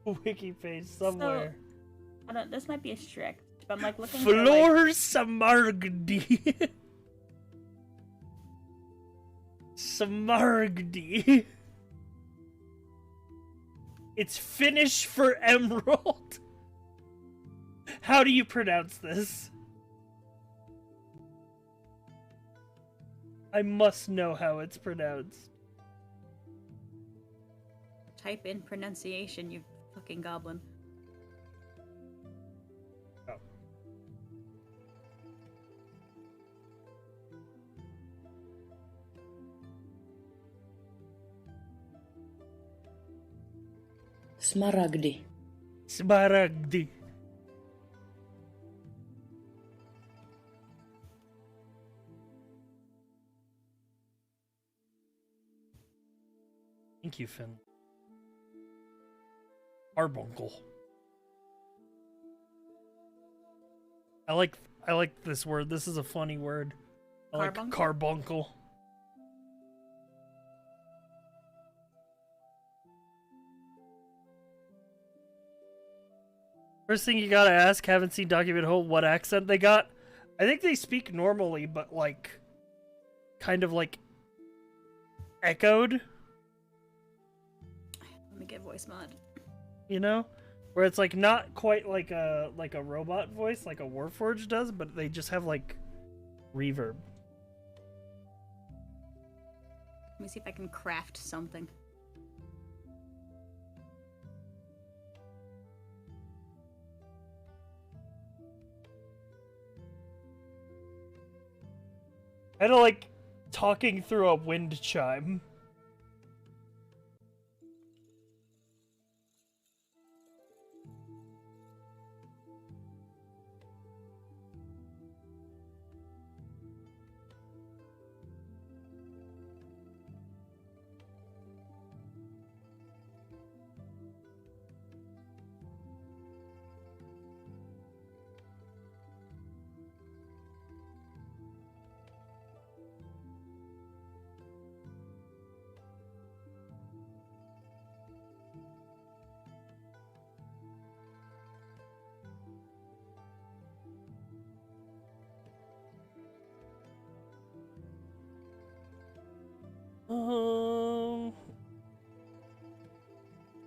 wiki page somewhere. So, I don't, this might be a strict, but I'm like looking Flor for Samargdi. Samargdi. It's Finnish for emerald. How do you pronounce this? I must know how it's pronounced. type in pronunciation, you fucking goblin. Oh. Smaragdi. Smaragdi. Thank you, Finn. Carbuncle. I like this word. This is a funny word. I like Carbuncle? carbuncle. First thing you gotta ask, haven't seen Document Hole, what accent they got. I think they speak normally, but like, kind of like echoed. Let me get voice mod. You know, where it's like not quite like a robot voice like a Warforged does, but they just have like reverb. Let me see if I can craft something. Kind of like talking through a wind chime.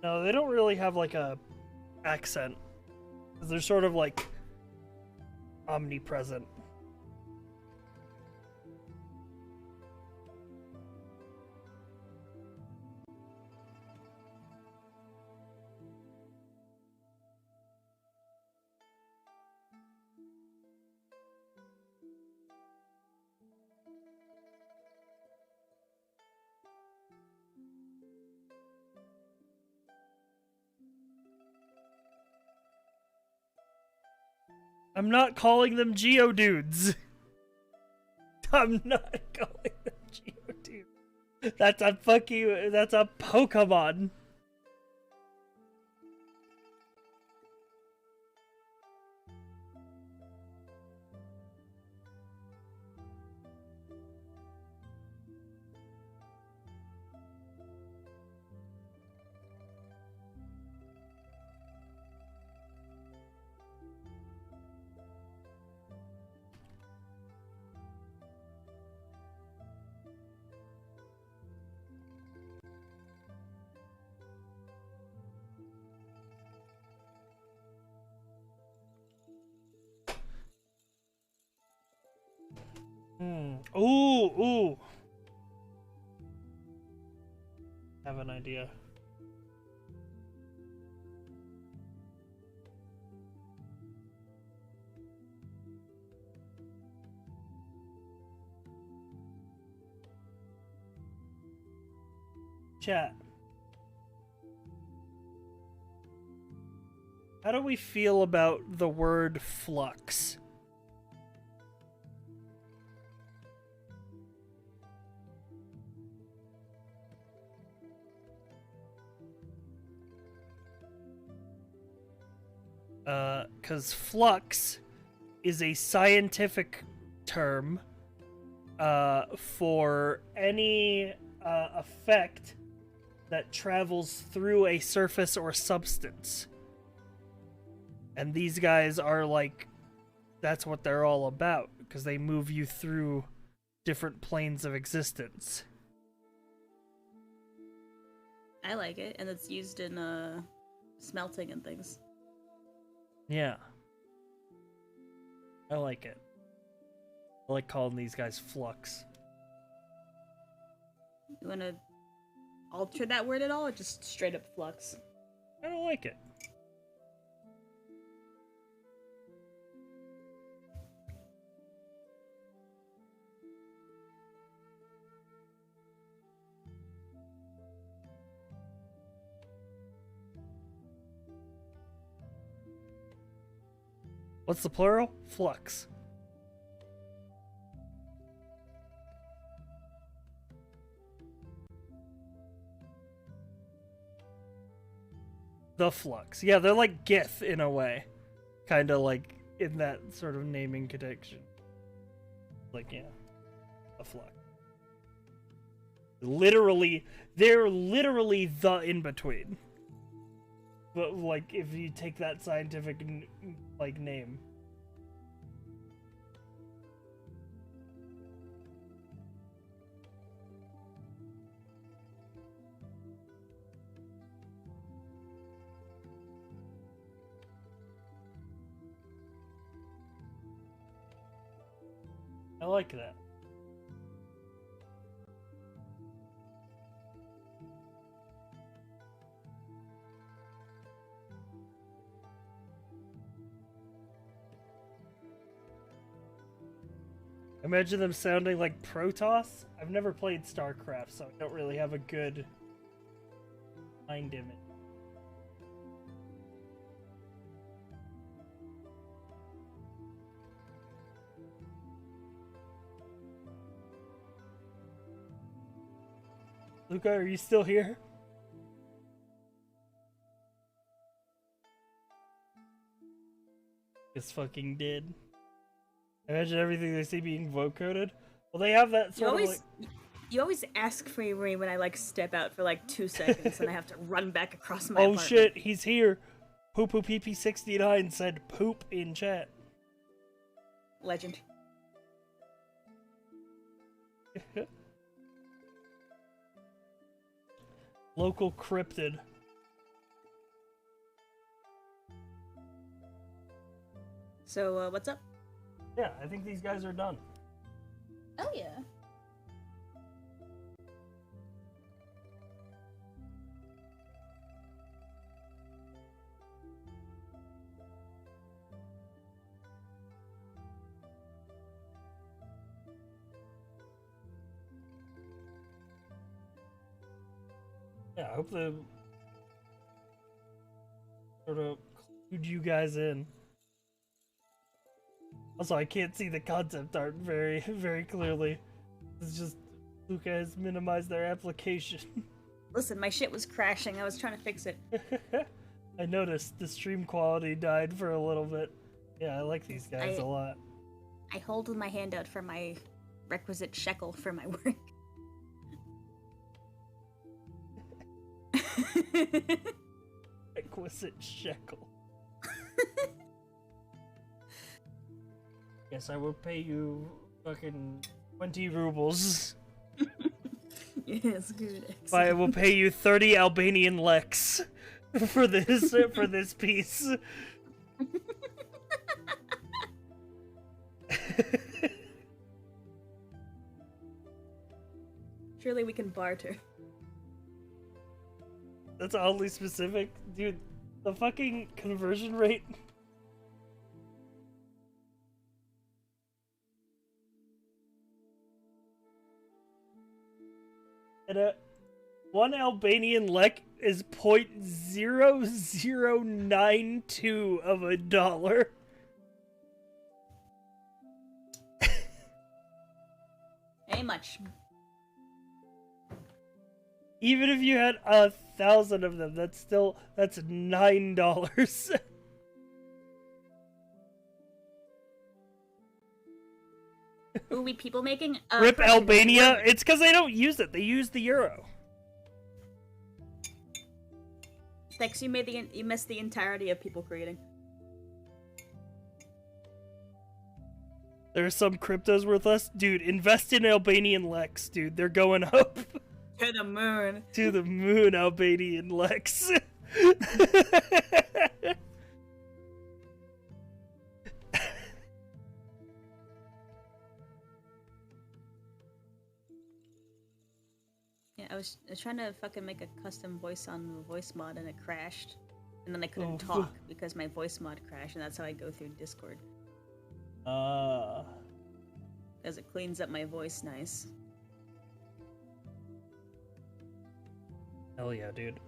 No, they don't really have like a accent. 'Cause they're sort of like omnipresent. I'm not calling them Geodudes. I'm not calling them Geodudes. That's a that's a Pokemon. Ooh. Have an idea. Chat. How do we feel about the word flux? Because flux is a scientific term for any effect that travels through a surface or substance. And these guys are like, that's what they're all about, because they move you through different planes of existence. I like it, and it's used in smelting and things. Yeah. I like it. I like calling these guys flux. You want to alter that word at all, or just straight up flux? I don't like it. What's the plural? Flux. The flux. Yeah, they're like Gith in a way. Kind of like in that sort of naming connection. Like, yeah. A flux. Literally, they're literally the in-between. But, like, if you take that scientific, like, name. I like that. Imagine them sounding like Protoss. I've never played StarCraft, so I don't really have a good mind image. Luca, are you still here? It's fucking dead. Imagine everything they see being vocoded. Well, they have that sort of like... You always ask for me when I like step out for like 2 seconds and I have to run back across my apartment. Shit, he's here. Poo-poo PP69 said poop in chat. Legend. Local cryptid. So, what's up? Yeah, I think these guys are done. Oh, yeah. Yeah, I hope they sort of clued you guys in. Also, I can't see the concept art very, very clearly. It's just Luca has minimized their application. Listen, my shit was crashing. I was trying to fix it. I noticed the stream quality died for a little bit. Yeah, I like these guys a lot. I hold my hand out for my requisite shekel for my work. Requisite shekel. Yes, I will pay you fucking 20 rubles. Yes, good. I will pay you 30 Albanian leks for this piece. Surely we can barter. That's oddly specific. Dude, the fucking conversion rate. And one Albanian lek is 0.0092 of a dollar. Ain't much. Even if you had 1,000 of them, that's $9. Ooh, we people making? Rip Albania. It's because they don't use it. They use the euro. Thanks, you missed the entirety of people creating. There's some cryptos worth less. Dude, invest in Albanian leks, dude. They're going up. To the moon. To the moon, Albanian leks. Yeah, I was trying to fucking make a custom voice on the voice mod and it crashed. And then I couldn't talk because my voice mod crashed, and that's how I go through Discord. Because it cleans up my voice nice. Hell yeah, dude.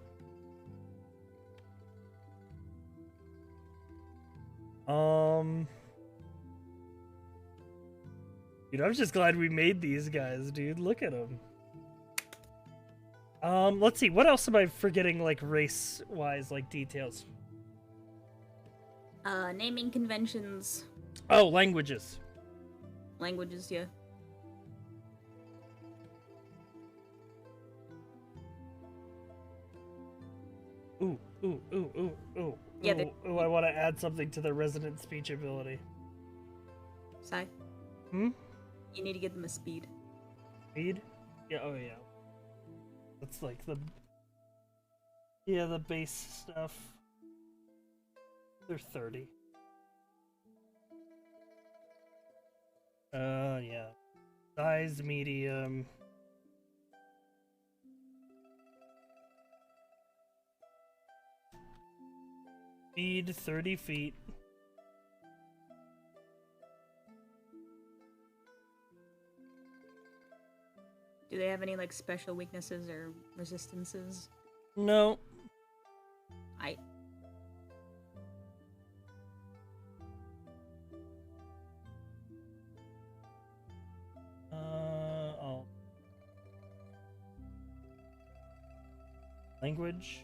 Dude, I'm just glad we made these guys, dude. Look at them. Let's see. What else am I forgetting, like, race-wise, like, details? Naming conventions. Oh, languages. Languages, yeah. Ooh. Yeah, ooh, I want to add something to the resident speech ability. Sigh. Hmm? You need to give them a speed. Speed? Yeah, oh yeah. That's like the... Yeah, the base stuff. They're 30. Yeah. Size, medium... Speed 30 feet. Do they have any like special weaknesses or resistances? No. Language.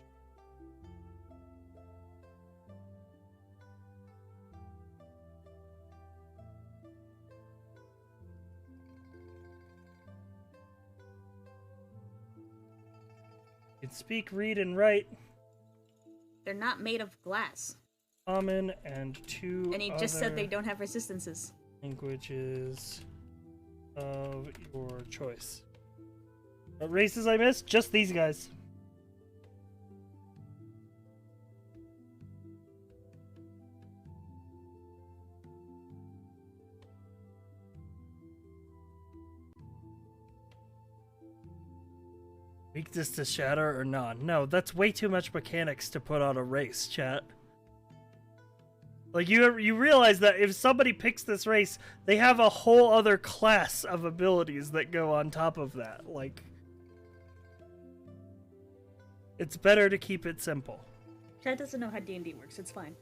You can speak, read, and write. They're not made of glass. Common and two And he just said they don't have resistances. Languages of your choice. What races I missed? Just these guys. Weakness to shatter or non? No, that's way too much mechanics to put on a race, chat. Like, you realize that if somebody picks this race, they have a whole other class of abilities that go on top of that. Like, it's better to keep it simple. Chad doesn't know how D&D works. It's fine.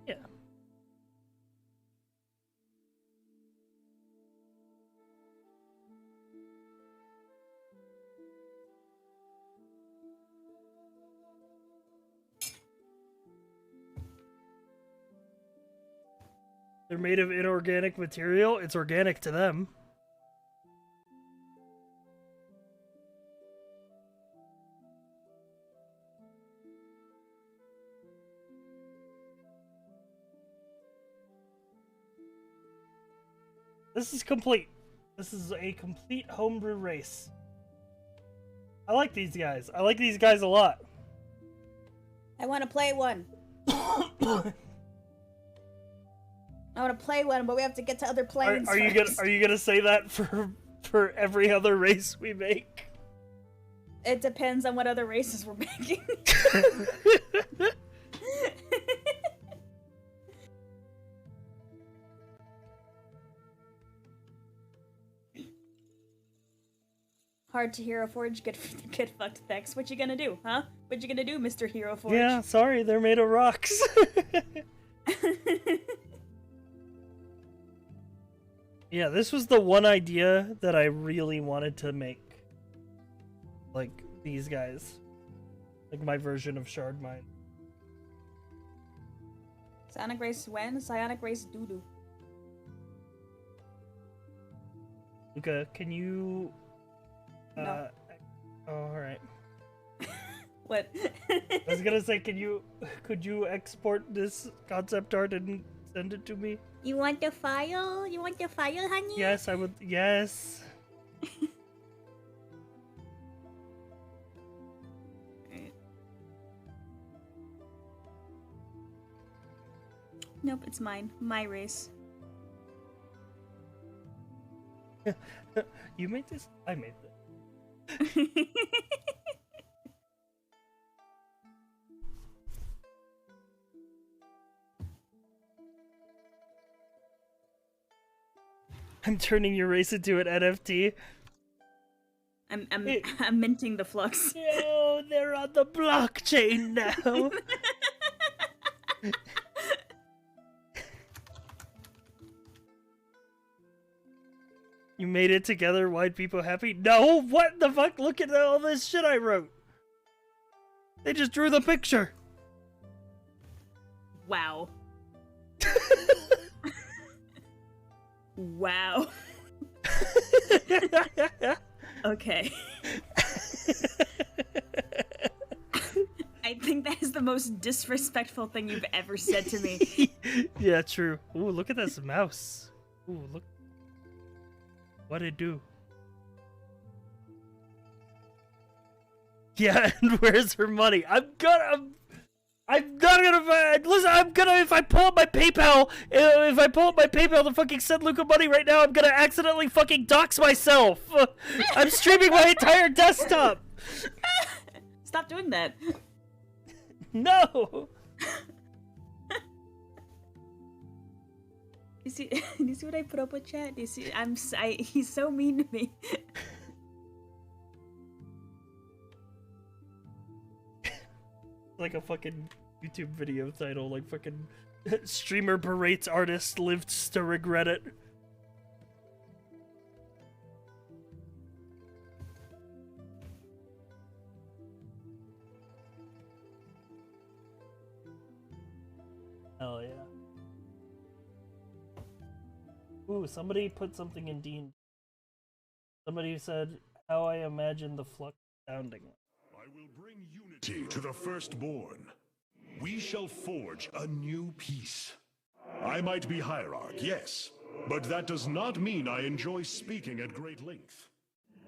Yeah. They're made of inorganic material. It's organic to them. This is complete. This is a complete homebrew race. I like these guys. I like these guys a lot. I want to play one. I want to play one, but we have to get to other planes. Are you gonna say that for every other race we make? It depends on what other races we're making. Hard to Hero Forge, get fucked, Vex. What you gonna do, huh? What you gonna do, Mr. Hero Forge? Yeah, sorry, they're made of rocks. Yeah, this was the one idea that I really wanted to make. Like, these guys. Like my version of Shard Mine. Psionic Race when? Psionic Race doo-doo. Luca, can you... No. Oh, alright. What? I was gonna say, could you export this concept art and send it to me? You want the file? You want the file, honey? Yes, I would. Yes. Nope, it's mine. My race. You made this? I made this. I'm turning your race into an NFT. I'm minting the flux. Yo, they're on the blockchain now. You made it together, white people happy? No, what the fuck? Look at all this shit I wrote. They just drew the picture. Wow. Wow. Okay. I think that is the most disrespectful thing you've ever said to me. Yeah, true. Ooh, look at this mouse. Ooh, look. What'd it do? Yeah, and where's her money? I'm not gonna listen. If I pull up my PayPal, to fucking send Luca money right now, I'm gonna accidentally fucking dox myself. I'm streaming my entire desktop. Stop doing that. No. You see what I put up with, chat? You see, he's so mean to me. Like a fucking YouTube video title, like fucking streamer berates artist, lives to regret it. Hell yeah. Ooh, somebody put something in Dean. Somebody said, how I imagine the flux sounding. I will bring unity to the firstborn. We shall forge a new peace. I might be hierarch, yes, but that does not mean I enjoy speaking at great length.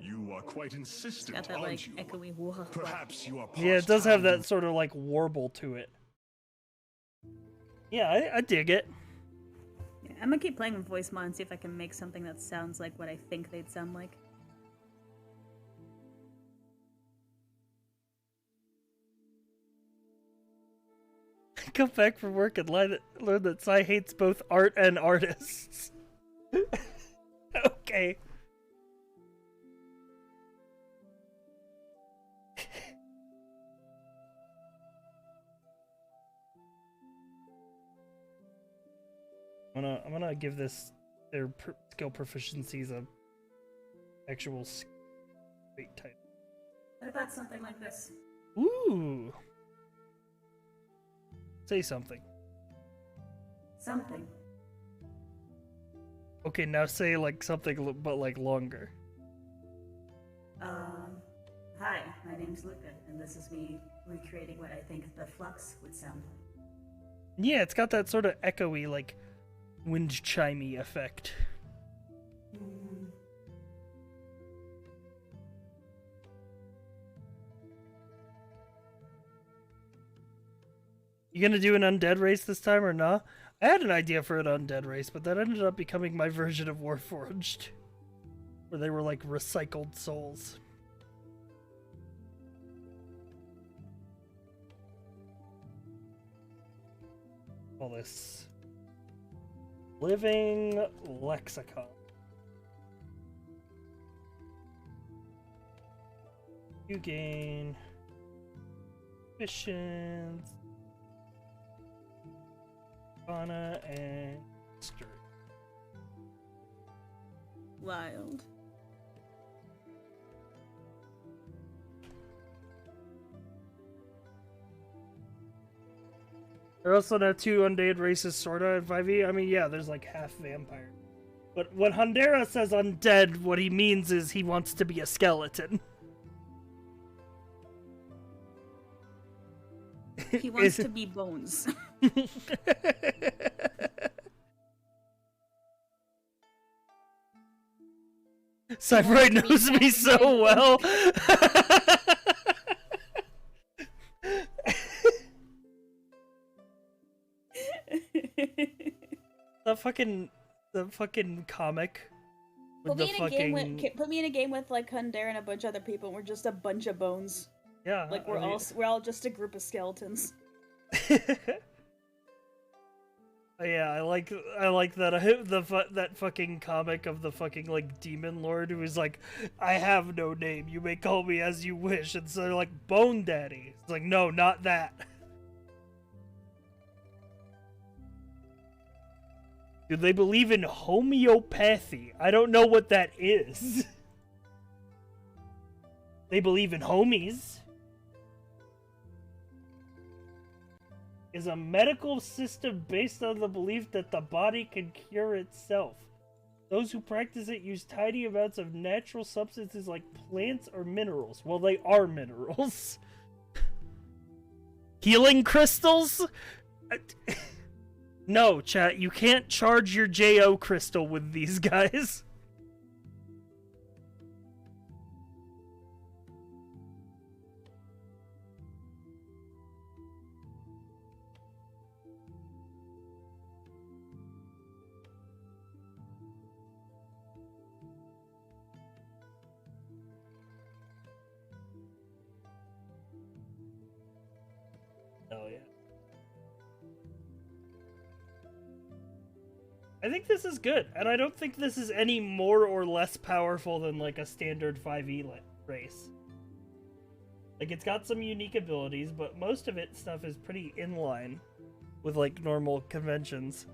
You are quite insistent, Got that, aren't like, you? echoey Perhaps you are Yeah, it does have that sort of like warble to it. Yeah, I dig it. Yeah, I'm gonna keep playing with voice mod and see if I can make something that sounds like what I think they'd sound like. Come back from work and learn that Sai hates both art and artists. Okay. I'm gonna give their skill proficiencies a actual weight type. What about something like this? Ooh. Say something. Something. Okay, now say like something, but like longer. Hi, my name's Luca, and this is me recreating what I think the flux would sound like. Yeah, it's got that sort of echoey, like wind chimey effect. You gonna do an undead race this time or not? I had an idea for an undead race, but that ended up becoming my version of Warforged, where they were like recycled souls. All this living lexicon. You gain efficient, fauna, and history. Wild. There are also now 2 undead races sorta in 5e. I mean, yeah, there's like half vampire. But when Hundera says undead, what he means is he wants to be a skeleton. He wants to be bones. Cypher knows me so well. The fucking comic. Put me in a game with like Hundare and a bunch of other people, and we're just a bunch of bones. Yeah, like we're all just a group of skeletons. Yeah, I like that that fucking comic of the fucking like demon lord who is like, I have no name, you may call me as you wish, and so they're like, Bone Daddy. It's like, no, not that. Do they believe in homeopathy? I don't know what that is. They believe in homies. Is a medical system based on the belief that the body can cure itself. Those who practice it use tiny amounts of natural substances like plants or minerals. Well, they are minerals. Healing crystals? No, chat, you can't charge your JO crystal with these guys. Oh, yeah. I think this is good, and I don't think this is any more or less powerful than, like, a standard 5e race. Like, it's got some unique abilities, but most of its stuff is pretty in line with, like, normal conventions.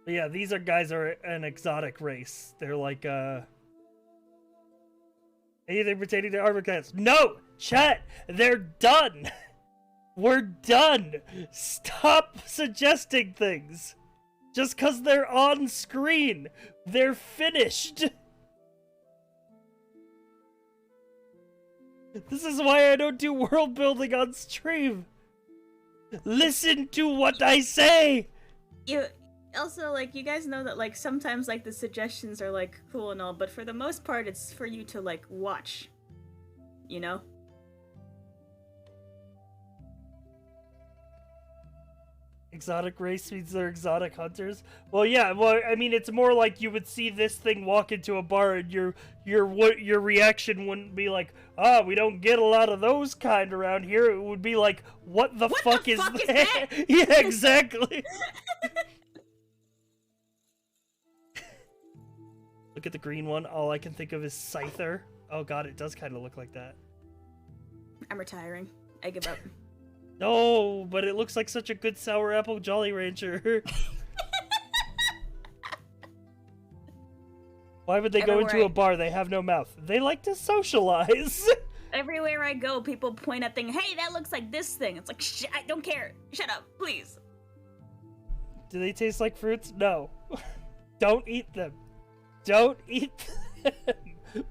But yeah, these guys are an exotic race. They're like, anything pertaining to armor class. No! Chat! They're done! We're done! Stop suggesting things! Just because they're on screen! They're finished! This is why I don't do world building on stream! Listen to what I say! Also, like, you guys know that, like, sometimes, like, the suggestions are, like, cool and all, but for the most part, it's for you to, like, watch. You know? Exotic race means they're exotic hunters? Well, yeah, well, I mean, it's more like you would see this thing walk into a bar and your reaction wouldn't be like, we don't get a lot of those kind around here. It would be like, what the fuck is that? Yeah, exactly. Look at the green one. All I can think of is Scyther. Oh god, it does kind of look like that. I'm retiring. I give up. No, but it looks like such a good Sour Apple Jolly Rancher. Why would they go into a bar? They have no mouth. They like to socialize. Everywhere I go, people point at things. Hey, that looks like this thing. It's like, I don't care. Shut up, please. Do they taste like fruits? No. Don't eat them. Don't eat them.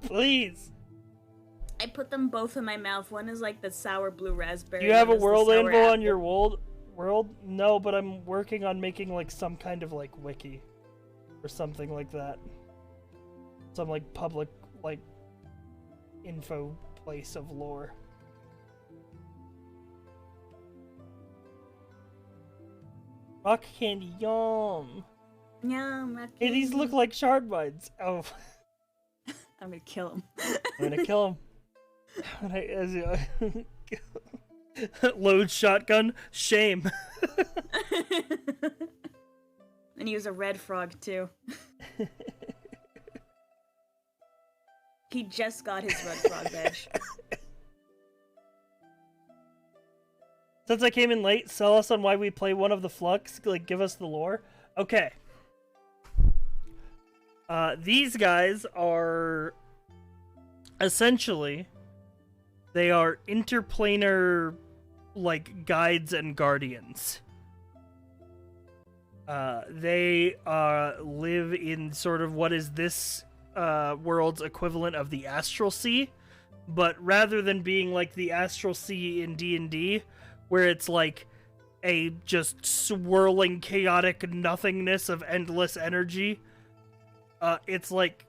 Please. I put them both in my mouth. One is like the sour blue raspberry. Do you have a world anvil on your world? No, but I'm working on making like some kind of like wiki. or something like that. Some like public like info place of lore. Rock candy, yum. Yum. Hey, these look like shard mines. Oh. I'm gonna kill him. I'm gonna kill him. Load shotgun. Shame. And he was a red frog too. He just got his red frog badge. Since I came in late, sell us on why we play one of the Flux. Like, give us the lore. Okay. These guys are essentially they are interplanar like guides and guardians. They live in sort of what is this world's equivalent of the Astral Sea, but rather than being like the Astral Sea in D&D, where it's like a just swirling chaotic nothingness of endless energy, it's like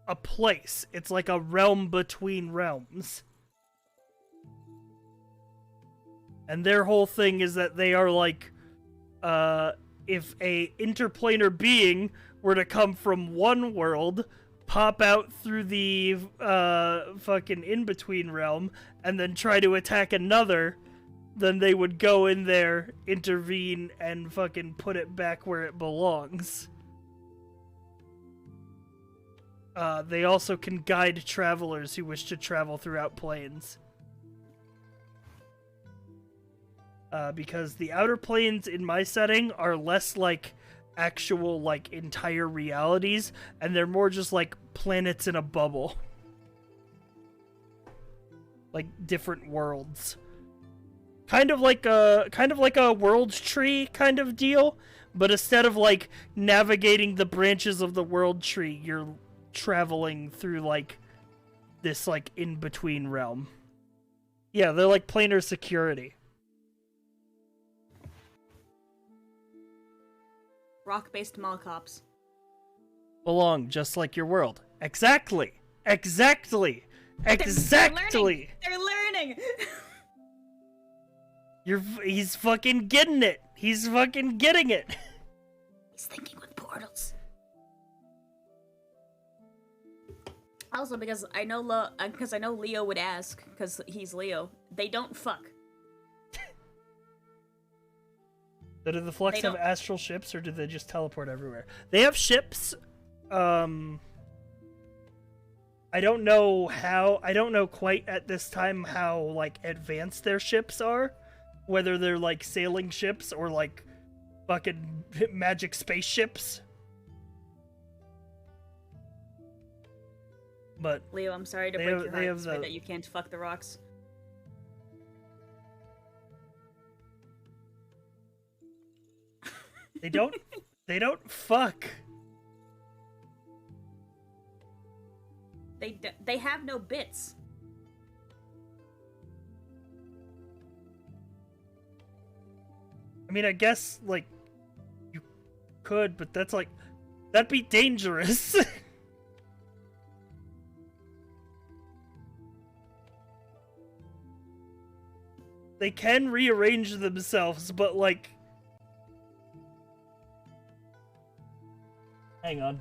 a place. It's like a realm between realms. And their whole thing is that they are like, if a interplanar being were to come from one world, pop out through the fucking in-between realm, and then try to attack another, then they would go in there, intervene, and fucking put it back where it belongs. They also can guide travelers who wish to travel throughout planes. Because the outer planes in my setting are less like actual like entire realities, and they're more just like planets in a bubble. Like different worlds. Kind of like a world tree kind of deal, but instead of like navigating the branches of the world tree, you're traveling through like this like in-between realm. Yeah, they're like planar security. Rock-based mall cops. Belong just like your world. Exactly. Exactly. Exactly. They're learning. He's fucking getting it. He's fucking getting it. He's thinking with portals. Also, because I know Leo would ask, because he's Leo. They don't fuck. So do the Flux have astral ships, or do they just teleport everywhere? They have ships. I don't know quite at this time how like advanced their ships are. Whether they're like sailing ships or like fucking magic spaceships. But Leo, I'm sorry to break your heart and say that you can't fuck the rocks. They don't fuck. They have no bits. I mean, I guess like you could, but that'd be dangerous. They can rearrange themselves, but like hang on.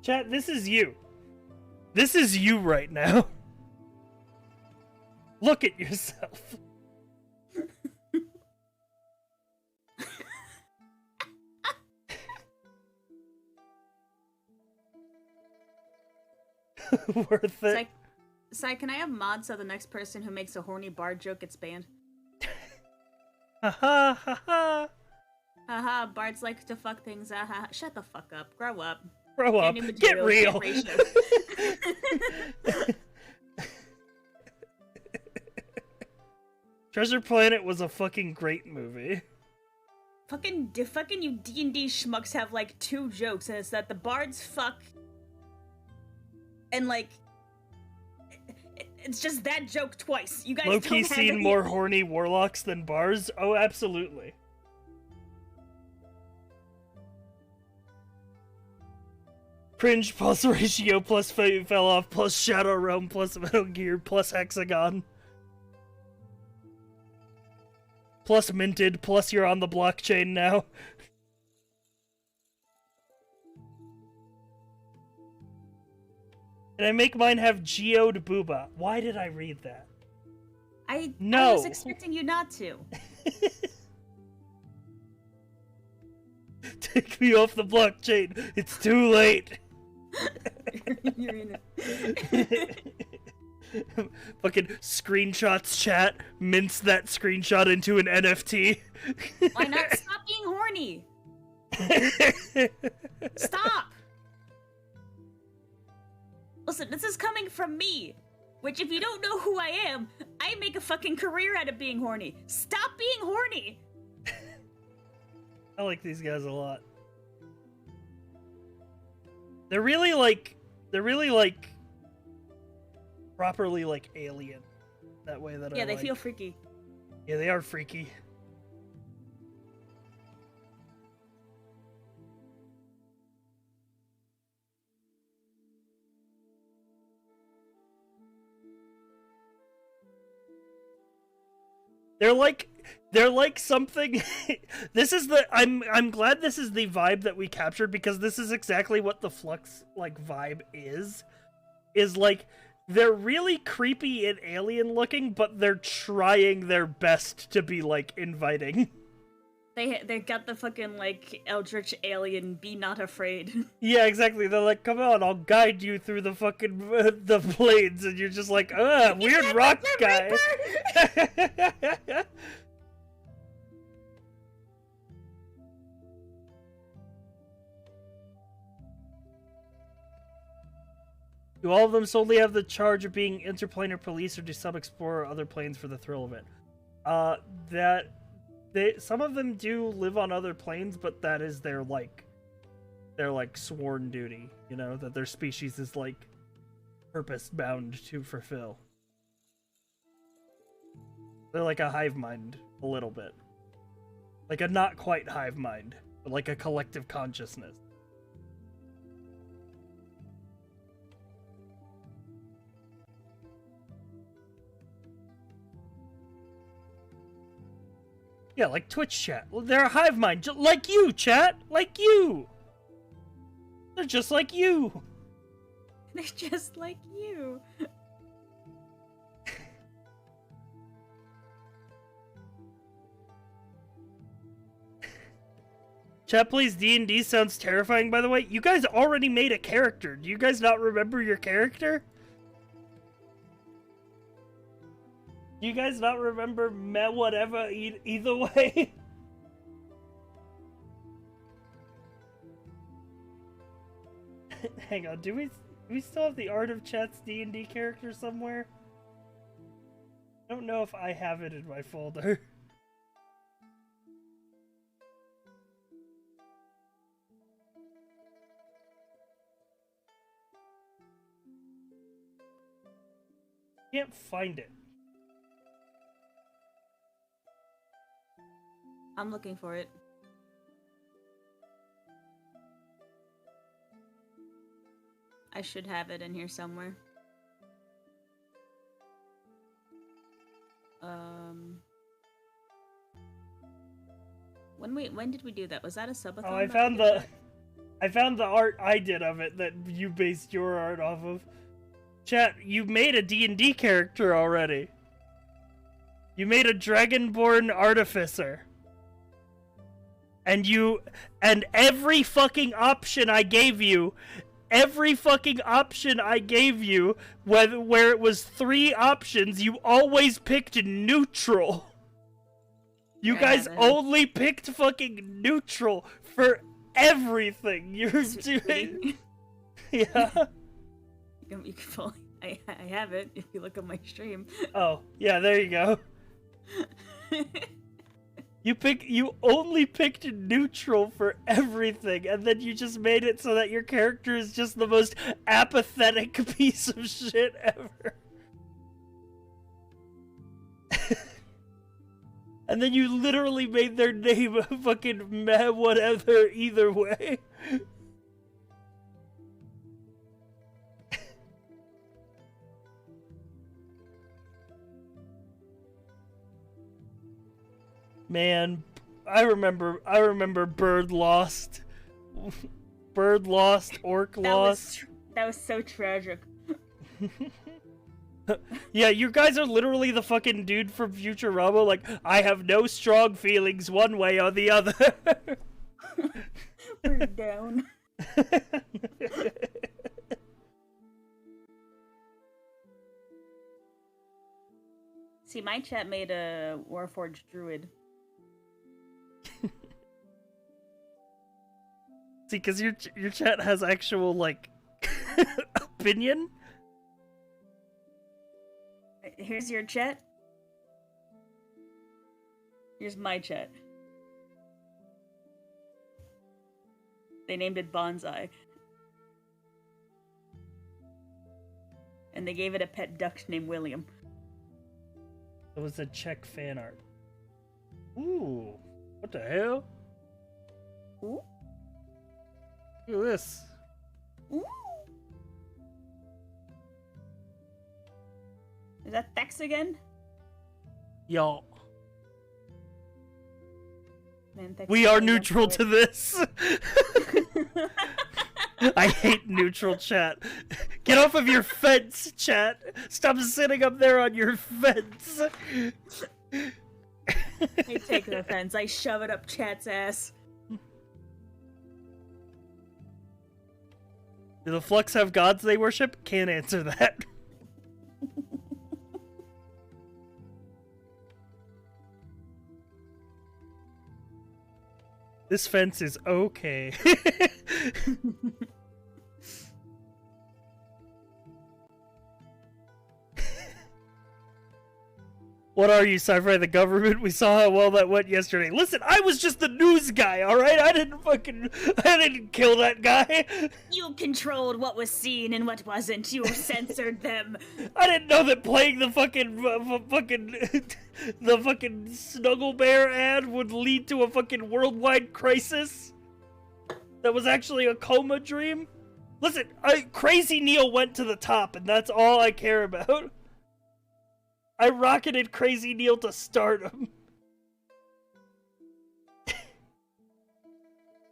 Chat, this is you. This is you right now. Look at yourself. Worth it. Sai, can I have mods so the next person who makes a horny bard joke gets banned? Haha, haha. Haha, bards like to fuck things. Shut the fuck up. Grow up. Grow up. Get real. Treasure Planet was a fucking great movie. Fucking you D&D schmucks have like 2 jokes, and it's that the bards fuck, and like it's just that joke twice. You guys Low-key don't have seen any... more horny warlocks than bars? Oh, absolutely. Cringe plus ratio plus fate fell off plus Shadow Realm plus Metal Gear plus Hexagon. Plus minted plus you're on the blockchain now. And I make mine have Geode Booba. Why did I read that? I No. was expecting you not to. Take me off the blockchain. It's too late. You're in it. Fucking screenshots chat. Mince that screenshot into an NFT. Why not? Stop being horny. Stop. Listen, this is coming from me. Which, if you don't know who I am, I make a fucking career out of being horny. Stop being horny. I like these guys a lot. They're really like properly like alien. That way that Yeah, I they like. feel freaky. Yeah, they are freaky. They're like something. This is the I'm glad this is the vibe that we captured, because this is exactly what the Flux like vibe is like. They're really creepy and alien looking, but they're trying their best to be like inviting. They got the fucking like eldritch alien be not afraid. Yeah, exactly. They're like, come on, I'll guide you through the fucking the plains, and you're just like, weird rock guy. Do all of them solely have the charge of being interplanar police, or do some explore other planes for the thrill of it? Some of them do live on other planes, but that is their sworn duty, you know, that their species is like purpose bound to fulfill. They're like a hive mind, a little bit. Like a not quite hive mind, but like a collective consciousness. Yeah, like Twitch chat. Well, they're a hive mind, like you, chat, like you. They're just like you. They're just like you. Chat plays D&D sounds terrifying, by the way. You guys already made a character. Do you guys not remember your character? Do you guys not remember whatever either way? Hang on, do we still have the Art of Chat's D&D character somewhere? I don't know if I have it in my folder. Can't find it. I'm looking for it. I should have it in here somewhere. When did we do that? Was that a subathon? Oh, I found the art I did of it that you based your art off of. Chat, you made a D&D character already. You made a Dragonborn Artificer. And every fucking option I gave you, where it was 3 options, you always picked neutral. You guys only picked fucking neutral for everything you're doing. Yeah. You can I have it if you look at my stream. Oh, yeah, there you go. You only picked neutral for everything, and then you just made it so that your character is just the most apathetic piece of shit ever. And then you literally made their name a fucking meh whatever either way. Man, I remember Bird Lost. Bird Lost, Orc Lost. That was so tragic. Yeah, you guys are literally the fucking dude from Futurama, like, I have no strong feelings one way or the other. We're down. See, my chat made a Warforged Druid. See, because your chat has actual, like, opinion? Here's your chat. Here's my chat. They named it Bonsai. And they gave it a pet duck named William. It was a Czech fan art. Ooh, what the hell? Ooh. Look at this. Ooh. Is that Thex again? Y'all. Man, Thex We are neutral to this. I hate neutral chat. Get off of your fence, chat. Stop sitting up there on your fence. I take the offense. I shove it up chat's ass. Do the Flux have gods they worship? Can't answer that. This fence is okay. What are you, Sci-Fi the government? We saw how well that went yesterday. Listen, I was just the news guy, alright? I didn't kill that guy. You controlled what was seen and what wasn't. You censored them. I didn't know that playing the fucking the fucking Snuggle Bear ad would lead to a fucking worldwide crisis. That was actually a coma dream. Listen, Crazy Neil went to the top, and that's all I care about. I rocketed Crazy Neil to stardom.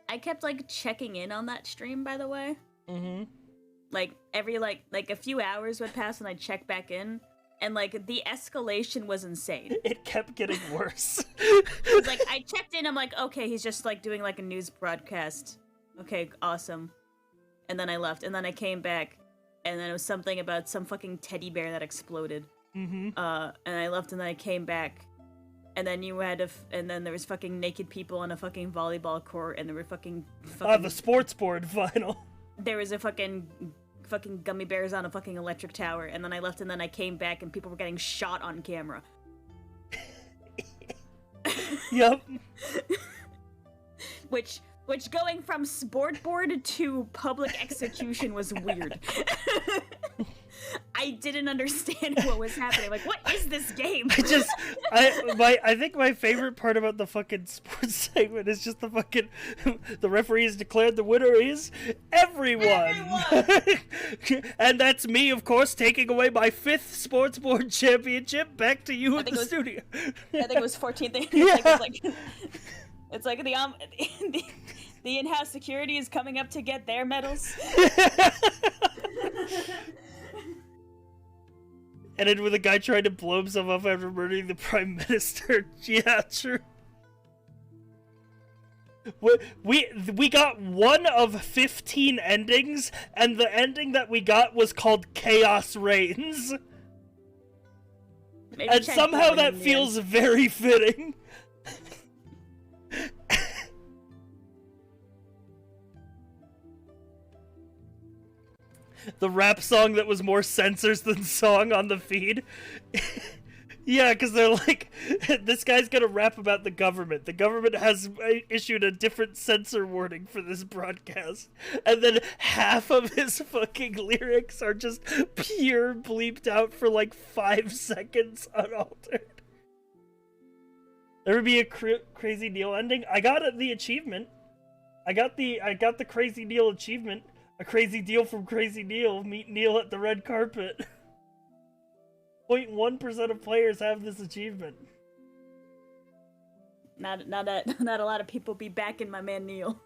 I kept, like, checking in on that stream, by the way. Mm-hmm. Like, every, like a few hours would pass and I'd check back in. And, like, the escalation was insane. It kept getting worse. Like, I checked in, I'm like, okay, he's just, like, doing, like, a news broadcast. Okay, awesome. And then I left, and then I came back, and then it was something about some fucking teddy bear that exploded. Mm-hmm. And I left, and then I came back, and then you had and then there was fucking naked people on a fucking volleyball court, and there were fucking the sports board final. There was a fucking gummy bears on a fucking electric tower, and then I left, and then I came back, and people were getting shot on camera. Yep. Which going from sport board to public execution was weird. I didn't understand what was happening. Like, what is this game? I think my favorite part about the fucking sports segment is just the referee has declared the winner is everyone. And that's me, of course, taking away my 5th sports board championship back to you in the studio. I think it was 14th. Yeah. It's like the in-house security is coming up to get their medals. And then with a guy trying to blow himself up after murdering the Prime Minister. Yeah, true. We got one of 15 endings, and the ending that we got was called Chaos Reigns. And somehow that feels very fitting. The rap song that was more censors than song on the feed. Yeah, because they're like, this guy's gonna rap about the government. The government has issued a different censor warning for this broadcast. And then half of his fucking lyrics are just pure bleeped out for like 5 seconds unaltered. There would be a Crazy Neil ending. I got the achievement. I got the Crazy Neil achievement. A crazy deal from Crazy Neil. Meet Neil at the red carpet. 0.1% of players have this achievement. Not a lot of people be backing my man Neil.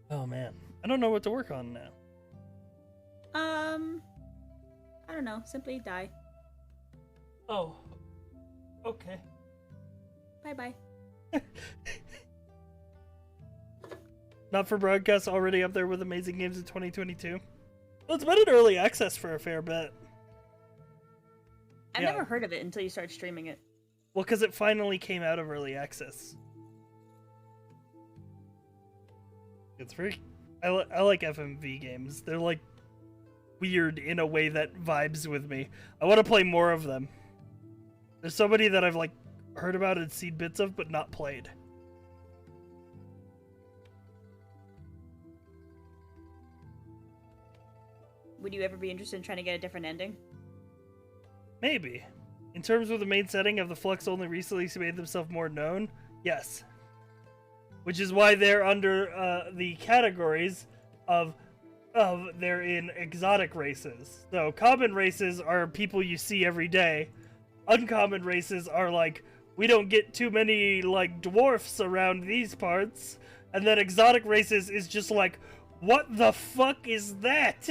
Oh man, I don't know what to work on now. I don't know. Simply die. Oh. Okay. Bye. Not for broadcast, already up there with amazing games in 2022. Well, it's been in early access for a fair bit. I've never heard of it until you start streaming it. Well, because it finally came out of early access. It's very... I like FMV games. They're like weird in a way that vibes with me. I want to play more of them. There's so many that I've like heard about and seen bits of, but not played. Would you ever be interested in trying to get a different ending? Maybe. In terms of the main setting, have the Flux only recently made themselves more known? Yes. Which is why they're under the categories of they're in exotic races. So common races are people you see every day. Uncommon races are like, we don't get too many like dwarfs around these parts. And then exotic races is just like, what the fuck is that?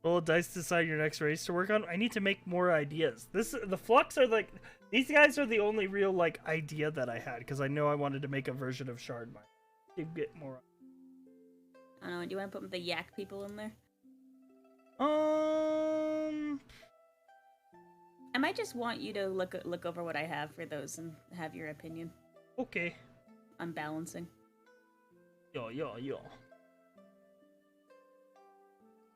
Roll a dice to decide your next race to work on. I need to make more ideas. The Flux are like, these guys are the only real like idea that I had, because I know I wanted to make a version of Shardmine to get more. I don't know. Do you want to put the yak people in there? I might just want you to look over what I have for those and have your opinion. Okay. I'm balancing. Yo.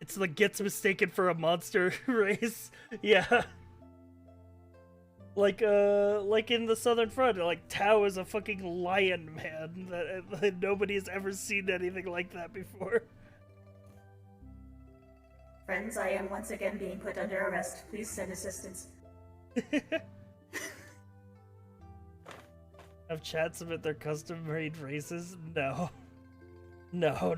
It's like gets mistaken for a monster race. Yeah. Like in the Southern Front, like Tau is a fucking lion, man. That nobody has ever seen anything like that before. Friends, I am once again being put under arrest. Please send assistance. Have chats about their custom-made races? No. No.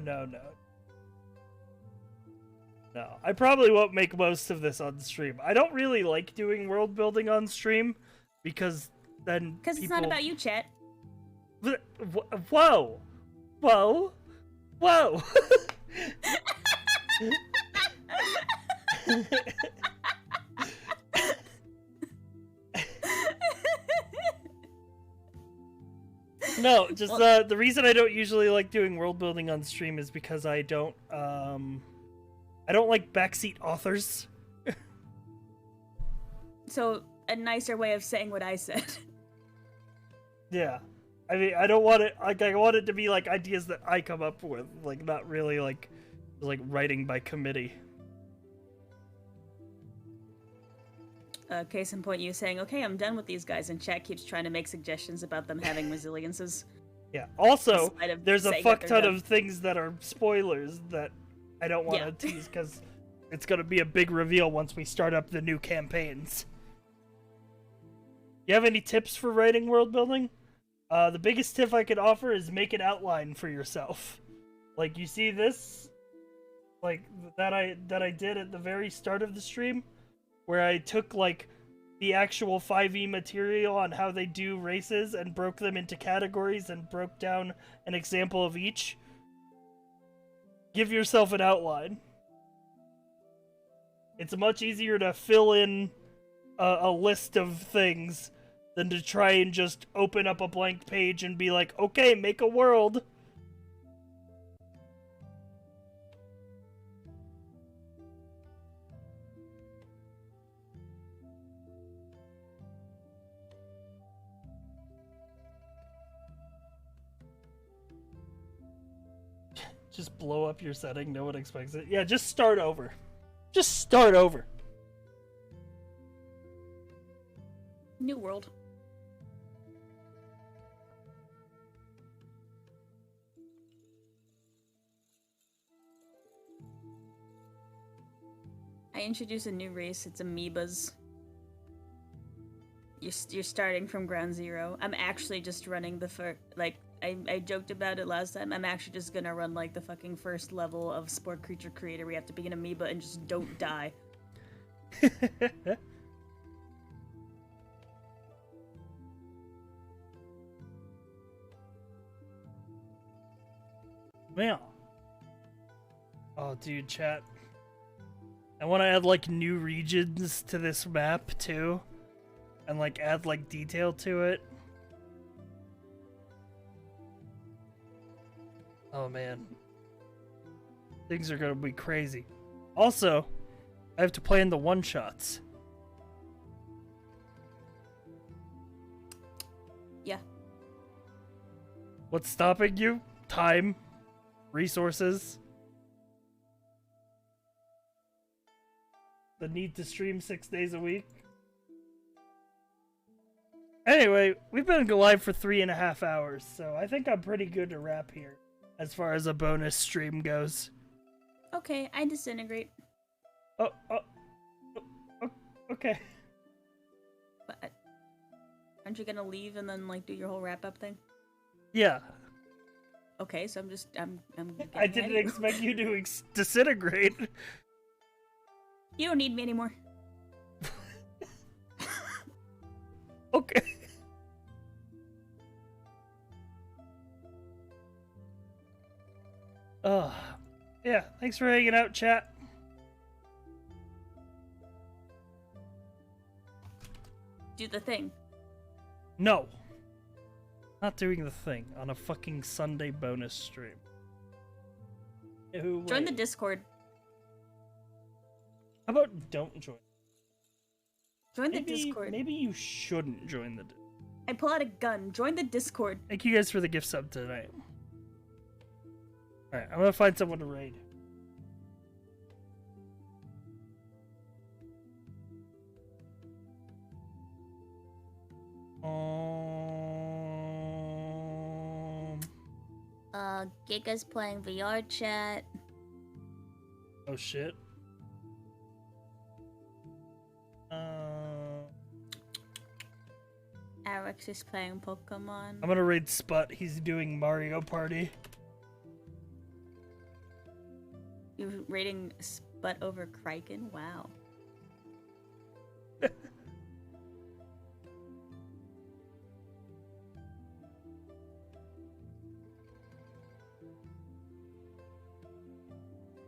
No, I probably won't make most of this on stream. I don't really like doing world building on stream because then Because it's not about you, chat. Whoa. No, just the reason I don't usually like doing world building on stream is because I don't like backseat authors. So, a nicer way of saying what I said. Yeah. I mean, I don't want it, like, I want it to be, like, ideas that I come up with, like, not really, like writing by committee. Case in point, you saying, okay, I'm done with these guys, and chat keeps trying to make suggestions about them having resiliences. Yeah. Also, there's a fuck ton done. of things that are spoilers that I don't want to tease, because it's going to be a big reveal once we start up the new campaigns. You have any tips for writing world building? The biggest tip I could offer is make an outline for yourself. Like, you see this? Like, that I did at the very start of the stream? Where I took, like, the actual 5e material on how they do races and broke them into categories and broke down an example of each. Give yourself an outline. It's much easier to fill in a list of things than to try and just open up a blank page and be like, okay, make a world. Just blow up your setting. No one expects it. Yeah, just start over. Just start over. New world. I introduce a new race. It's amoebas. You're starting from ground zero. I'm actually just running the first, like, I joked about it last time. I'm actually just gonna run, like, the fucking first level of Spore Creature Creator. We have to be an amoeba and just don't die. Man. Oh, dude, chat. I want to add, like, new regions to this map, too. And, like, add, like, detail to it. Oh, man. Things are gonna be crazy. Also, I have to plan the one-shots. Yeah. What's stopping you? Time. Resources. The need to stream 6 days a week. Anyway, we've been live for 3.5 hours, so I think I'm pretty good to wrap here as far as a bonus stream goes. Okay, I disintegrate. Okay. But aren't you gonna leave and then, like, do your whole wrap-up thing? Yeah. Okay, so I'm I didn't expect you to disintegrate. You don't need me anymore. Okay. Yeah, thanks for hanging out, chat. Do the thing. No. Not doing the thing on a fucking Sunday bonus stream. No Join way. the Discord. How about don't join? Join the Discord. Maybe you shouldn't join the Discord. I pull out a gun. Join the Discord. Thank you guys for the gift sub tonight. Alright, I'm gonna find someone to raid. Giga's playing VR chat. Oh shit. Alex is playing Pokemon. I'm gonna raid Sput. He's doing Mario Party. You're rating Sput over Kraken? Wow.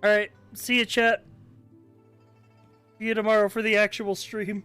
Alright, see you, chat. See you tomorrow for the actual stream.